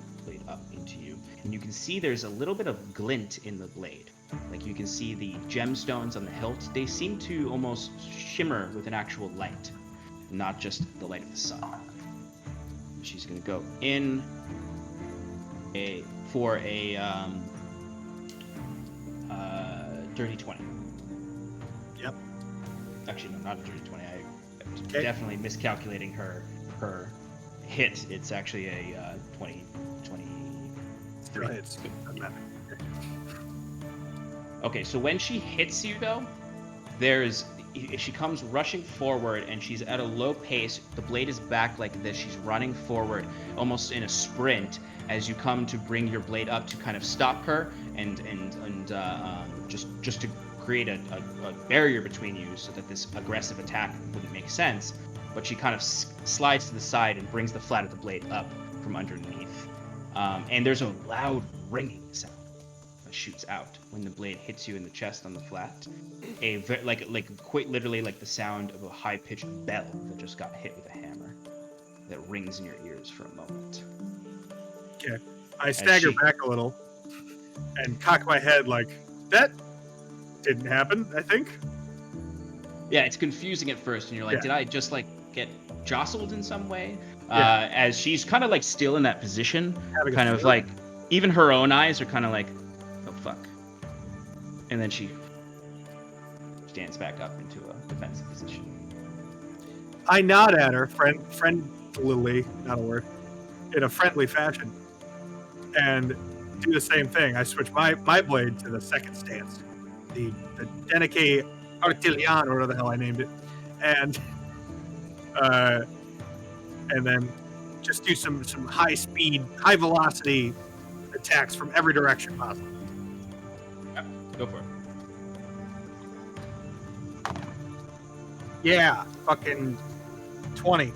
up into you. And you can see there's a little bit of glint in the blade. Like you can see the gemstones on the hilt, they seem to almost shimmer with an actual light, not just the light of the sun. She's going to go in for a dirty 20. Yep. Actually, no, not a dirty 20. I was definitely miscalculating her hit. It's actually a 23. Still hits. Okay, so when she hits you, though, she comes rushing forward, and she's at a low pace. The blade is back like this. She's running forward, almost in a sprint, as you come to bring your blade up to kind of stop her and just to create a barrier between you, so that this aggressive attack wouldn't make sense. But she kind of slides to the side and brings the flat of the blade up from underneath. And there's a loud ringing sound that shoots out when the blade hits you in the chest on the flat. Quite literally like the sound of a high-pitched bell that just got hit with a hammer that rings in your ears for a moment. Okay. I stagger back a little and cock my head like, that didn't happen, I think. Yeah, it's confusing at first, and you're like, Yeah. did I just like get jostled in some way? Yeah. As she's kind of like still in that position, Having a kind of feeling. like, even her own eyes are kind of like, oh fuck. And then she stands back up into a defensive position. I nod at her, friendly, not a word, in a friendly fashion, and do the same thing. I switch my blade to the second stance, the Denique Artilian, or whatever the hell I named it, and then just do some high speed, high velocity attacks from every direction possible. Yep, go for it. Yeah, fucking 20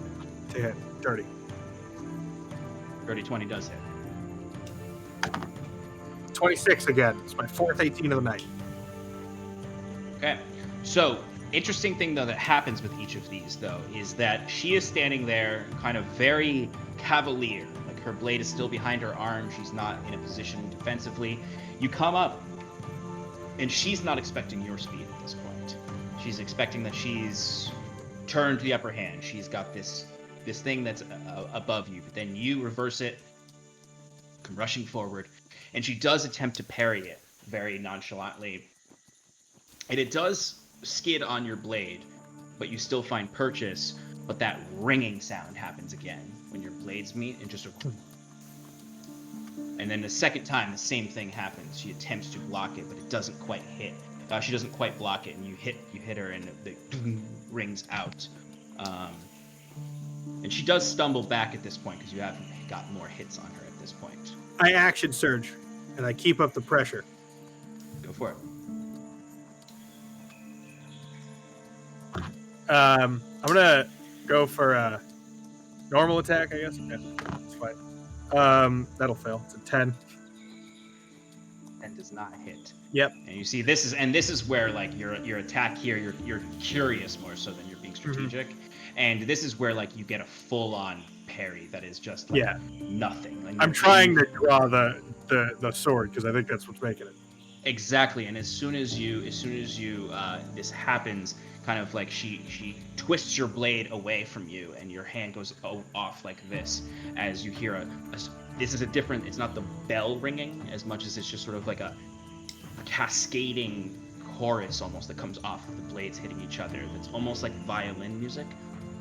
to hit, dirty. Dirty 20 does hit. 26 again. It's my fourth 18 of the night. Okay. So, interesting thing though that happens with each of these though is that she is standing there kind of very cavalier. Like her blade is still behind her arm. She's not in a position defensively. You come up and she's not expecting your speed at this point. She's expecting that she's turned the upper hand. She's got this thing that's above you, but then you reverse it, come rushing forward, and she does attempt to parry it very nonchalantly. And it does skid on your blade, but you still find purchase, but that ringing sound happens again when your blades meet, and just a... And then the second time, the same thing happens. She attempts to block it, but it doesn't quite hit. She doesn't quite block it, and you hit her, and it rings out. And she does stumble back at this point, because you haven't got more hits on her at this point. I action surge, and I keep up the pressure. Go for it. I'm gonna go for a normal attack, I guess. Yeah, that's fine. That'll fail. It's a 10. And does not hit. Yep. And you see, this is where like your attack here, you're curious more so than you're being strategic, and this is where like you get a full on parry that is just like nothing. Like, I'm trying to draw the sword because I think that's what's making it. Exactly, and as soon as you this happens, kind of like she twists your blade away from you, and your hand goes off like this as you hear this is a different. It's not the bell ringing as much as it's just sort of like a cascading chorus almost that comes off of the blades hitting each other. That's almost like violin music,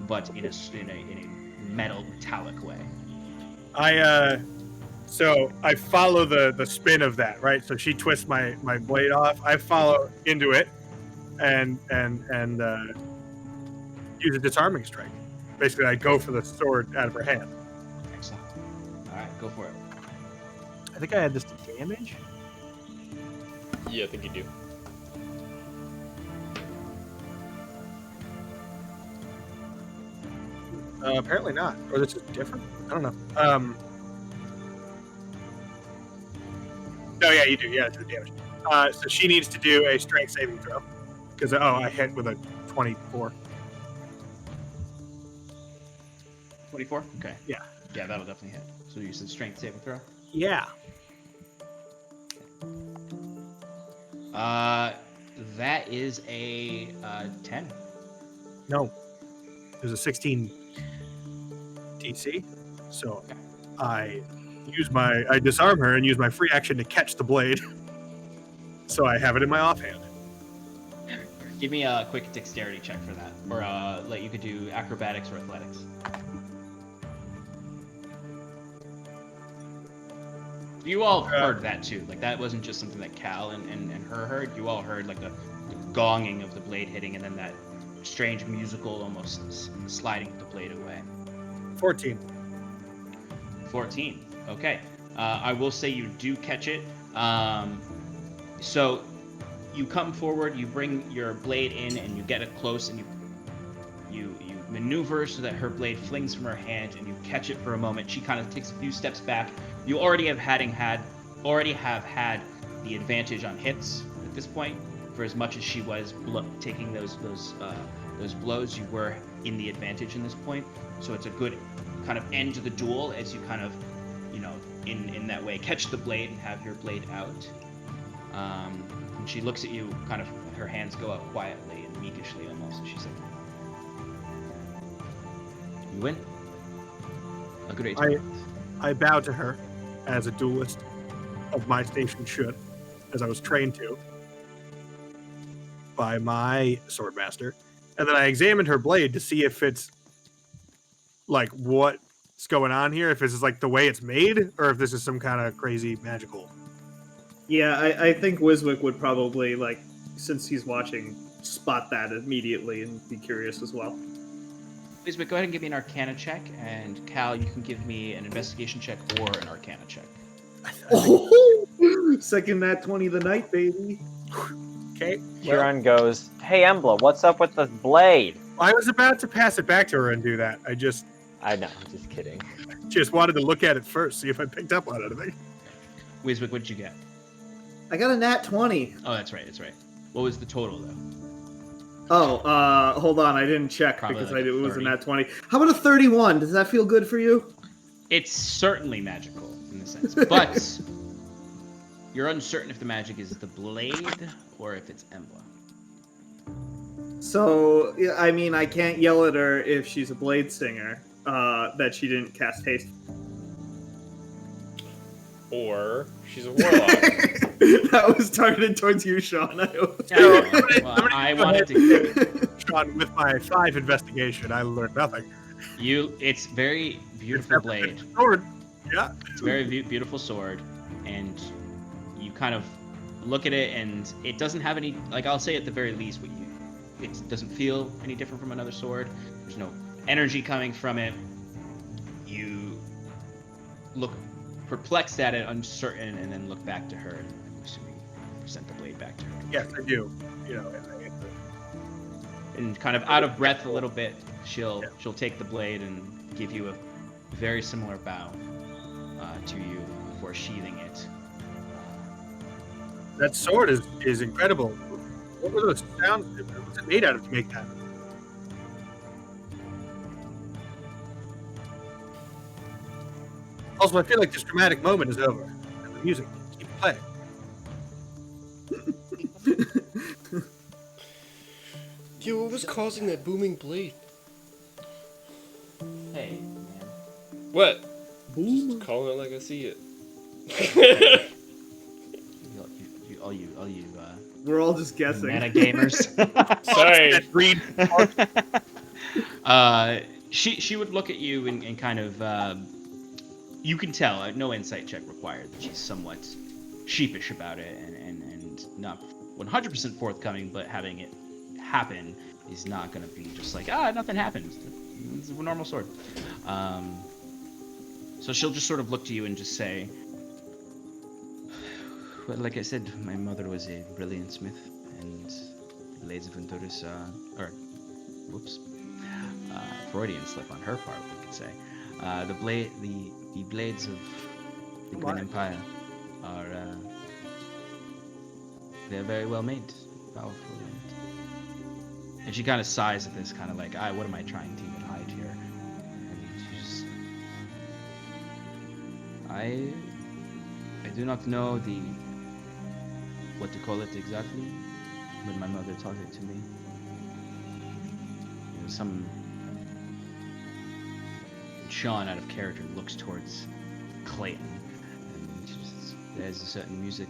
but in a metal metallic way. So I follow the spin of that, right? So she twists my blade off. I follow into it and use a disarming strike. Basically, I go for the sword out of her hand. Excellent. All right, go for it. I think I had this to damage. Yeah, I think you do. Apparently not. Or this is different? I don't know. No, yeah, you do. Yeah, it's the damage. So she needs to do a strength saving throw. Because, I hit with a 24. 24? Okay. Yeah. Yeah, that'll definitely hit. So you said strength saving throw? Yeah. That is a 10. No. There's a 16 DC. So I disarm her and use my free action to catch the blade. So I have it in my offhand. Give me a quick dexterity check for that. Or you could do acrobatics or athletics. You all heard that too. Like that wasn't just something that Cal and her heard. You all heard like the gonging of the blade hitting, and then that strange musical almost sliding of the blade away. 14. 14. Okay. I will say you do catch it. So you come forward, you bring your blade in, and you get it close, and you maneuver so that her blade flings from her hand, and you catch it for a moment. She kind of takes a few steps back. You already have had the advantage on hits at this point. For as much as she was taking those blows, you were in the advantage in this point. So it's a good kind of end to the duel as you kind of, in that way, catch the blade and have your blade out. And she looks at you, kind of, her hands go up quietly and meekishly almost, and she's like, "You win. A great tournament." I bow to her as a duelist of my station should, as I was trained to by my swordmaster, and then I examined her blade to see if it's like what's going on here, if this is like the way it's made, or if this is some kind of crazy magical. Yeah, I think Wiswick would probably, like, since he's watching, spot that immediately and be curious as well. Please, but go ahead and give me an Arcana check, and Cal, you can give me an investigation check or an Arcana check. Oh, second nat 20 of the night, baby. Okay. Huron goes, "Hey, Embla, what's up with the blade?" I was about to pass it back to her and do that. I know, I'm just kidding. just wanted to look at it first, see if I picked up on anything. Wiswick, what did you get? I got a nat 20. Oh, that's right. What was the total, though? Oh, hold on, I didn't check Probably because like it was a 30. nat 20. How about a 31? Does that feel good for you? It's certainly magical, in the sense, but you're uncertain if the magic is the blade or if it's Embla. So, yeah, I mean, I can't yell at her if she's a blade singer, that she didn't cast haste. Or she's a warlock. That was targeted towards you, Sean. I wanted to. Sean, with my 5 investigation, I learned nothing. It's very beautiful blade. Sword. Yeah. It's a very beautiful sword, and you kind of look at it, and it doesn't have any. Like, I'll say at the very least, it doesn't feel any different from another sword. There's no energy coming from it. You look perplexed at it, uncertain, and then look back to her, and I'm assuming you sent the blade back to her. Yes, I do. And kind of out of breath a little bit, she'll take the blade and give you a very similar bow to you before sheathing it. That sword is incredible. What were those sounds? What's it made out of to make that? Also, I feel like this dramatic moment is over. And the music keeps playing. Yo, what was causing that booming blade? Hey, man. What? Just calling it like I see it. All you We're all just guessing. meta gamers. Sorry. She would look at you and kind of you can tell, no insight check required, that she's somewhat sheepish about it and not 100% forthcoming, but having it happen is not going to be just like, nothing happened. It's a normal sword. So she'll just sort of look to you and just say, well, like I said, my mother was a brilliant smith, and blades of Honduras, Freudian slip on her part, we could say. The blades of the Green Empire are, they're very well made, powerful. And she kind of sighs at this, kind of like, what am I trying to even hide here? And she's, I do not know what to call it exactly, but my mother taught it to me. Sean, out of character, looks towards Clayton, and there's a certain music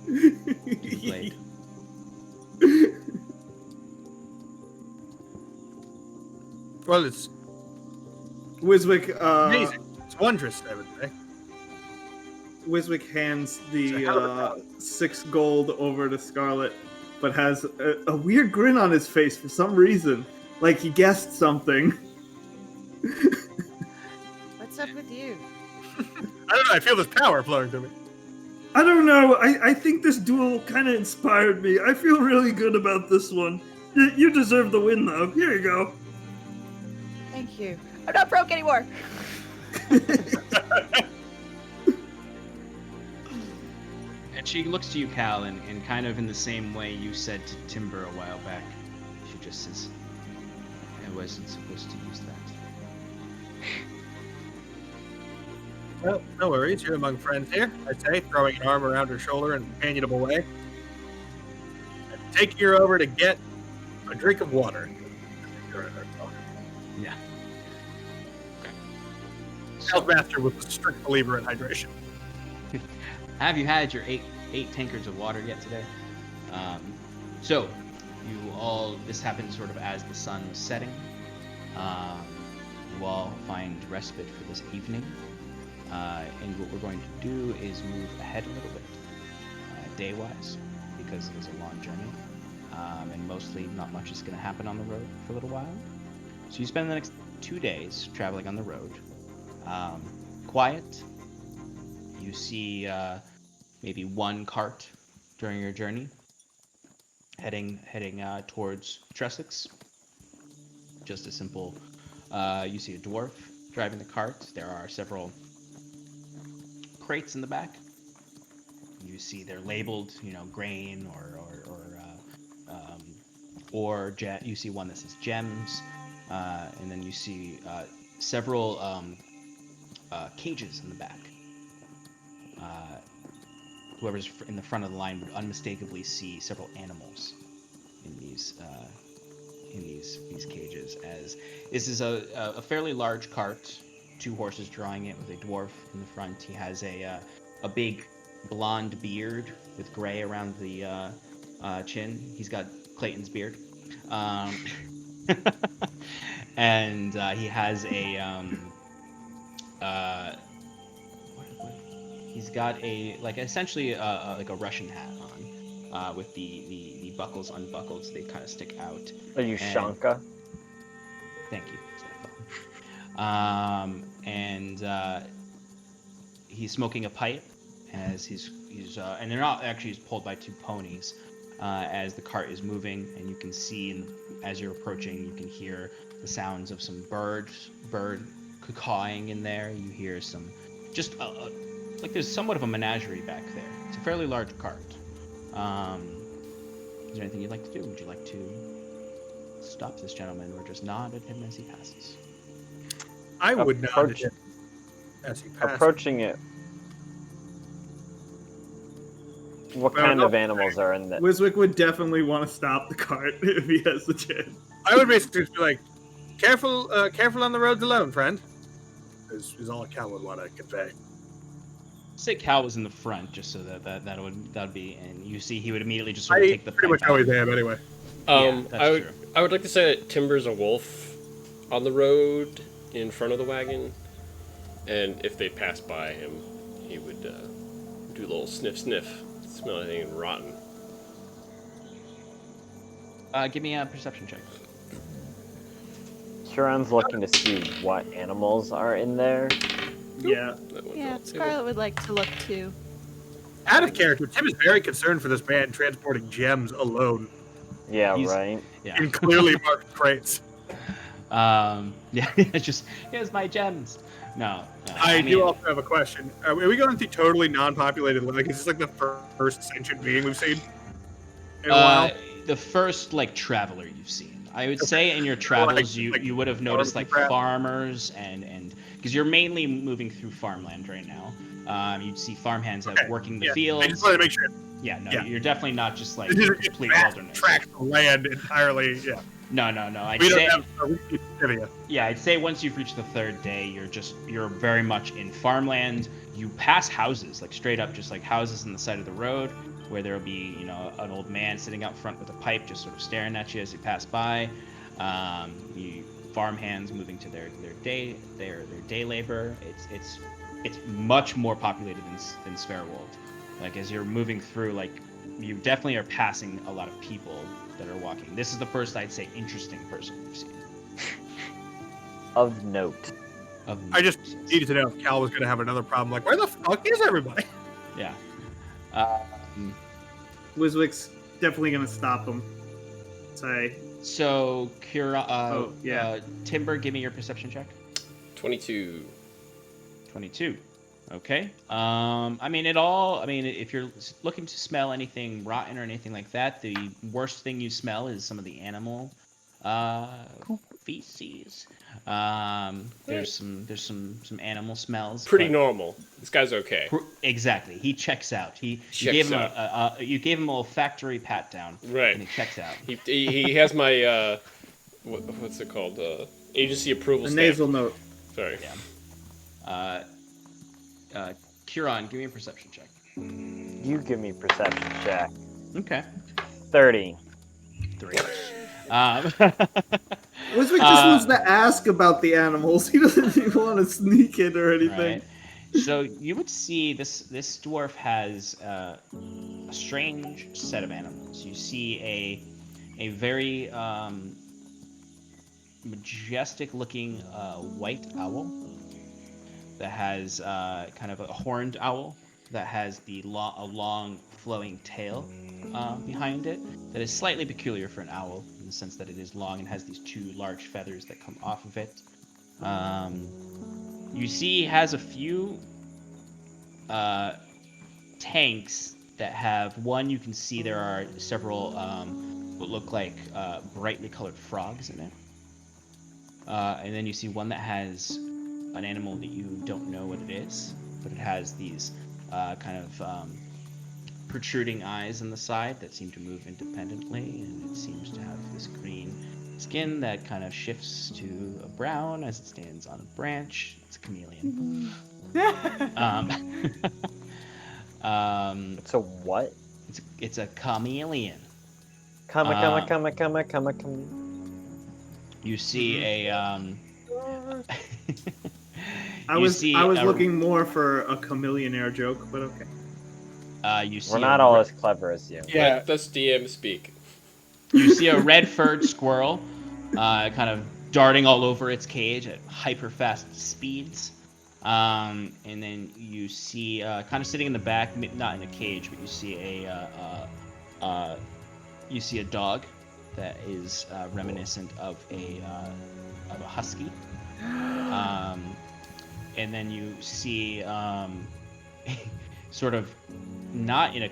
being played. Well, it's Wiswick, amazing. It's wondrous, I would say. Wiswick hands the 6 gold over to Scarlet, but has a weird grin on his face for some reason. Like he guessed something. What's up with you? I don't know, I feel this power flowing through me. I don't know. I think this duel kind of inspired me. I feel really good about this one. You deserve the win, though. Here you go. Thank you. I'm not broke anymore. And she looks to you, Cal, and kind of in the same way you said to Timber a while back. She just says, I wasn't supposed to use that. Well, no worries. You're among friends here, I'd say, throwing an arm around her shoulder in a companionable way. And taking her over to get a drink of water. Yeah. Healthmaster was a strict believer in hydration. Have you had your eight tankards of water yet today? So, you all, this happens sort of as the sun is setting. You all find respite for this evening. And what we're going to do is move ahead a little bit, day-wise, because it is a long journey. And mostly not much is going to happen on the road for a little while. So you spend the next 2 days traveling on the road. Quiet. You see maybe one cart during your journey, heading towards Tressex. Just a simple. You see a dwarf driving the cart. There are several crates in the back. You see they're labeled, grain or you see one that says gems, and then you see several cages in the back. Whoever's in the front of the line would unmistakably see several animals in these cages. As this is a fairly large cart, 2 horses drawing it with a dwarf in the front. He has a big blonde beard with gray around the chin. He's got Clayton's beard, and he has a he's got essentially a Russian hat on, with the buckles unbuckled so they kind of stick out. Are you Shanka? Thank you. And he's smoking a pipe as he's and they're not actually pulled by 2 ponies. As the cart is moving, and you can see, as you're approaching, you can hear the sounds of some bird cawing in there. You hear some, just like there's somewhat of a menagerie back there. It's a fairly large cart. Is there anything you'd like to do? Would you like to stop this gentleman or just nod at him as he passes? I would nod at him as he passes. Approaching it. What kind of animals are in that? Wiswick would definitely want to stop the cart if he has the chance. I would basically just be like, careful on the roads alone, friend. Is all Cal would want to convey. Say Cal was in the front, just so that would be, and you see he would immediately just sort of take the pretty much always am anyway. I would like to say that Timber's a wolf on the road in front of the wagon, and if they pass by him, he would do a little sniff. Smell anything rotten. Give me a perception check. Sharon's looking to see what animals are in there. Yeah. Yeah, Scarlet would like to look too. Out of character, Tim is very concerned for this man transporting gems alone. Yeah, right. Yeah. In clearly marked crates. Yeah, just here's my gems. No. I do also have a question. Are we going through totally non-populated? Like, is this like the first sentient being we've seen in a while? The first traveler you've seen. I would say in your travels you would have noticed farmers and because you're mainly moving through farmland right now. You'd see farmhands working the fields. I just wanted to make sure. Yeah, you're definitely not just This is complete vast wilderness. tracts of land entirely. Yeah. No. I'd say once you've reached the 3rd day, you're very much in farmland. You pass houses, straight up, just houses on the side of the road, where there'll be, an old man sitting out front with a pipe, just sort of staring at you as you pass by. Farmhands moving to their day labor. It's much more populated than Sverwold. As you're moving through, you definitely are passing a lot of people that are walking. This is the first, I'd say, interesting person we've seen. Of note. I just needed to know if Cal was going to have another problem. Where the fuck is everybody? Yeah. Wiswick's definitely going to stop him. Say, So, yeah. Timber, give me your perception check. 22. 22. Okay. If you're looking to smell anything rotten or anything like that, the worst thing you smell is some of the animal feces. There's some animal smells. Pretty but normal. This guy's okay. Exactly. He checks out. You Checks gave him out. you gave him a olfactory pat down. Right. And he checks out. He has my what's it called? Agency approval A stamp. nasal note. Sorry. Yeah. Kieran, give me a perception check. You give me perception check. Okay. 30. 3. Wiswick just wants to ask about the animals. He doesn't even want to sneak it or anything. Right. So you would see this dwarf has a strange set of animals. You see a very majestic-looking white owl that has kind of a horned owl that has a long flowing tail behind it that is slightly peculiar for an owl in the sense that it is long and has these 2 large feathers that come off of it. You see he has a few tanks that have one. You can see there are several what look like brightly colored frogs in it. And then you see one that has an animal that you don't know what it is, but it has these kind of protruding eyes on the side that seem to move independently, and it seems to have this green skin that kind of shifts to a brown as it stands on a branch. It's a chameleon. It's a what? It's a chameleon. Come. You see a I was looking more for a chameleonaire joke, but okay. You see We're not all as clever as you. Yeah. Let us DM speak. You see a red-furred squirrel kind of darting all over its cage at hyper-fast speeds. And then you see kind of sitting in the back, not in a cage, but you see a dog that is reminiscent of a husky. And then you see sort of not in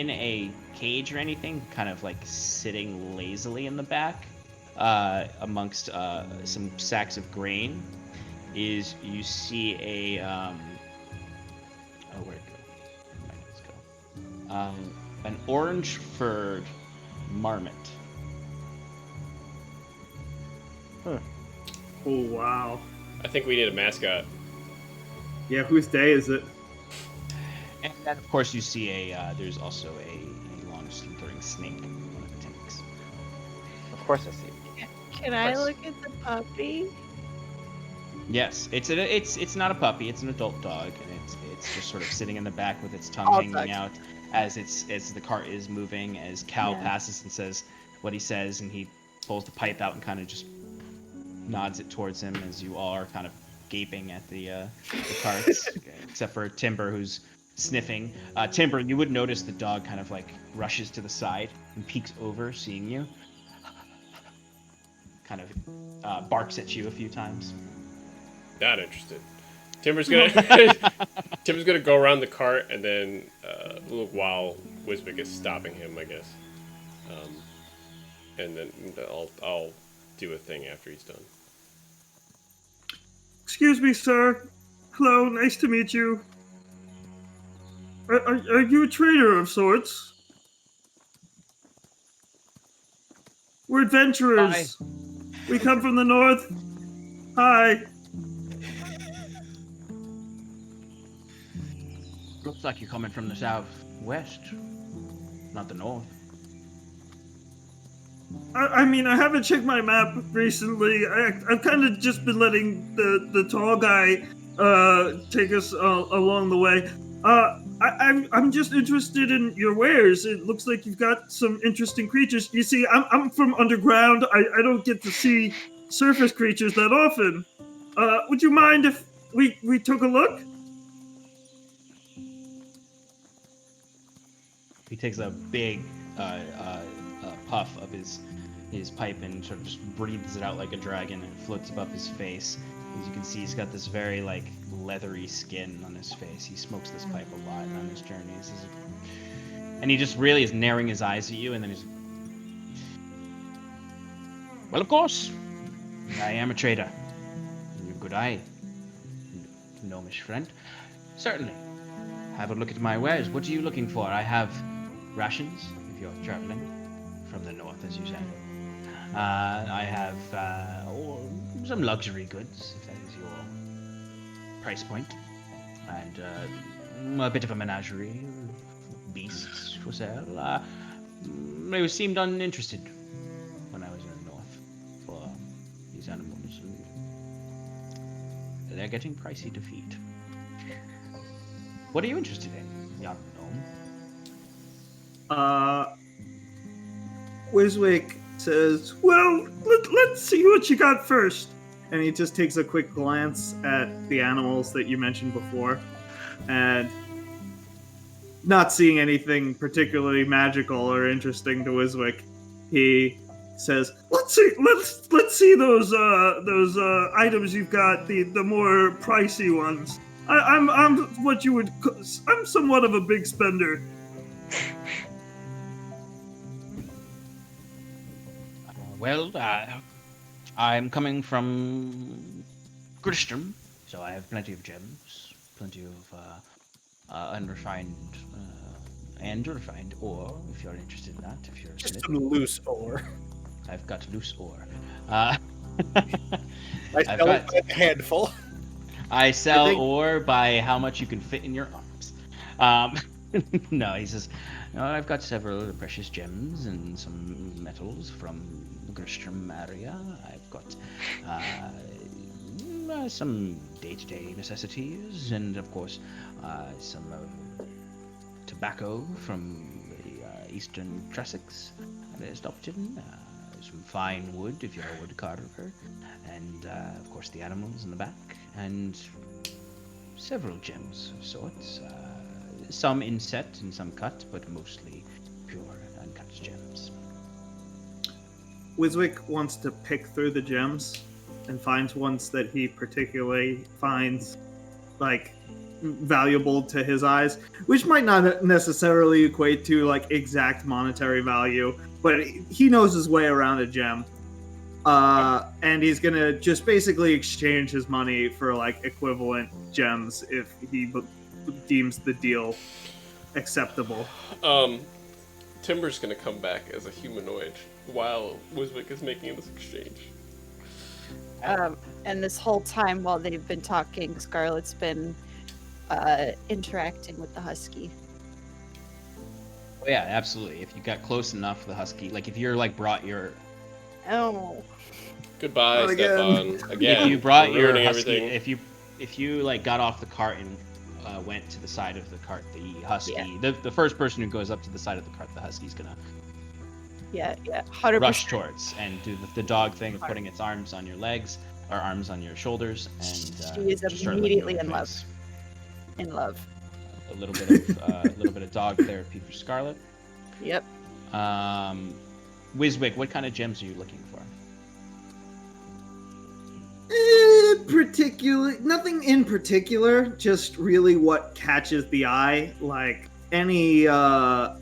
a cage or anything, kind of like sitting lazily in the back amongst some sacks of grain. Is you see a where'd it go? My notes go. An orange-furred marmot. Oh wow. I think we need a mascot. Yeah, whose day is it? And then, of course, you see there's also a long slithering snake in one of the tanks. Of course I see. Can I look at the puppy? Yes, it's not a puppy. It's an adult dog, and it's just sort of sitting in the back with its tongue All hanging dogs. out as the cart is moving. As Cal passes and says what he says, and he pulls the pipe out and kind of just nods it towards him as you all are kind of gaping at the carts, except for Timber, who's sniffing. Timber, you would notice the dog kind of like rushes to the side and peeks over, seeing you. Kind of barks at you a few times. Not interested. Timber's gonna go around the cart and then look while Wisbick is stopping him, I guess. And then I'll do a thing after he's done. Excuse me, sir. Hello, nice to meet you. Are you a trader of sorts? We're adventurers. Hi. We come from the north. Hi. Looks like you're coming from the southwest, not the north. I mean, I haven't checked my map recently. I've kind of just been letting the tall guy take us along the way. I'm just interested in your wares. It looks like you've got some interesting creatures. You see, I'm from underground. I don't get to see surface creatures that often. Would you mind if we took a look? He takes a big puff of his his pipe and sort of just breathes it out like a dragon, and it floats above his face. As you can see, he's got this very like leathery skin on his face. He smokes this pipe a lot on his journeys. And he just really is narrowing his eyes at you, and then he's... Well, of course, I am a trader. You good eye, gnomish friend. Certainly. Have a look at my wares. What are you looking for? I have rations, if you're traveling from the north, as you said. I have some luxury goods, if that is your price point. And a bit of a menagerie, beasts for sale. They seemed uninterested when I was in the north for these animals. And they're getting pricey to feed. What are you interested in, young gnome? Wiswick says, well, let's see what you got first. And he just takes a quick glance at the animals that you mentioned before, and not seeing anything particularly magical or interesting to Wiswick, he says, let's see those items you've got, the more pricey ones. I'm what you would, I'm somewhat of a big spender. Well, I'm coming from Grisham, so I have plenty of gems, plenty of unrefined and refined ore, if you're interested in that. If you're a Just smith. some loose ore. I've got loose ore. I sell it by a handful. I sell think- ore by how much you can fit in your arms. No, he says, no, I've got several precious gems and some metals from the Grisham area. I've got some day-to-day necessities, and of course, some tobacco from the eastern Trossachs that I stopped in. Some fine wood if you're a wood carver, and of course the animals in the back, and several gems of sorts. Some inset and some cut, but mostly pure uncut gems. Wiswick wants to pick through the gems and finds ones that he particularly finds like valuable to his eyes, which might not necessarily equate to like exact monetary value, but he knows his way around a gem. And he's gonna just basically exchange his money for like equivalent gems if he deems the deal acceptable. Timber's gonna come back as a humanoid while Wiswick is making this exchange. And this whole time while they've been talking, Scarlet's been interacting with the husky. Oh, yeah, absolutely. If you got close enough, the husky, like if you're like brought your, Oh. Goodbye, Not again. Stefan. Again, if you brought we're your ruining husky, everything. if you like got off the cart and went to the side of the cart, the husky, Yeah. the first person who goes up to the side of the cart, the husky's gonna Yeah, 100%. rush towards and do the dog thing of putting its arms on your legs or arms on your shoulders, and She is just start licking immediately your in love. face. In love. A little bit of dog therapy for Scarlet. Yep. Wiswick, what kind of gems are you looking for? Nothing in particular, just really what catches the eye. Like any, I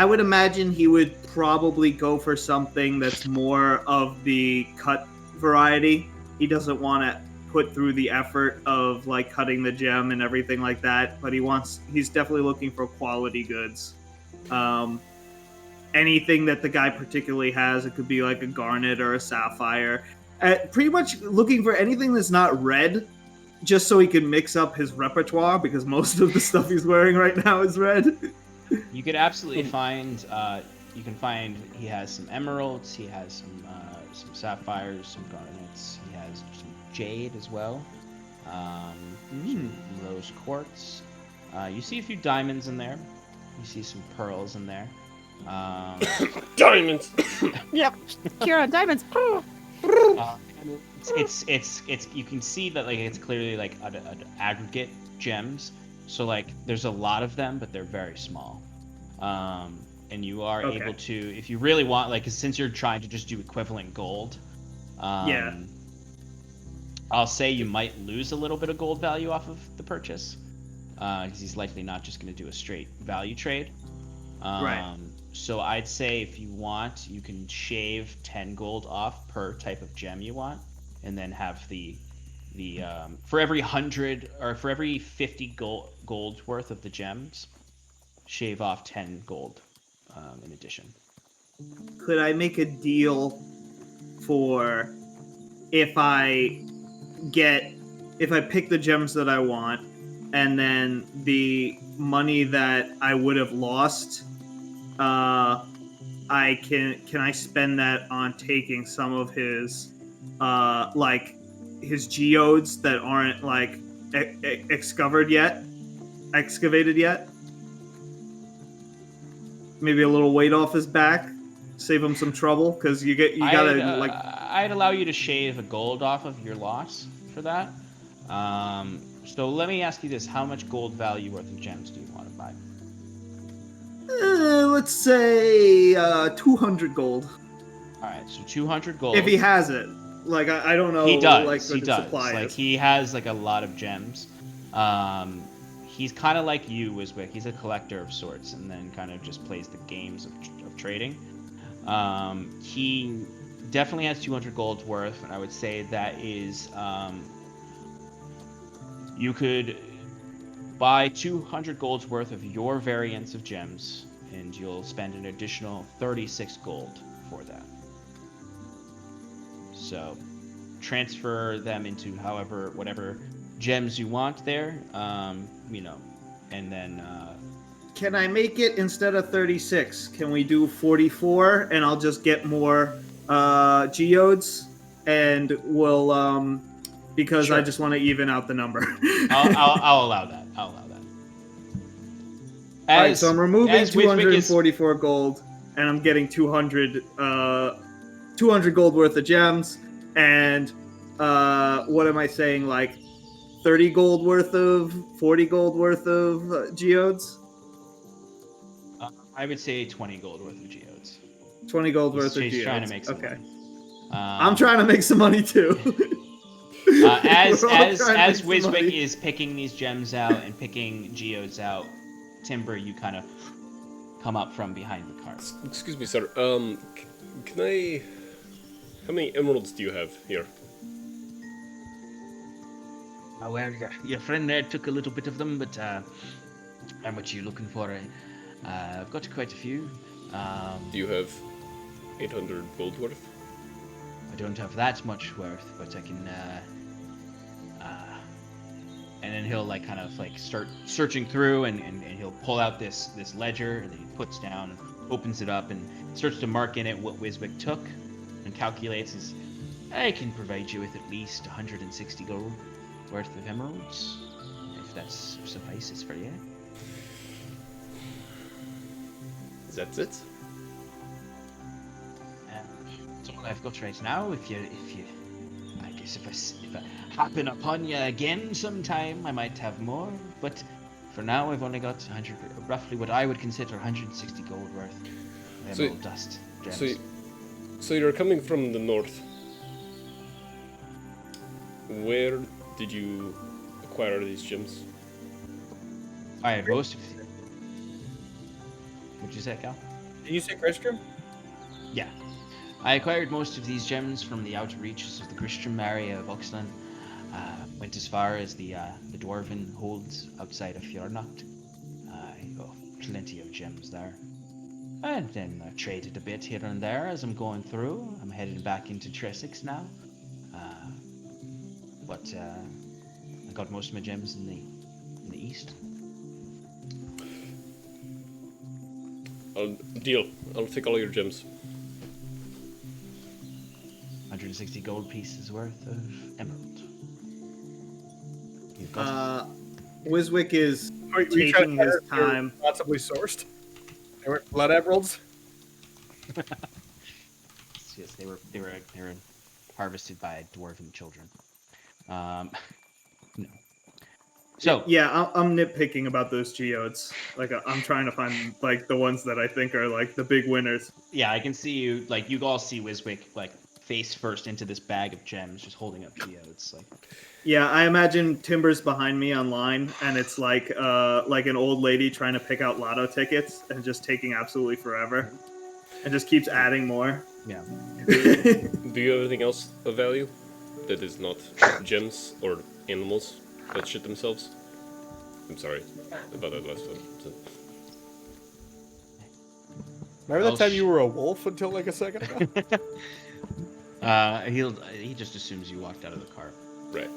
would imagine he would probably go for something that's more of the cut variety. He doesn't want to put through the effort of like cutting the gem and everything like that, but he's definitely looking for quality goods. Anything that the guy particularly has, it could be like a garnet or a sapphire. Pretty much looking for anything that's not red, just so he can mix up his repertoire, because most of the stuff he's wearing right now is red. You could absolutely find. You can find. He has some emeralds. He has some sapphires, some garnets. He has some jade as well. Some rose quartz. You see a few diamonds in there. You see some pearls in there. Diamonds. Yep. Kira, diamonds. It's you can see that like it's clearly like an aggregate gems. So like there's a lot of them, but they're very small. and you are Okay. able to, if you really want, like, 'cause since you're trying to just do equivalent gold, Yeah. I'll say you might lose a little bit of gold value off of the purchase, because he's likely not just going to do a straight value trade. Right. So I'd say if you want, you can shave 10 gold off per type of gem you want, and then have the for every 100 or for every 50 gold worth of the gems, shave off 10 gold in addition. Could I make a deal for if I pick the gems that I want, and then the money that I would have lost, can I spend that on taking some of his like his geodes that aren't like excavated yet? Maybe a little weight off his back, save him some trouble, because you gotta like. I'd allow you to shave a gold off of your loss for that. So let me ask you this: how much gold value worth of gems do you want to buy? Let's say 200 gold. All right, so 200 gold. If he has it, like I don't know. He does. Like, He what the does. supply Like is. he has like a lot of gems. He's kind of like you, Wiswick. He's a collector of sorts, and then kind of just plays the games of trading. He definitely has 200 gold worth, and I would say that is you could buy 200 gold's worth of your variants of gems, and you'll spend an additional 36 gold for that. So transfer them into whatever gems you want there, and then Can I make it instead of 36? Can we do 44, and I'll just get more geodes, and we'll because Sure. I just want to even out the number. I'll allow that. I'll allow that. All right, so I'm removing as Wiswick 244 gold, and I'm getting 200 gold worth of gems, and what am I saying? Like 40 gold worth of geodes. I would say 20 gold worth of geodes. 20 gold worth of He's geodes. trying to make some okay. money. I'm trying to make some money too. As We're all trying to make some Wiswick money. is picking these gems out and picking geodes out, Timber, you kind of come up from behind the cart. Excuse me, sir. Can I? How many emeralds do you have here? Well, your friend there took a little bit of them, but how much are you looking for? I've got quite a few. Do you have 800 gold worth? I don't have that much worth, but I can. And then he'll like kind of like start searching through, and he'll pull out this ledger that he puts down, and opens it up, and starts to mark in it what Wiswick took, and calculates as, I can provide you with at least 160 gold worth of emeralds, if that suffices for you. That's it? That's all I've got right now. If you, I guess if I happen upon you again sometime, I might have more. But for now, I've only got 100, roughly what I would consider 160 gold worth of emerald dust gems. So you're coming from the north. Where did you acquire these gems? I have most of them. What'd you say, Cal? Did you say Gristrom? Yeah. I acquired most of these gems from the outer reaches of the Gristrom area of Oxland. Went as far as the Dwarven holds outside of Fjordnacht. I got plenty of gems there. And then I traded a bit here and there as I'm going through. I'm headed back into Tresix now. But I got most of my gems in the east. Deal. I'll take all your gems. 160 gold pieces worth of emerald. You've got Wiswick is Were you trying taking to his tell us they're time. responsibly sourced? They weren't blood emeralds? Yes, they were harvested by dwarven children. No. So Yeah, I'm nitpicking about those geodes. Like, I'm trying to find like the ones that I think are like the big winners. yeah, I can see you. Like you all see Wiswick like face first into this bag of gems, just holding up geodes. Like Yeah, I imagine Timber's behind me online, and it's like an old lady trying to pick out lotto tickets and just taking absolutely forever, and just keeps adding more. yeah. Do you have anything else of value that is not gems or animals that shit themselves? I'm sorry about that last one. So- Remember Oh, that time you were a wolf until like a second ago? He just assumes you walked out of the car. Right.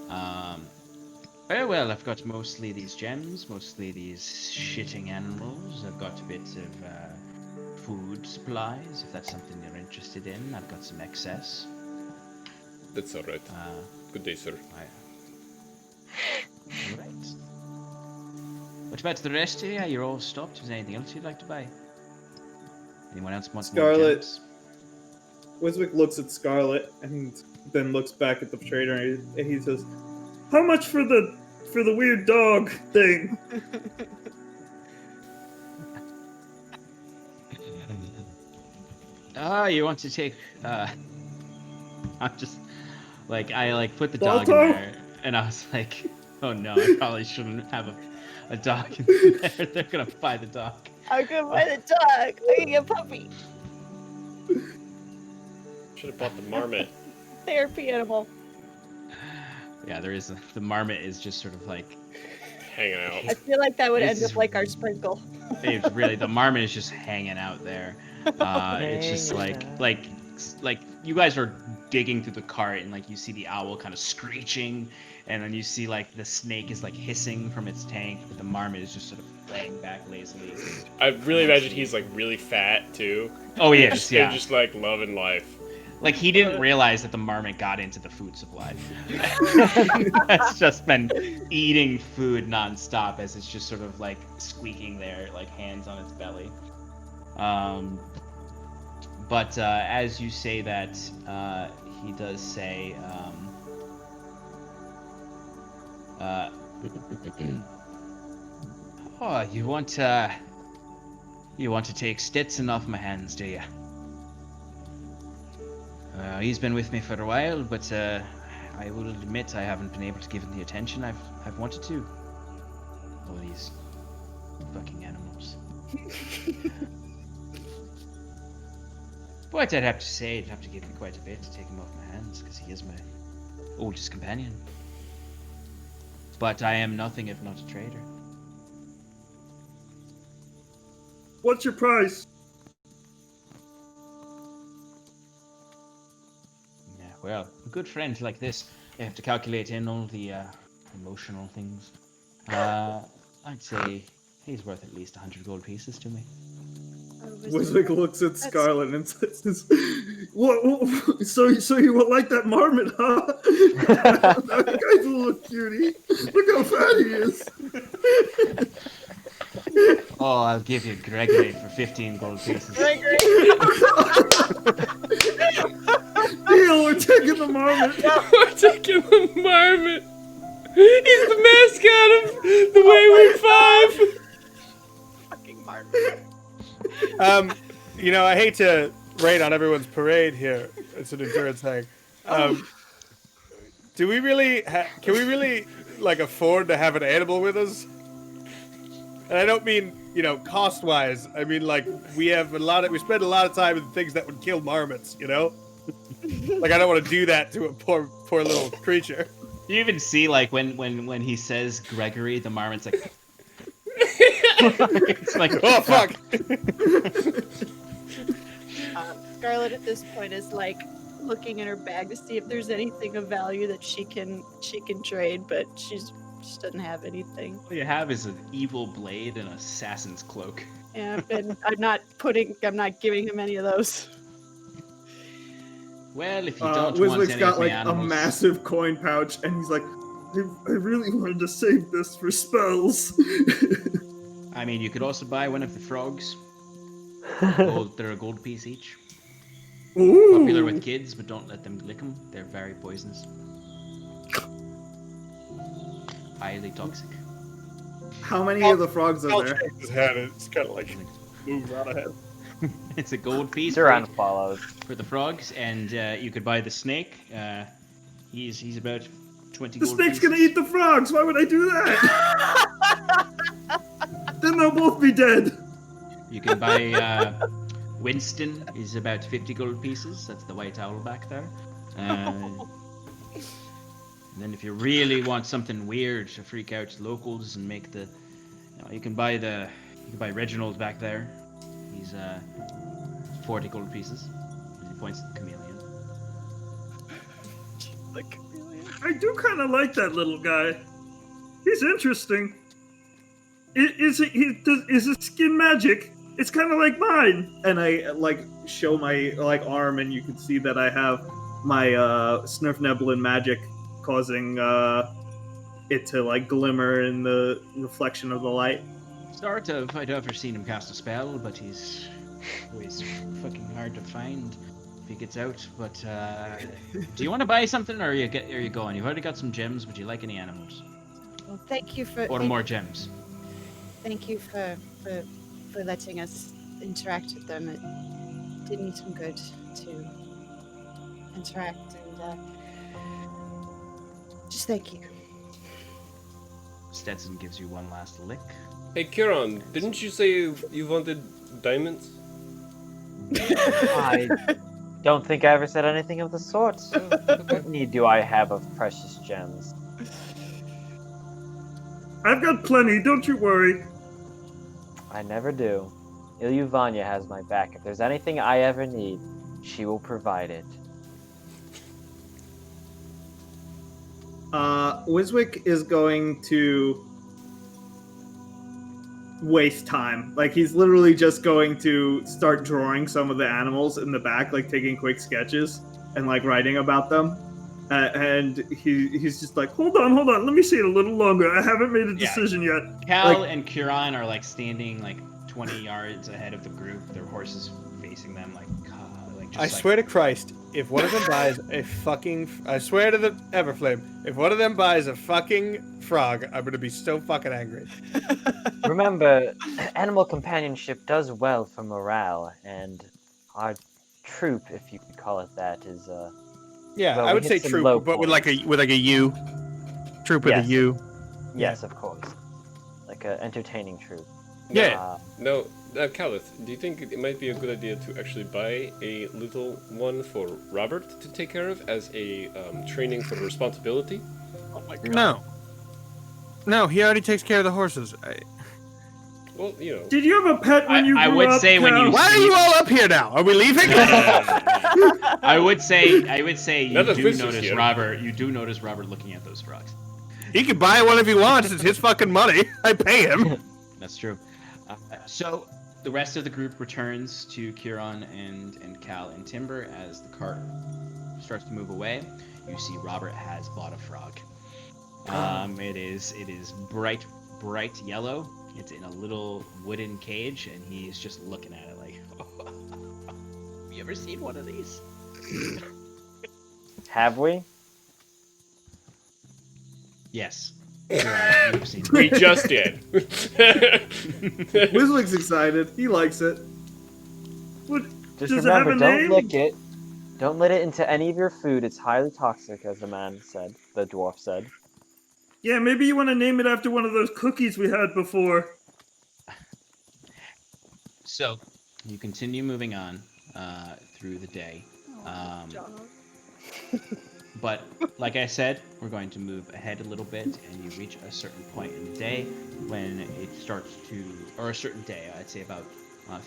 Very well, I've got mostly these gems, mostly these shitting animals. I've got a bit of food supplies, if that's something you're interested in. I've got some excess. That's alright. Good day, sir. Right. What about the rest of you? You're all stopped. Is there anything else you'd like to buy? Anyone else want more Scarlet. gems? Wiswick looks at Scarlet and then looks back at the trader, and he says, How much for the weird dog thing? You want to take I'm just like I like put the dog Balto? in there and I was like, oh no, I probably shouldn't have a dog in there. They're gonna buy the dog. I'm gonna buy the dog. I'm gonna get a puppy. Should have bought the marmot. Therapy animal. Yeah, the marmot is just sort of like Hanging out. I feel like that would This end is- up like our sprinkle. it's really the marmot is just hanging out there. It's just like you guys are digging through the cart and like you see the owl kind of screeching, and then you see like the snake is like hissing from its tank, but the marmot is just sort of laying back lazily. I really imagine he's like really fat too. Oh yes, And yeah. just like loving life. Like he didn't realize that the marmot got into the food supply. That's just been eating food nonstop as it's just sort of like squeaking there, like hands on its belly. But as you say that, he does say, "Oh, you want to take Stetson off my hands, do you?" He's been with me for a while, but I will admit I haven't been able to give him the attention I've wanted to. All these fucking animals. But I'd have to say, it'd have to give me quite a bit to take him off my hands, because he is my oldest companion. But I am nothing if not a trader. What's your price? Yeah, well, a good friend like this, you have to calculate in all the emotional things. I'd say he's worth at least 100 gold pieces to me. Wiswick looks at Scarlet and says, What? So you would like that marmot, huh? That guy's a little cutie. Look how fat he is. Oh, I'll give you Gregory for 15 gold pieces. Gregory. Deal, we're taking the marmot. We're taking the marmot. He's the mascot of the Wayward Five. Fucking marmot. You know, I hate to rain on everyone's parade here. It's an endurance thing. Do we really? Can we really like afford to have an animal with us? And I don't mean cost-wise. I mean like we spend a lot of time in things that would kill marmots. You know, like I don't want to do that to a poor little creature. You even see like when he says Gregory, the marmot's like. It's like Oh fuck! Scarlet at this point is like looking in her bag to see if there's anything of value that she can trade, but she doesn't have anything. All you have is an evil blade and an assassin's cloak. And I'm not giving him any of those. Well, if you don't want Wiswick's any got of my like animals, a massive coin pouch, and he's like, I really wanted to save this for spells. I mean, you could also buy one of the frogs. They're a gold piece each. Ooh. Popular with kids, but don't let them lick them. They're very poisonous. Highly toxic. How many of the frogs are Cal there? shakes his head. And it's kind of like moves out ahead. It's a gold piece Duran follows. for the frogs, and you could buy the snake. He's about 20 The gold snake's pieces. gonna eat the frogs. Why would I do that? Then they'll both be dead. You can buy Winston is about 50 gold pieces. That's the white owl back there. And then if you really want something weird to freak out locals and make the, you can buy Reginald back there. He's 40 gold pieces. He points at the chameleon. The chameleon. I do kind of like that little guy. He's interesting. Is his skin magic? It's kind of like mine. And I show my arm, and you can see that I have my Snurfneblin magic causing it to glimmer in the reflection of the light. Sort of. I'd never seen him cast a spell, but he's always fucking hard to find if he gets out. But do you want to buy something, or are you going? You've already got some gems. Would you like any animals Well, thank you for or more gems? Thank you for letting us interact with them. It did me some good to interact, and just thank you. Stetson gives you one last lick. Hey, Kieran, didn't you say you wanted diamonds? I don't think I ever said anything of the sort. What need do I have of precious gems? I've got plenty. Don't you worry. I never do. Ilyuvanya has my back. If there's anything I ever need, she will provide it. Wiswick is going to waste time. He's literally just going to start drawing some of the animals in the back, taking quick sketches and writing about them. And he's just hold on, let me see it a little longer. I haven't made a decision yet. Cal and Kieran are standing 20 yards ahead of the group. Their horses facing them I swear to Christ, if one of them buys a fucking... I swear to the Everflame, if one of them buys a fucking frog, I'm going to be so fucking angry. Remember, animal companionship does well for morale, and our troop, if you could call it that, is Yeah, well, I we would say hit some low troop, but with points. a U. Troop with Yes. a U. Yes, of course. Like an entertaining troop. Yeah. No, Calith, do you think it might be a good idea to actually buy a little one for Robert to take care of as a training for responsibility? Oh my god. No. No, he already takes care of the horses. Well, you know. Did you have a pet when you grew I would up, say when Cal? you- Why are you all up here now? Are we leaving? I would say you Now that do Fizz is notice here. Robert. You do notice Robert looking at those frogs. He can buy one if he wants. It's his fucking money. I pay him. That's true. So the rest of the group returns to Kieran and Cal and Timber as the cart starts to move away. You see Robert has bought a frog. It is bright yellow. It's in a little wooden cage, and he's just looking at it like, have you ever seen one of these? Have we? Yes. You've seen We just did. Wiswick's excited. He likes it. What, Just does it have remember, a don't name? lick it. Don't let it into any of your food. It's highly toxic, as the dwarf said. Yeah, maybe you want to name it after one of those cookies we had before. So, you continue moving on through the day. But, like I said, we're going to move ahead a little bit, and you reach a certain point in the day when it starts to, or a certain day, I'd say about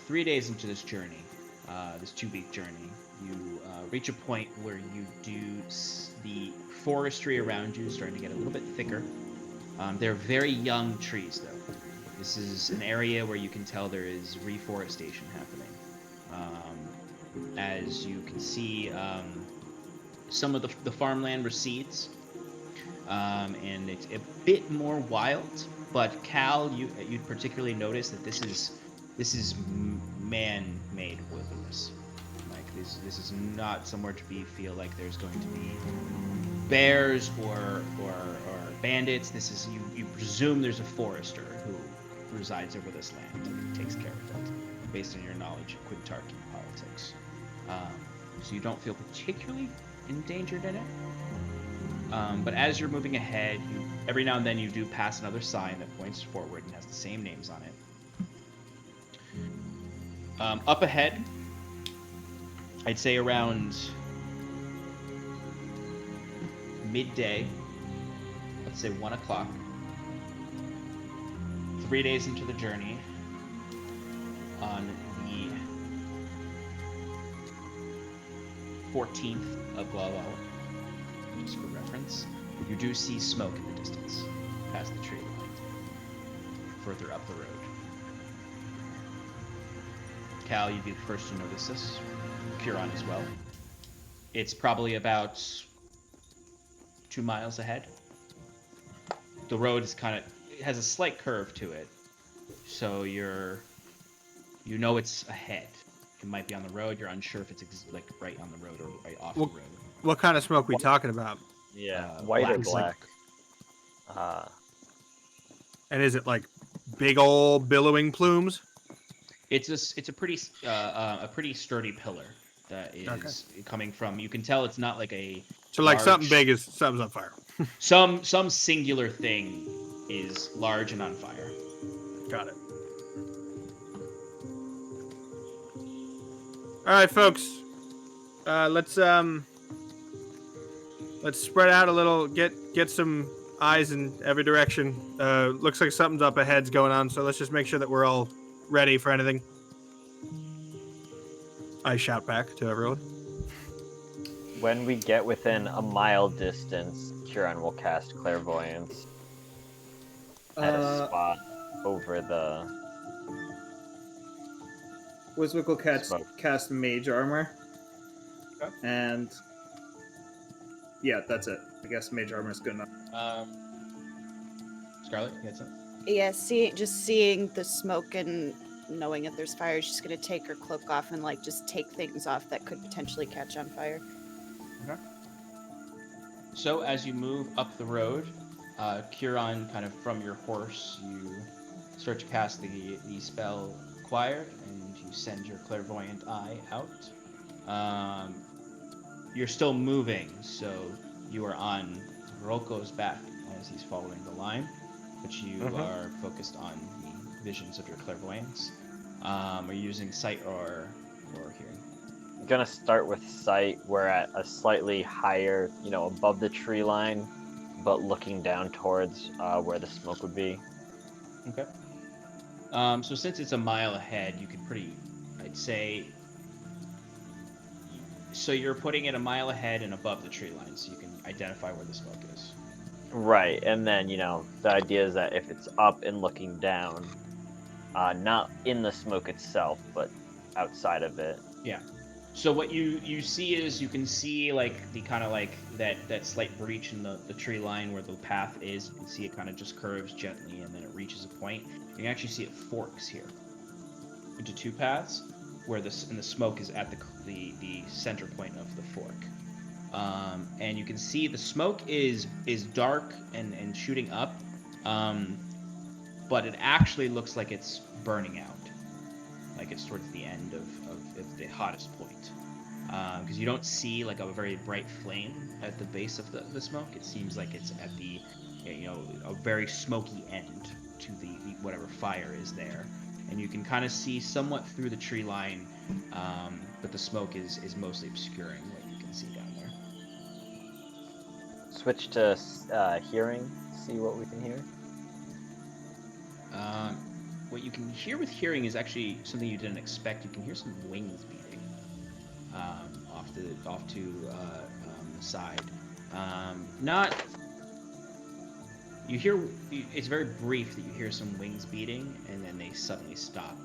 3 days into this journey, this 2-week journey, you reach a point where you do the forestry around you starting to get a little bit thicker. They're very young trees, though. This is an area where you can tell there is reforestation happening. As you can see, some of the farmland recedes, and it's a bit more wild. But Cal, you'd particularly notice that this is man-made wilderness. This is not somewhere to feel like there's going to be bears or bandits. This is you presume there's a forester who resides over this land and takes care of it, based on your knowledge of Quintarchian politics. So you don't feel particularly endangered in it. But as you're moving ahead, every now and then you do pass another sign that points forward and has the same names on it. Up ahead, I'd say around midday, let's say 1 o'clock, 3 days into the journey, on the 14th of Glawal, just for reference, you do see smoke in the distance, past the tree line, further up the road. Cal, you'd be the first to notice this. Huron as well. It's probably about 2 miles ahead. The road is it has a slight curve to it, so you know it's ahead. It might be on the road. You're unsure if it's right on the road or right off the road. What kind of smoke we talking about? Yeah, white or black. black? And is it like big old billowing plumes? It's a pretty sturdy pillar that is coming from. You can tell it's not like a. So like large, something big is something's on fire. some singular thing is large and on fire. Got it. All right, folks. Let's spread out a little. Get some eyes in every direction. Looks like something's up ahead's going on. So let's just make sure that we're all ready for anything. I shout back to everyone. When we get within a mile distance, Huron will cast Clairvoyance at a spot over the... Wiswick will cast Mage Armor. Okay. And... yeah, that's it. I guess Mage Armor is good enough. Scarlet, you had something? Yeah, seeing the smoke and knowing that there's fire, she's gonna take her cloak off and just take things off that could potentially catch on fire. Okay. So as you move up the road, Huron, kind of from your horse, you start to cast the spell Acquired, and you send your clairvoyant eye out. You're still moving, so you are on Rocco's back as he's following the line, but you are focused on the visions of your clairvoyance. Are you using sight or hearing? I'm gonna start with sight. We're at a slightly higher, above the tree line, but looking down towards where the smoke would be. Okay. So since it's a mile ahead, you could I'd say, so you're putting it a mile ahead and above the tree line, so you can identify where the smoke is. Right, and then, the idea is that if it's up and looking down, not in the smoke itself, but outside of it. Yeah. So what you see is you can see the kind of that slight breach in the tree line where the path is. You can see it kind of just curves gently and then it reaches a point. You can actually see it forks here into two paths where the smoke is at the center point of the fork. And you can see the smoke is dark and shooting up, but it actually looks like it's burning out, like it's towards the end of the hottest point. Because you don't see a very bright flame at the base of the smoke. It seems like it's at the a very smoky end to the whatever fire is there, and you can kind of see somewhat through the tree line, but the smoke is mostly obscuring what you can see down there. Switch to hearing, see what we can hear. What you can hear with hearing is actually something you didn't expect. You can hear some wings beating off to the side. Not. You hear. It's very brief that you hear some wings beating, and then they suddenly stop.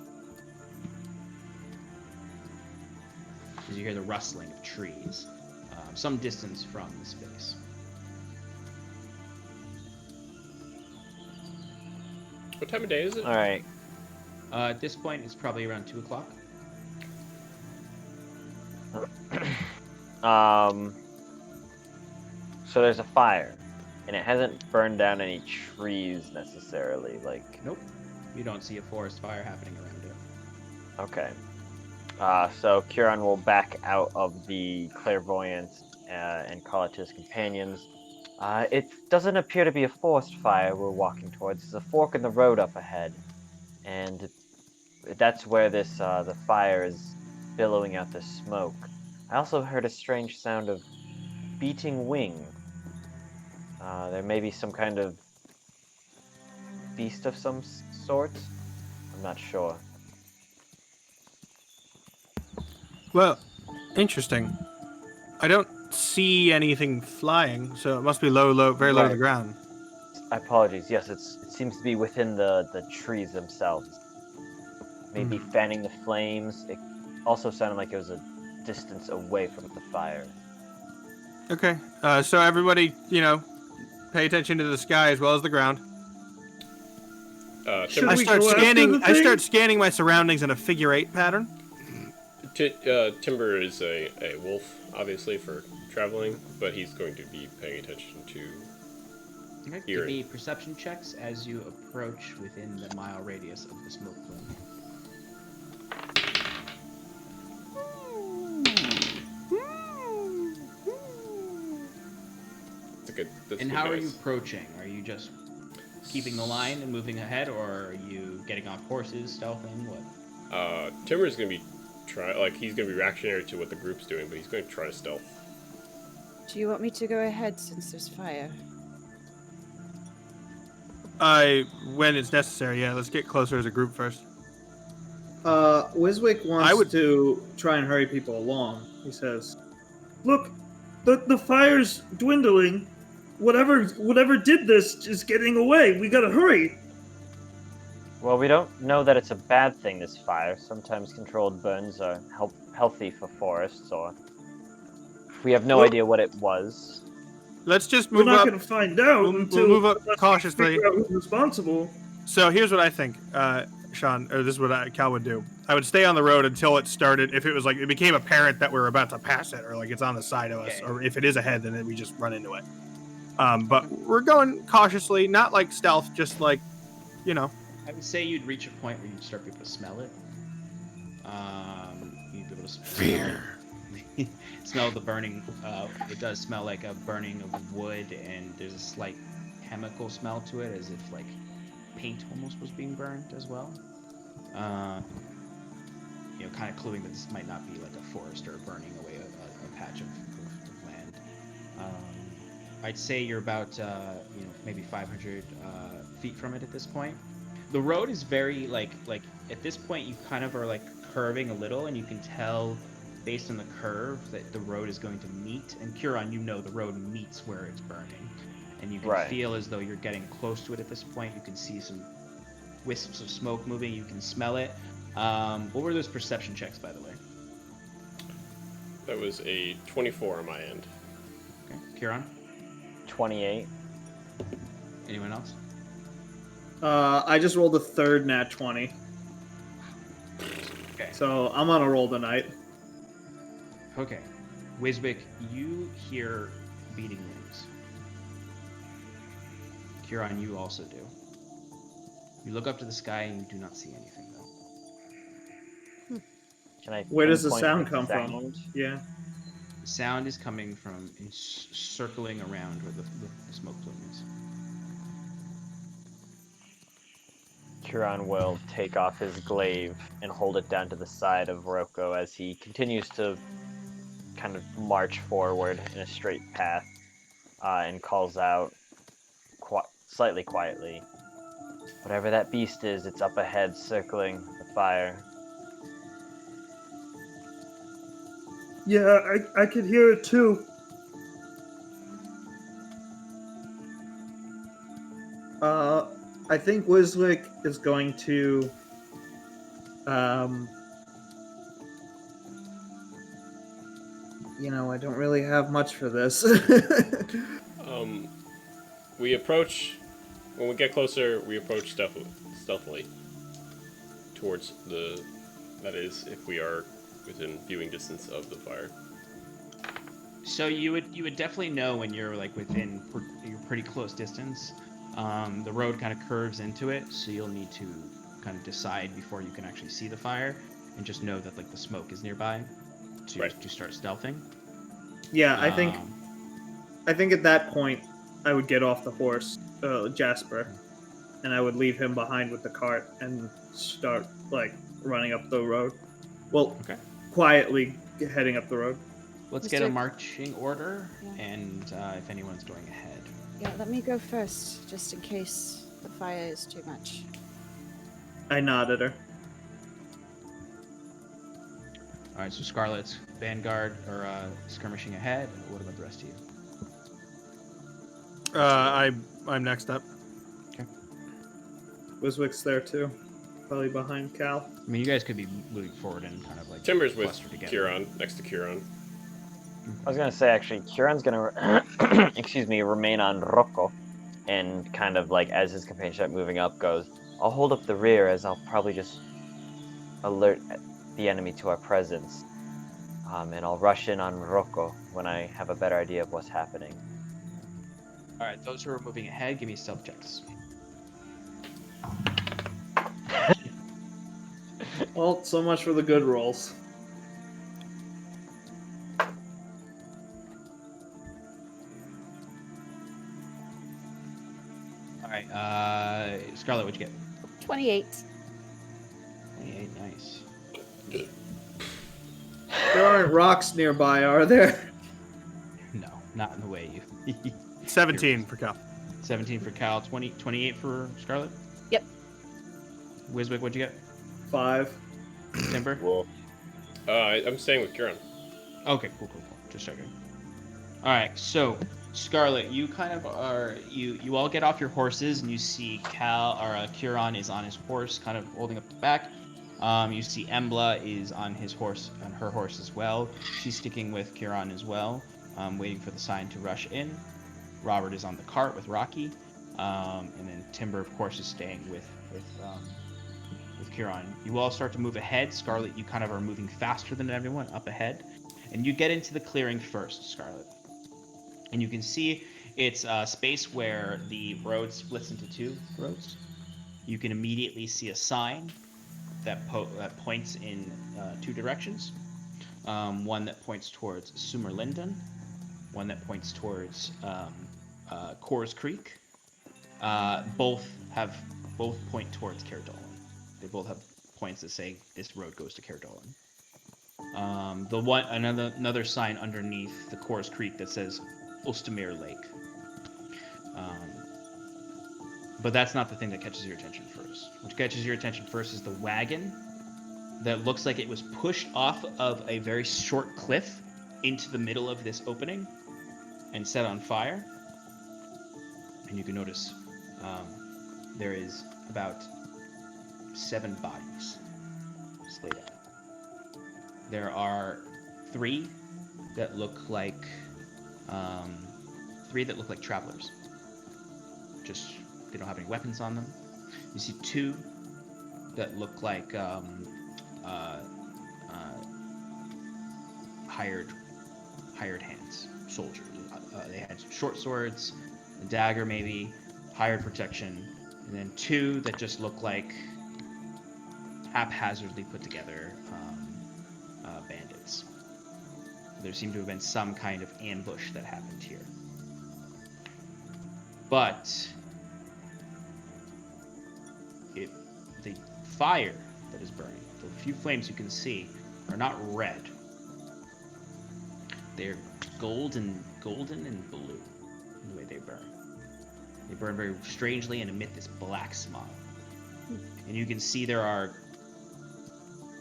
Because you hear the rustling of trees, some distance from the space. What time of day is it? All right. At this point, it's probably around 2 o'clock. So there's a fire, And it hasn't burned down any trees necessarily, like... Nope. You don't see a forest fire happening around it. Okay. So Kieran will back out of the clairvoyance and call it to his companions. It doesn't appear to be a forest fire we're walking towards. There's a fork in the road up ahead. And that's where this the fire is billowing out the smoke. I also heard a strange sound of beating wing. There may be some kind of beast of some sort. I'm not sure. Well, interesting. I don't see anything flying, so it must be low, very low to the Right. ground. Apologies. Yes, it seems to be within the trees themselves. Maybe fanning the flames. It also sounded like it was a distance away from the fire. Okay. So everybody, pay attention to the sky as well as the ground. Should Timber, we go after the I thing? start scanning my surroundings in a figure 8 pattern. Timber is a wolf, obviously, for traveling, but he's going to be paying attention to Okay. Give hearing. me perception checks as you approach within the mile radius of the smoke plume. That's And good how are noise. you approaching? Are you just keeping the line and moving ahead, or are you getting off horses, stealthing? What? Timber's gonna be he's gonna be reactionary to what the group's doing, but he's going to try to stealth. Do you want me to go ahead since there's fire? When it's necessary, yeah. Let's get closer as a group first. Wiswick wants to try and hurry people along. He says, Look, the fire's dwindling. Whatever did this is getting away. We gotta hurry. Well, we don't know that it's a bad thing, this fire. Sometimes controlled burns are healthy for forests, or... We have no Well- idea what it was. Let's just We're move not up. gonna find out We'll until move up unless we cautiously. figure out who's responsible. So here's what I think, Sean, or this is what Cal would do. I would stay on the road until it started. If it was it became apparent that we're about to pass it, or it's on the side of us, Okay. or if it is ahead, then we just run into it. But we're going cautiously, not like stealth, just I would say you'd reach a point where you'd start to be able to smell it. You'd be able to smell the burning. It does smell like a burning of wood, and there's a slight chemical smell to it, as if paint almost was being burned as well. Kind of cluing that this might not be like a forest or burning away a patch of land. I'd say you're about maybe 500 feet from it at this point. The road is very at this point you kind of are curving a little, and you can tell based on the curve that the road is going to meet. And Kieran, the road meets where it's burning, and you can feel as though you're getting close to it at this point. You can see some wisps of smoke moving. You can smell it. What were those perception checks, by the way? That was a 24 on my end. Okay, Kieran. 28. Anyone else? I just rolled a third nat 20. Okay. So I'm on a roll tonight. Okay. Wiswick, you hear beating wings. Kieran, you also do. You look up to the sky and you do not see anything, though. Can I Where does the pinpoint sound the come from? sound? Yeah. The sound is coming from circling around where the smoke plume is. Kieran will take off his glaive and hold it down to the side of Rocco as he continues to kind of march forward in a straight path and calls out slightly quietly, "Whatever that beast is, it's up ahead circling the fire." Yeah, I could hear it too. I think Wiswick is going to I don't really have much for this. We approach. When we get closer, we approach stealthily towards the. That is, if we are within viewing distance of the fire. So you would definitely know when you're like within you're pretty close distance. The road kind of curves into it, so you'll need to kind of decide before you can actually see the fire, and just know that like the smoke is nearby to start stealthing. Yeah, Um, I think at that point I would get off the horse, Jasper, and I would leave him behind with the cart and start like running up the road. Well, Okay. quietly heading up the road. Let's get a Mr. marching order, Yeah. and if anyone's going ahead. Yeah, let me go first, just in case the fire is too much. I nod at her. All right, so Scarlet's vanguard or skirmishing ahead. What about the rest of you? I'm next up. Wiswick's there too, probably behind Cal. I mean, you guys could be moving forward and kind of like Timber's with cluster together. Kieran, next to Kieran. I was gonna say actually, Kieran's gonna, excuse me, remain on Rocco, and kind of like as his companion start moving up goes, I'll hold up the rear as I'll probably just alert the enemy to our presence, and I'll rush in on Rocco when I have a better idea of what's happening. All right, those who are moving ahead, give me stealth checks. Well, so much for the good rolls. All right, Scarlet, what'd you get? 28. 28, nice. There aren't rocks nearby, are there? No, not in the way you. 17 for Cal. 17 for Cal, 28 for Scarlet. Yep. Wiswick, what'd you get? 5. Timber. Whoa. I'm staying with Kieran. Okay, cool. Just checking. All right, so Scarlet, you kind of are you all get off your horses and you see Kieran is on his horse, kind of holding up the back. You see Embla is on her horse as well. She's sticking with Kieran as well, waiting for the sign to rush in. Robert is on the cart with Rocky, and then Timber, of course, is staying with Kieran. You all start to move ahead. Scarlet, you kind of are moving faster than everyone up ahead, and you get into the clearing first, Scarlet. And you can see it's a space where the road splits into two roads. You can immediately see a sign that points in two directions. One that points towards Sumerlinden, one that points towards Coors Creek. Both point towards Caerdolan. They both have points that say this road goes to Caerdolan. Another sign underneath the Coors Creek that says Ostermere Lake. But that's not the thing that catches your attention first. What catches your attention first is the wagon that looks like it was pushed off of a very short cliff into the middle of this opening and set on fire. And you can notice there is about 7 bodies laid out. There are 3 that look like travelers. Just they don't have any weapons on them. You see 2 that look like hired hands, soldiers. They had short swords, a dagger maybe, hired protection, and then 2 that just look like haphazardly put together bandits. There seemed to have been some kind of ambush that happened here. But the fire that is burning, the few flames you can see, are not red. They're golden and blue in the way they burn. They burn very strangely and emit this black smog. And you can see there are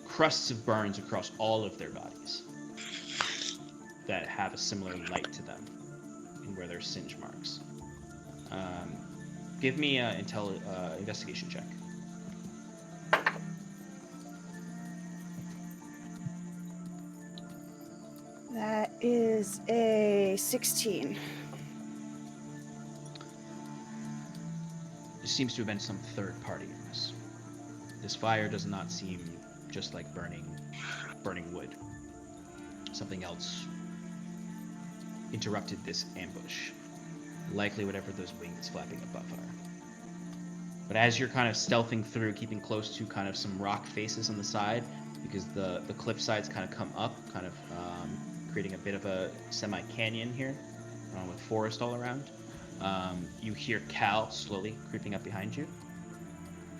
crusts of burns across all of their bodies that have a similar light to them and where there's singe marks. Give me an investigation check. That is a 16. There seems to have been some third party in this. This fire does not seem just like burning wood. Something else interrupted this ambush. Likely whatever those wings flapping above are. But as you're kind of stealthing through, keeping close to kind of some rock faces on the side, because the cliff sides kind of come up, kind of creating a bit of a semi-canyon here, with forest all around. You hear Cal slowly creeping up behind you,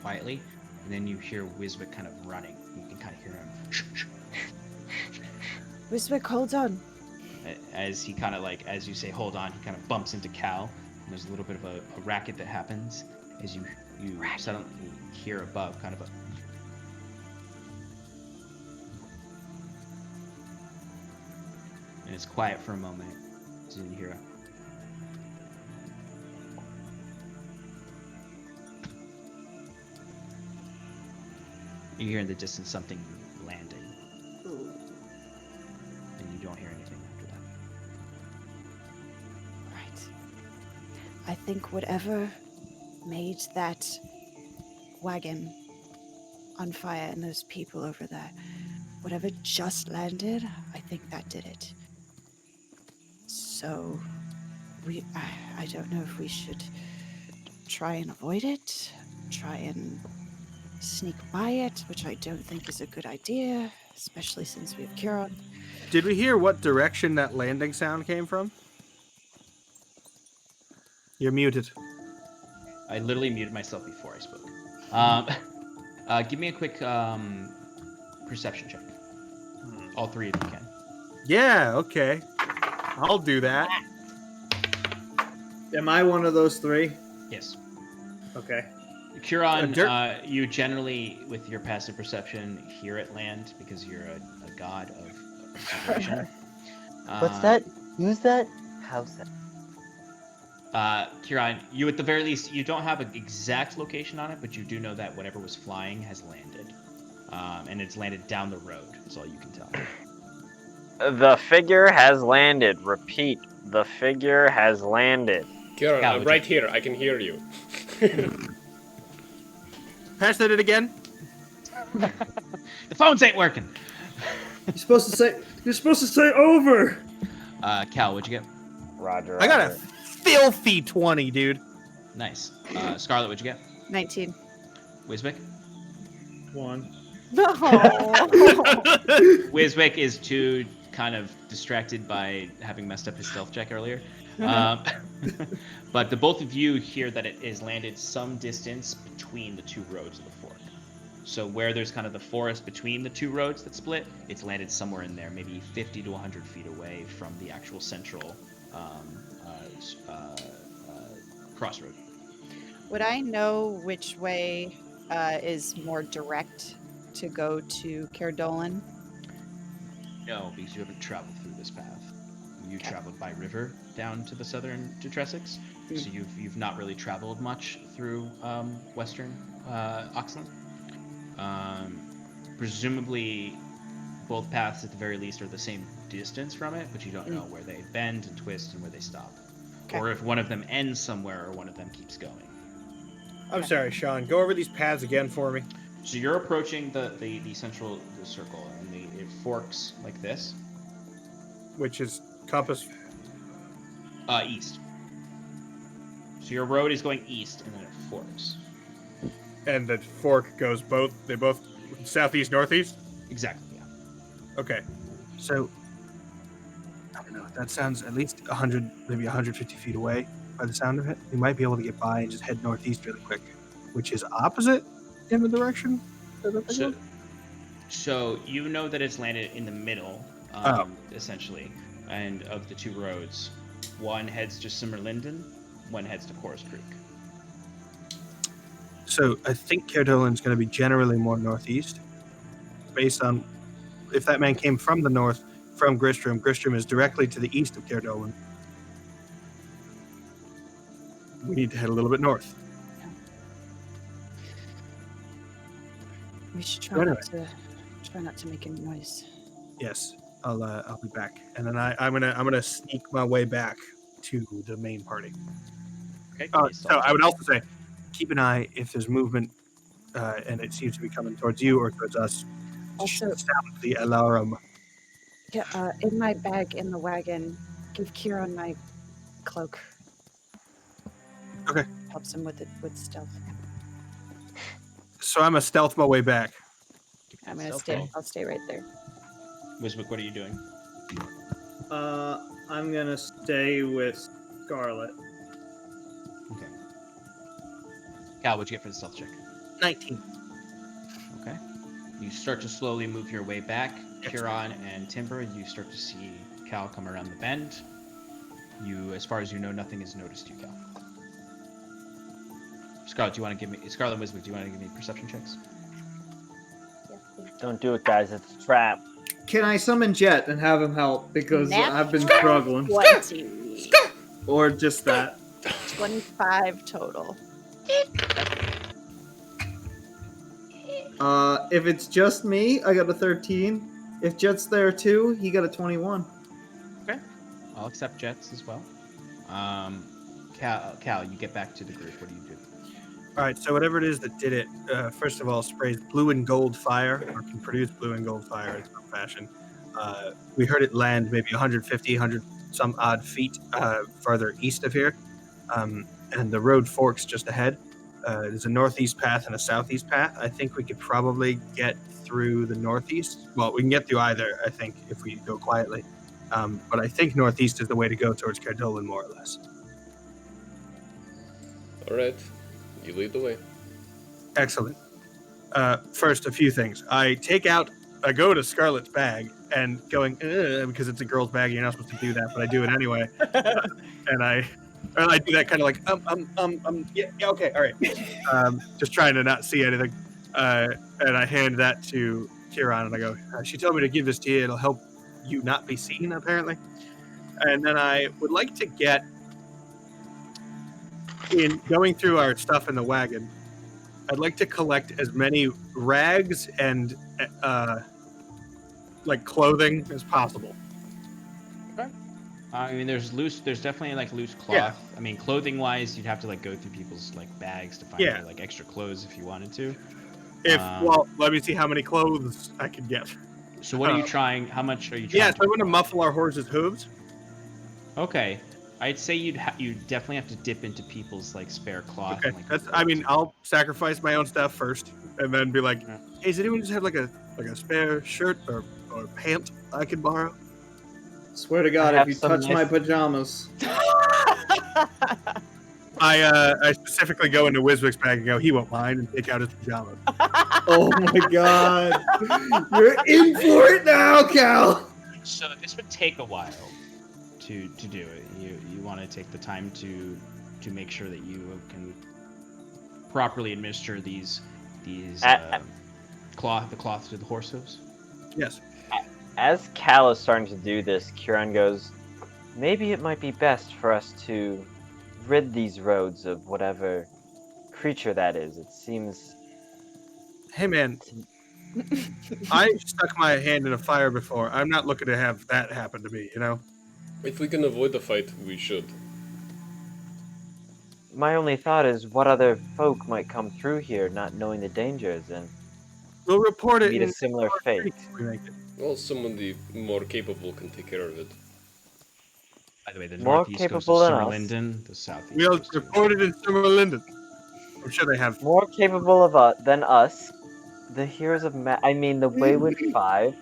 quietly, and then you hear Wiswick kind of running. You can kind of hear him. Wiswick, hold on. As he kind of like, as you say, hold on, he kind of bumps into Cal. And there's a little bit of a racket that happens as you suddenly hear above kind of a... And it's quiet for a moment. So you hear a... You hear in the distance something landing. And you don't hear anything after that. Right. I think whatever made that wagon on fire and those people over there, whatever just landed, I think that did it. So, I don't know if we should try and avoid it, try and sneak by it, which I don't think is a good idea, especially since we have Curon. Did we hear what direction that landing sound came from? You're muted. I literally muted myself before I spoke. Give me a quick perception check. All three of you can. Yeah, okay. I'll do that. Am I one of those three? Yes. Okay. Curon, you generally, with your passive perception, hear it land because you're a god of observation. What's that? Who's that? How's that? Curon, you at the very least, you don't have an exact location on it, but you do know that whatever was flying has landed. And it's landed down the road, is all you can tell. The figure has landed. Repeat, the figure has landed. Kieran, Yeah, I'm right here. I can hear you. Pass that it again. The phones ain't working. You're supposed to say over. Cal, what'd you get? Roger. I got a filthy 20, dude. Nice. Scarlet, what'd you get? 19. Wiswick? 1. No. Wiswick is too kind of distracted by having messed up his stealth check earlier. But the both of you hear that it is landed some distance between the two roads of the fork. So where there's kind of the forest between the two roads that split, it's landed somewhere in there, maybe 50 to 100 feet away from the actual central crossroad. Would I know which way is more direct to go to Caerdolan? No, because you haven't traveled through this path. You traveled by river down to the southern to Tresix, so you've not really traveled much through western Oxland. Presumably, both paths at the very least are the same distance from it, but you don't know where they bend and twist and where they stop, or if one of them ends somewhere or one of them keeps going. I'm sorry, Sean. Go over these paths again for me. So you're approaching the central circle, and it forks like this. Which is compass. East. So your road is going east, and then it forks. And the fork goes both southeast, northeast? Exactly, yeah. Okay. So, I don't know. That sounds at least 100, maybe 150 feet away by the sound of it. We might be able to get by and just head northeast really quick, which is opposite in the direction of the thing. So you know that it's landed in the middle, essentially, and of the two roads. One heads to Simmerlinden, one heads to Chorus Creek. So I think Caerdolan's going to be generally more northeast, based on if that man came from the north, from Gristrom. Gristrom is directly to the east of Caerdolan. We need to head a little bit north. We should try not to make any noise. Yes, I'll be back, and then I'm gonna sneak my way back to the main party. Okay. So I would also say, keep an eye if there's movement, and it seems to be coming towards you or towards us. Also, sound the alarm. yeah, in my bag in the wagon, give Kieran my cloak. Okay. Helps him with stealth. So I'm a stealth my way back. I'm gonna Stealth stay. roll. I'll stay right there. Wiswick, what are you doing? I'm gonna stay with Scarlet. Okay. Cal, what'd you get for the stealth check? 19. Okay. You start to slowly move your way back. Huron and Timber, you start to see Cal come around the bend. You, as far as you know, nothing has noticed you, Cal. Scarlet, do you want to give me... Scarlet and Wiswick, do you want to give me perception checks? Don't do it, guys. It's a trap. Can I summon Jet and have him help? Because Nat I've been struggling. 20. Or just that. 25 total. If it's just me, I got a 13. If Jet's there too, he got a 21. Okay. I'll accept Jets as well. Cal, you get back to the group. What do you do? All right, so whatever it is that did it, first of all, sprays blue and gold fire, or can produce blue and gold fire in some fashion. We heard it land maybe 150, 100 some odd feet further east of here, and the road forks just ahead. There's a northeast path and a southeast path. I think we could probably get through the northeast. Well, we can get through either, I think, if we go quietly. But I think northeast is the way to go towards Cardolan, more or less. All right, you lead the way. Excellent. First, a few things. I go to Scarlet's bag and going, because it's a girl's bag, you're not supposed to do that, but I do it anyway. And I do that kind of like, yeah, okay, all right. Just trying to not see anything. And I hand that to Kieran and I go, she told me to give this to you. It'll help you not be seen, apparently. And then I would like to get, in going through our stuff in the wagon, I'd like to collect as many rags and like clothing as possible. Okay. I mean, there's definitely like loose cloth. Yeah. I mean, clothing wise, you'd have to like go through people's like bags to find like extra clothes if you wanted to. Well, let me see how many clothes I can get. So what are you trying? How much are you trying? Yeah, so I want to muffle our horses' hooves. Okay. I'd say you definitely have to dip into people's like spare cloth. Okay, and, like, I mean, I'll sacrifice my own stuff first, and then be like, "Hey, does anyone just have like a spare shirt or pant I could borrow?" Swear to God, I if you have some touch my nice- pajamas. I specifically go into Wiswick's bag and go, "He won't mind," and take out his pajamas. Oh my God. You're in for it now, Cal. So this would take a while to do it. You want to take the time to make sure that you can properly administer these cloth to the horse hooves. Yes. As Cal is starting to do this, Kieran goes, maybe it might be best for us to rid these roads of whatever creature that is. It seems... Hey, man. I stuck my hand in a fire before. I'm not looking to have that happen to me, you know? If we can avoid the fight, we should. My only thought is what other folk might come through here not knowing the dangers and We'll report it meet a in similar fate. if we make it. Well, someone more capable can take care of it. By the way, the More northeast goes to capable than us. Summerlinden, the southeast. We'll goes to- report it in Summerlinden. I'm sure they have. More capable of than us, the heroes of the Wayward Five.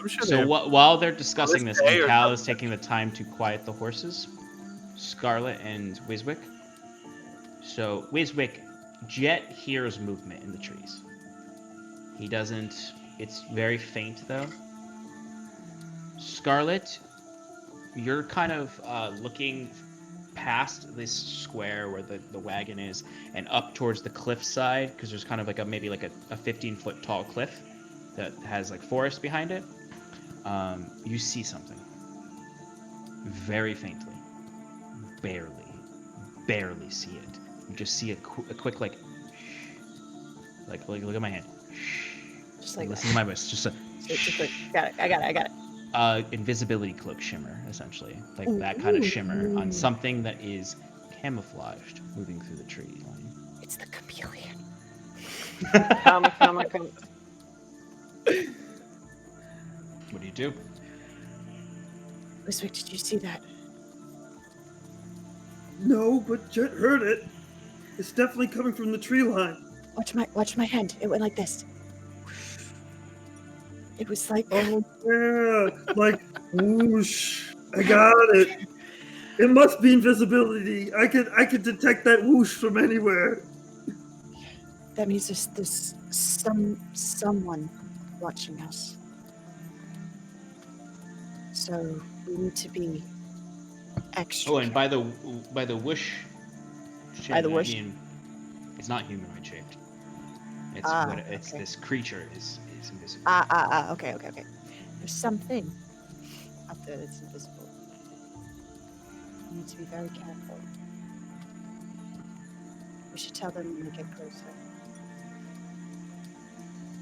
I'm sure they So have. while they're discussing this, day and or Cal is taking the time to quiet the horses, Scarlet and Wiswick. So Wiswick, Jet hears movement in the trees. He doesn't. It's very faint though. Scarlet, you're kind of looking past this square where the wagon is and up towards the cliff side, because there's kind of like maybe like a 15-foot tall cliff that has like forest behind it. You see something very faintly, barely see it. You just see a quick like look at my hand. Just like Listen to my voice. Just a just like, I got it. invisibility cloak shimmer, essentially, like that kind of shimmer on something that is camouflaged, moving through the tree line. It's the chameleon. Come. What do you do? Wiswick, did you see that? No, but Jet heard it. It's definitely coming from the tree line. Watch my hand. It went like this. It was like Oh yeah, like whoosh. I got it. It must be invisibility. I could detect that whoosh from anywhere. that means there's someone watching us. So we need to be extra. Oh, and by the whoosh, By the whoosh? I mean, it's not humanoid shaped. It's okay. this creature is invisible. Okay. There's something up there that's invisible. We need to be very careful. We should tell them when we get closer.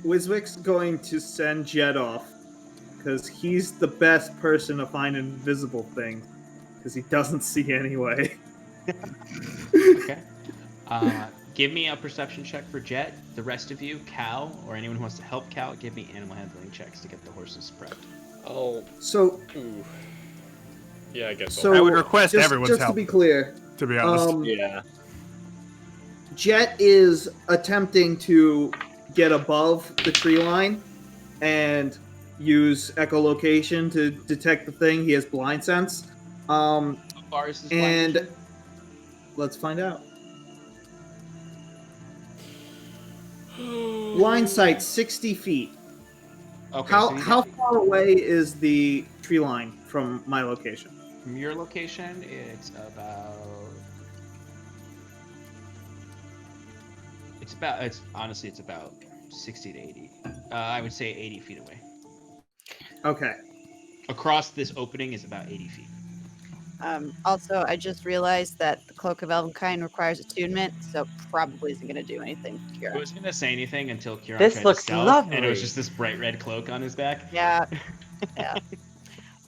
Wiswick's going to send Jet off because he's the best person to find invisible things because he doesn't see anyway. Okay. Give me a perception check for Jet. The rest of you, Cal, or anyone who wants to help Cal, give me animal handling checks to get the horses prepped. Oh, So, yeah, I guess so I would request just, everyone's just help. to be clear, To be honest, Yeah. Jet is attempting to get above the tree line and use echolocation to detect the thing. He has blind sense. How far is this blind vision? Let's find out. Blind sight 60 feet. Okay, How so you how get- far away is the tree line from my location? from your location, it's about it's about 60 to 80. I would say 80 feet away. Okay. Across this opening is about 80 feet. Also, I just realized that the Cloak of Elvenkind requires attunement, so probably isn't going to do anything. I Kira. wasn't gonna say anything until Kieran This tried looks to stealth, and it was lovely. just this bright red cloak on his back. Yeah.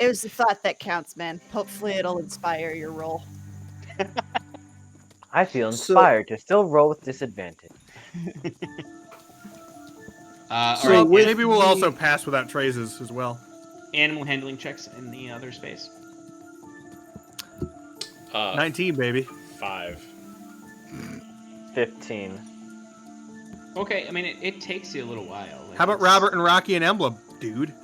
It was the thought that counts, man. Hopefully it'll inspire your roll. I feel So- inspired to still roll with disadvantage. All So right, with maybe we'll the- also pass without traces as well. animal handling checks in the other space. 19, baby. 5. 15. Okay, I mean it takes you a little while. Like, How about it's- Robert and Rocky and Emblem, dude?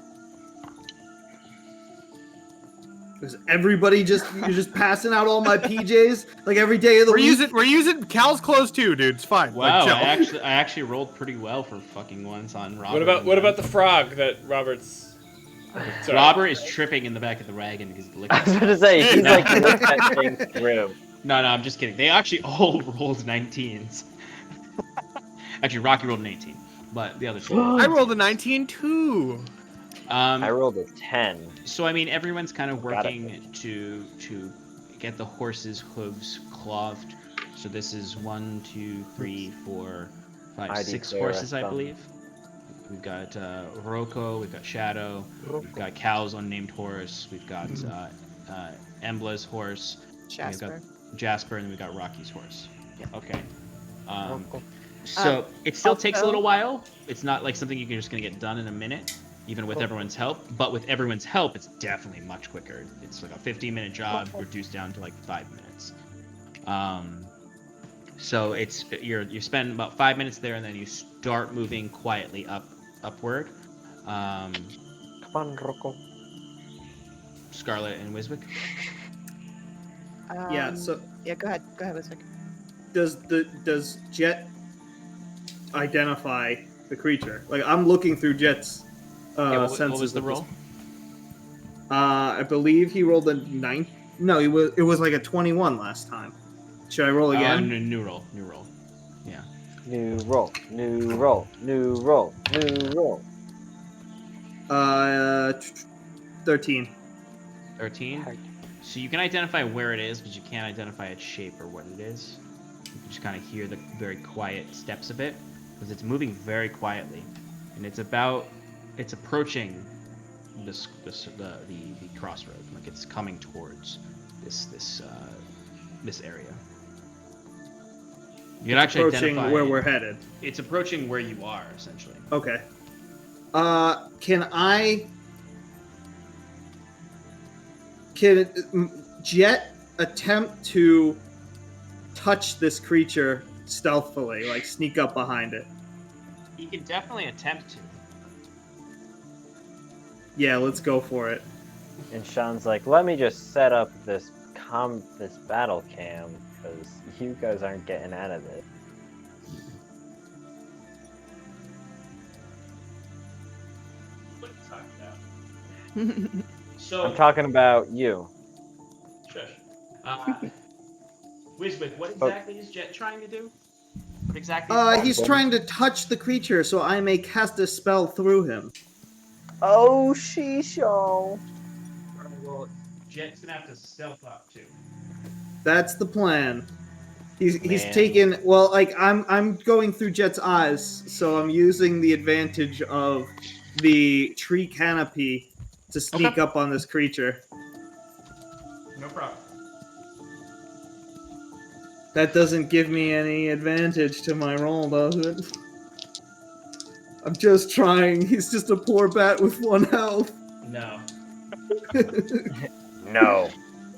Is everybody you're just passing out all my PJs like every day of the week? We're using Cal's clothes too, dude. It's fine. Wow, Like, chill. I actually rolled pretty well for fucking once on Robert. What about the frog that Robert's? Sorry. Robert is tripping in the back of the wagon because the I was liquor. about to say, he's like looked that thing through. No, I'm just kidding. They actually all rolled 19s. Actually, Rocky rolled an 18, but the other two. I rolled a 19 too. I rolled a 10. So I mean, everyone's kind of Got it. working to get the horses' hooves clothed. So this is 1, 2, 3, 4, 5, I 6 declare horses, us I done. believe. We've got Rocco, we've got Shadow, we've got Cal's unnamed horse, we've got Embla's horse, Jasper. Jasper, and then we've got Rocky's horse. Yeah. Okay. Cool. So it still takes a also- little while. It's not like something you're just gonna get done in a minute, even with everyone's help. But with everyone's help, it's definitely much quicker. It's like a 15-minute job reduced down to like 5 minutes. So it's you spend about 5 minutes there, and then you start moving quietly upward. Come on, Rocco. Scarlet and Wiswick. Yeah, so Yeah, go ahead, Wiswick. does Jet identify the creature? Like I'm looking through Jet's senses. What was the at this- roll? I believe he rolled a 9. No, it was like a 21 last time. Should I roll again? New roll. Yeah. New roll, new roll, new roll, new roll. 13. 13. So you can identify where it is, but you can't identify its shape or what it is. You can just kind of hear the very quiet steps of it, because it's moving very quietly, and it's approaching the crossroad, like it's coming towards this area. You can actually Approaching identify where we're headed. It's approaching where you are, essentially. Okay. Can I Can Jet attempt to touch this creature stealthily, like sneak up behind it? He can definitely attempt to. Yeah, let's go for it. And Sean's like, let me just set up this battle cam because you guys aren't getting out of this. What are you talking about? So, I'm talking about you. shush. Wiswick, what exactly is Jet trying to do? What exactly? He's trying to touch the creature so I may cast a spell through him. Oh, Shisho. Well, Jet's gonna have to stealth up too. That's the plan. He's Man. taken I'm going through Jet's eyes, so I'm using the advantage of the tree canopy to sneak up on this creature. No problem. That doesn't give me any advantage to my roll, does it? I'm just trying. He's just a poor bat with 1 health. No. No.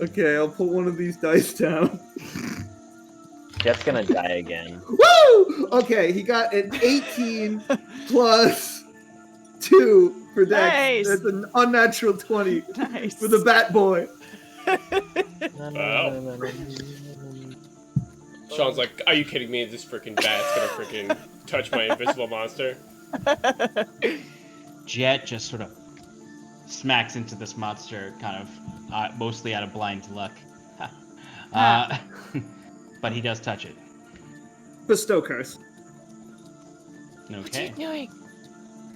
Okay, I'll put one of these dice down. Jet's gonna die again. Woo! Okay, he got an 18 plus 2 for dex. Nice. That's an unnatural 20 Nice. for the bat boy. Wow. Sean's like, are you kidding me? This freaking bat's gonna freaking touch my invisible monster? Jet just sort of smacks into this monster, kind of mostly out of blind luck. But he does touch it. Bestow curse. Okay. doing?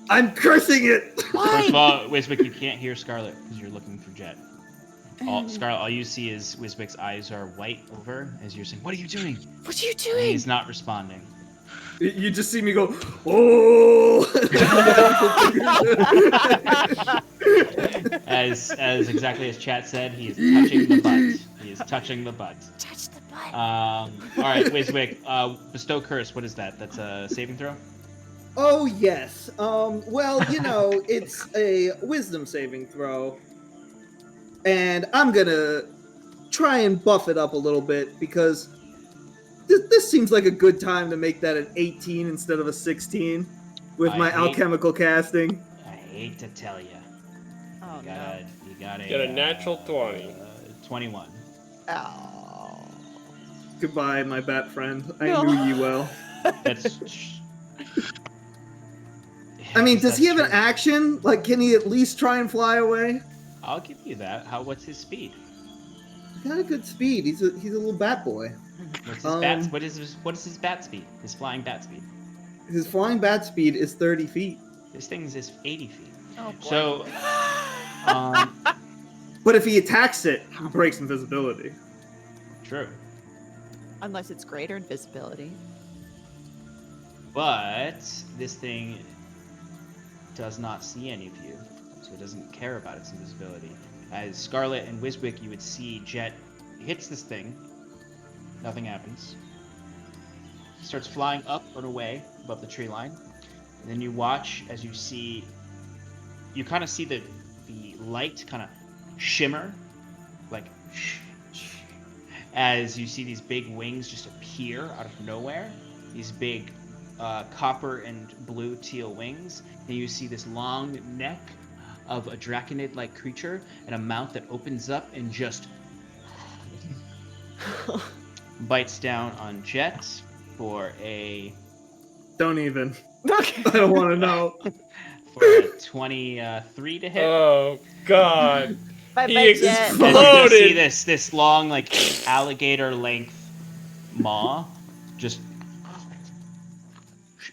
I'm cursing it! First of all, Wiswick, you can't hear Scarlet because you're looking for Jet. Scarlet, all you see is Wiswick's eyes are white over as you're saying, "What are you doing?" What are you And doing? he's not responding. You just see me go, oh! As exactly as Chat said, he is touching the butt. He is touching the butt. Touch the butt. All right, Wiswick, bestow curse. What is that? That's a saving throw. Oh, yes. Well, it's a wisdom saving throw. And I'm gonna try and buff it up a little bit because this seems like a good time to make that an 18 instead of a 16 with my alchemical casting. I hate to tell you. Oh, You got Get a natural 20. 21. Oh. Goodbye, my bat friend. I No. knew you well. That's. I mean, does he have an That's action? Like, can he at least try and fly away? true. I'll give you that. What's his speed? He's got a good speed. He's a little bat boy. What's his bat? What is his bat speed? His flying bat speed. His flying bat speed is 30 feet. This thing's is 80 feet. Oh, boy. So, But if he attacks it, he breaks invisibility. true. Unless it's greater invisibility. But this thing does not see any of you, so it doesn't care about its invisibility. As Scarlet and Wiswick, you would see Jet hits this thing. Nothing happens. Starts flying up and away above the tree line. And then you watch as you kind of see the light kind of shimmer, like as you see these big wings just appear out of nowhere. These big copper and blue teal wings. And you see this long neck of a draconid-like creature and a mouth that opens up and just bites down on Jet for a... Don't even. Okay. I don't want to know. for a 23 to hit. Oh, God. Bye He bye, ex- Jet. And you Exploded. see this long, like, alligator-length maw just...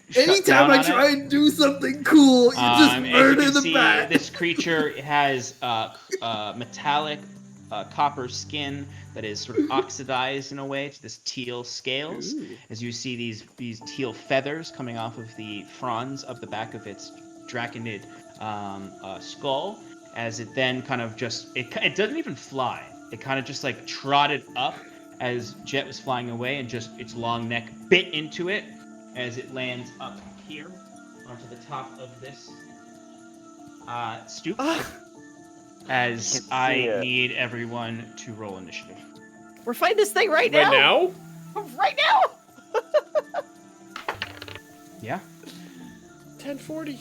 shut Anytime down I on try it. and do something cool, you just And you murder can the see bat. this creature has metallic copper skin that is sort of oxidized in a way to this teal scales. As you see these teal feathers coming off of the fronds of the back of its draconid skull, as it then kind of just it doesn't even fly. It kind of just like trotted up as Jet was flying away, and just its long neck bit into it as it lands up here onto the top of this stoop. as Can see I it. need everyone to roll initiative. We're fighting this thing right Right now. now? Right now. Yeah. 1040.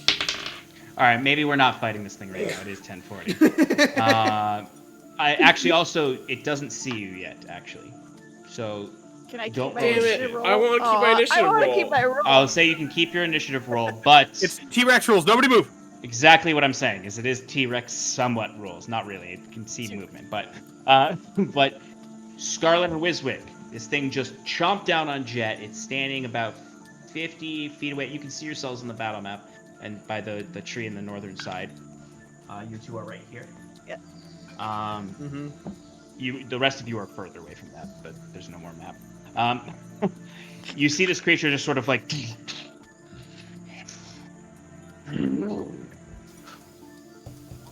All right, maybe we're not fighting this thing right now. It is 10:40. I actually also it doesn't see you yet actually, so Can I Don't keep my roll initiative initiative. roll? I wanna keep my initiative I want to roll. keep my roll. I'll say you can keep your initiative roll, but It's T-Rex rules. Nobody move. exactly what I'm saying is it is T-Rex somewhat rules. Not really. It can see movement, but but Scarlet and Wiswick, this thing just chomped down on Jet. It's standing about 50 feet away. You can see yourselves on the battle map and by the tree in the northern side. You two are right here. Yeah. The rest of you are further away from that, but there's no more map. You see this creature just sort of like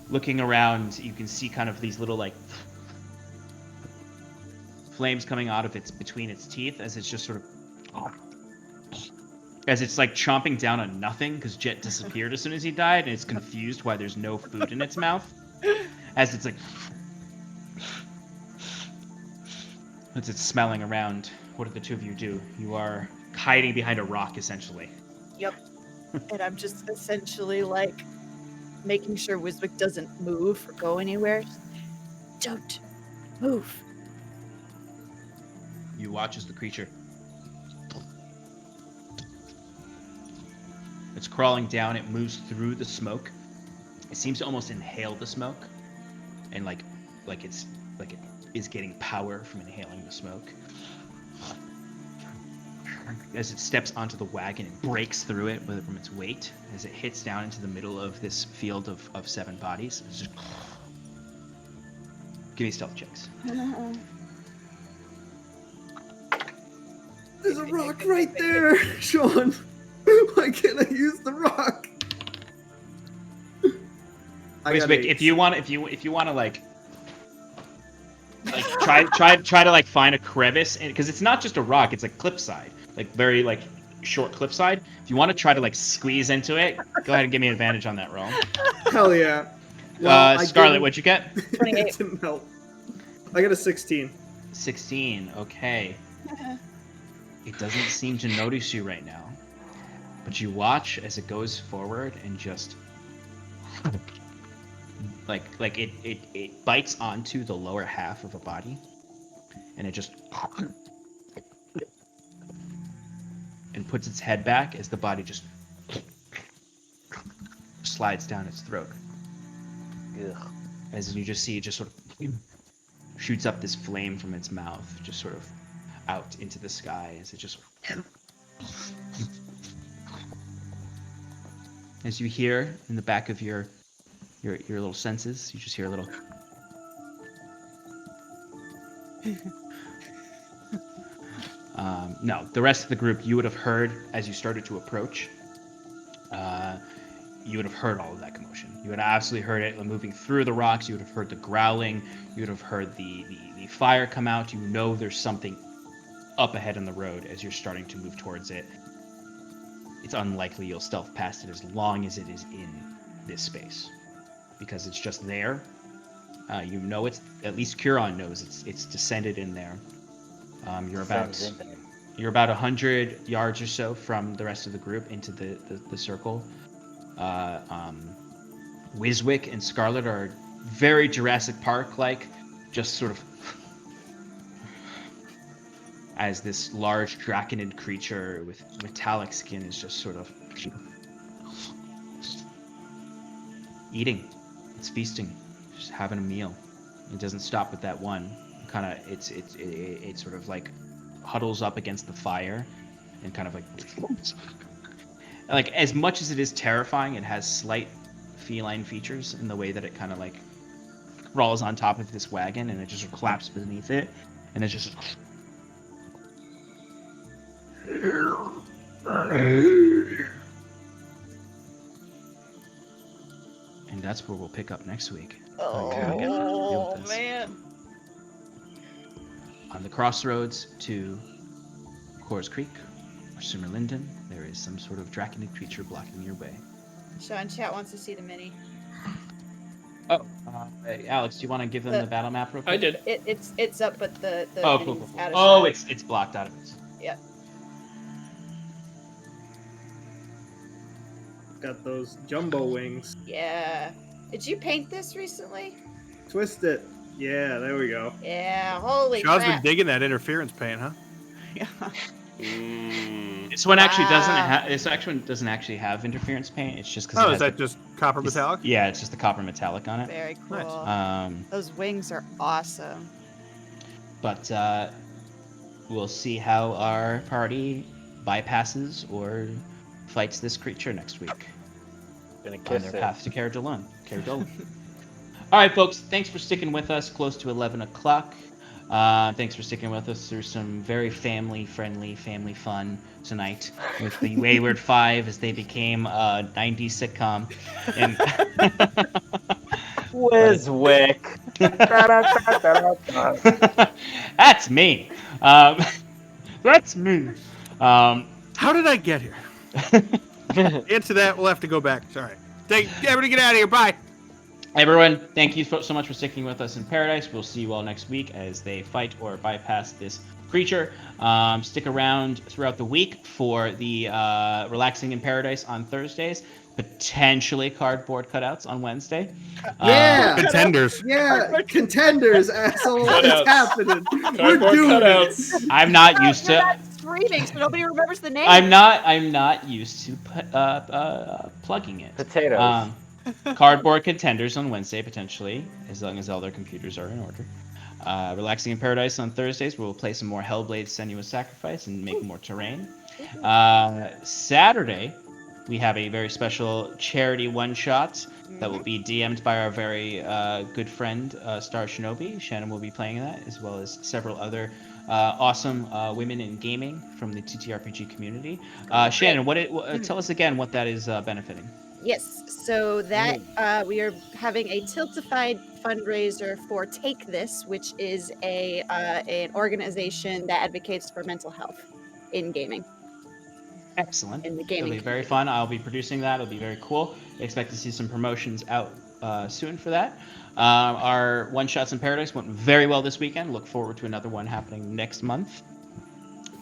looking around. You can see kind of these little like flames coming out of between its teeth as it's just sort of as it's like chomping down on nothing because Jet disappeared as soon as he died, and it's confused why there's no food in its mouth. As it's like as it's smelling around. What do the two of you do? You are hiding behind a rock, essentially. Yep. And I'm just essentially like making sure Wiswick doesn't move or go anywhere. Just don't move. You watch as the creature it's crawling down. It moves through the smoke. It seems to almost inhale the smoke, and like it is getting power from inhaling the smoke. As it steps onto the wagon, it breaks through it from its weight. As it hits down into the middle of this field of 7 bodies, it's just give me stealth checks. There's a rock right there, Sean. Why can't I use the rock? Wiswick, if you want to like try to like find a crevice, and because it's not just a rock, it's a cliffside, like very like short cliffside. If you want to try to like squeeze into it, go ahead and give me an advantage on that roll. Hell yeah. Well, Scarlet, what'd you get? 28. It didn't help. I got a 16. 16. Okay. It doesn't seem to notice you right now, but you watch as it goes forward and just like it bites onto the lower half of a body, and it just and puts its head back as the body just slides down its throat. Ugh. As you just see, it just sort of shoots up this flame from its mouth, just sort of out into the sky as it just as you hear in the back of your little senses, you just hear a little no, the rest of the group, you would have heard as you started to approach. You would have heard all of that commotion. You would have absolutely heard it moving through the rocks. You would have heard the growling. You would have heard the fire come out. You know there's something up ahead on the road as you're starting to move towards it. It's unlikely you'll stealth past it as long as it is in this space, because it's just there. You know it's, at least Curon knows it's descended in there. You're about 100 yards or so from the rest of the group into the circle. Wiswick and Scarlet are very Jurassic Park-like, just sort of as this large draconid creature with metallic skin is just sort of eating. It's feasting, just having a meal. It doesn't stop with that one. Kind of, it sort of like huddles up against the fire and kind of like as much as it is terrifying, it has slight feline features in the way that it kind of like crawls on top of this wagon and it just collapses beneath it, and it's just and that's where we'll pick up next week. Oh, man. On the crossroads to Coors Creek or Simmerlinden, there is some sort of draconid creature blocking your way. Sean, chat wants to see the mini. Oh, Alex, do you want to give them the battle map real quick? I did. It's up, but the Oh, thing's cool. out of Oh, shot. it's blocked out of it. Yep. Got those jumbo wings. Yeah. Did you paint this recently? Twist it. Yeah, there we go. Yeah. Holy Sean's been crap. digging that interference paint, huh? Yeah. This one actually doesn't Wow. have. This actually doesn't actually have interference paint. It's just because. Oh, is that just copper metallic? Yeah, it's just the copper metallic on it. Very cool. Nice. Those wings are awesome. But we'll see how our party bypasses or fights this creature next week Gonna on kiss their it. path to Caradolon. All right, folks. Thanks for sticking with us close to 11 o'clock. Thanks for sticking with us through some very family-friendly, family fun tonight with the Wayward Five as they became a 90s sitcom. And Wiswick. That's me. That's me. How did I get here? Answer that. We'll have to go back. Sorry. Everybody get out of here. Bye. Everyone, thank you so much for sticking with us in Paradise. We'll see you all next week as they fight or bypass this creature. Stick around throughout the week for the Relaxing in Paradise on Thursdays. Potentially cardboard cutouts on Wednesday. Yeah. Contenders. Yeah, contenders, asshole. Cutouts. It's happening. We're Cardboard doing cutouts. it. I'm not used You're to. not screaming, so nobody remembers the name. I'm not used to plugging it. Potatoes. Cardboard contenders on Wednesday, potentially, as long as all their computers are in order. Relaxing in Paradise on Thursdays, where we'll play some more Hellblade Senua's Sacrifice and make more terrain. Saturday, we have a very special charity one-shot that will be DM'd by our very good friend, Star Shinobi. Shannon will be playing that, as well as several other awesome women in gaming from the TTRPG community. Shannon, tell us again what that is benefiting. Yes, so that we are having a Tiltified fundraiser for Take This, which is an organization that advocates for mental health in gaming. Excellent. In the It'll gaming be very community. fun. I'll be producing that. It'll be very cool. Expect to see some promotions out soon for that. Our One Shots in Paradise went very well this weekend. Look forward to another one happening next month.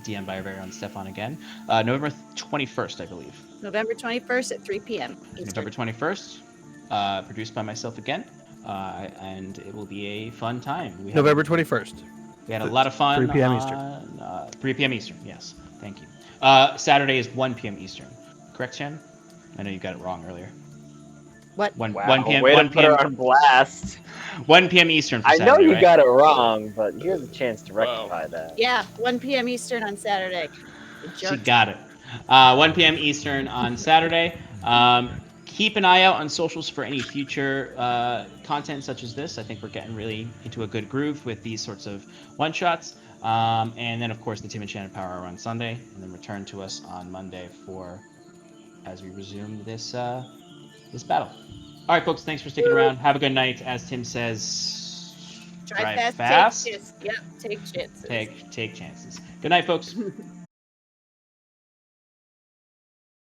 DM'd by our very own Stefan again. November 21st, I believe. November 21st at 3 p.m. Eastern. November 21st, produced by myself again. And it will be a fun time. November 21st. We had a lot of fun. 3 p.m. Eastern. 3 p.m. Eastern, yes. Thank you. Saturday is 1 p.m. Eastern. Correct, Shannon? I know you got it wrong earlier. What? 1 Wow, p.m. way 1 to put her p.m. on blast. 1 p.m. Eastern for I Saturday, know you right? got it wrong, but here's a chance to Wow. rectify that. Yeah, 1 p.m. Eastern on Saturday. You She jerk. got it. 1 p.m. Eastern on Saturday. Keep an eye out on socials for any future content such as this. I think we're getting really into a good groove with these sorts of one-shots. And then, of course, the Tim and Shannon Power Hour on Sunday, and then return to us on Monday as we resume this battle. All right, folks, thanks for sticking around. Have a good night. As Tim says, Drive fast, fast. take shits. Yep, take shits. Take chances. Good night, folks.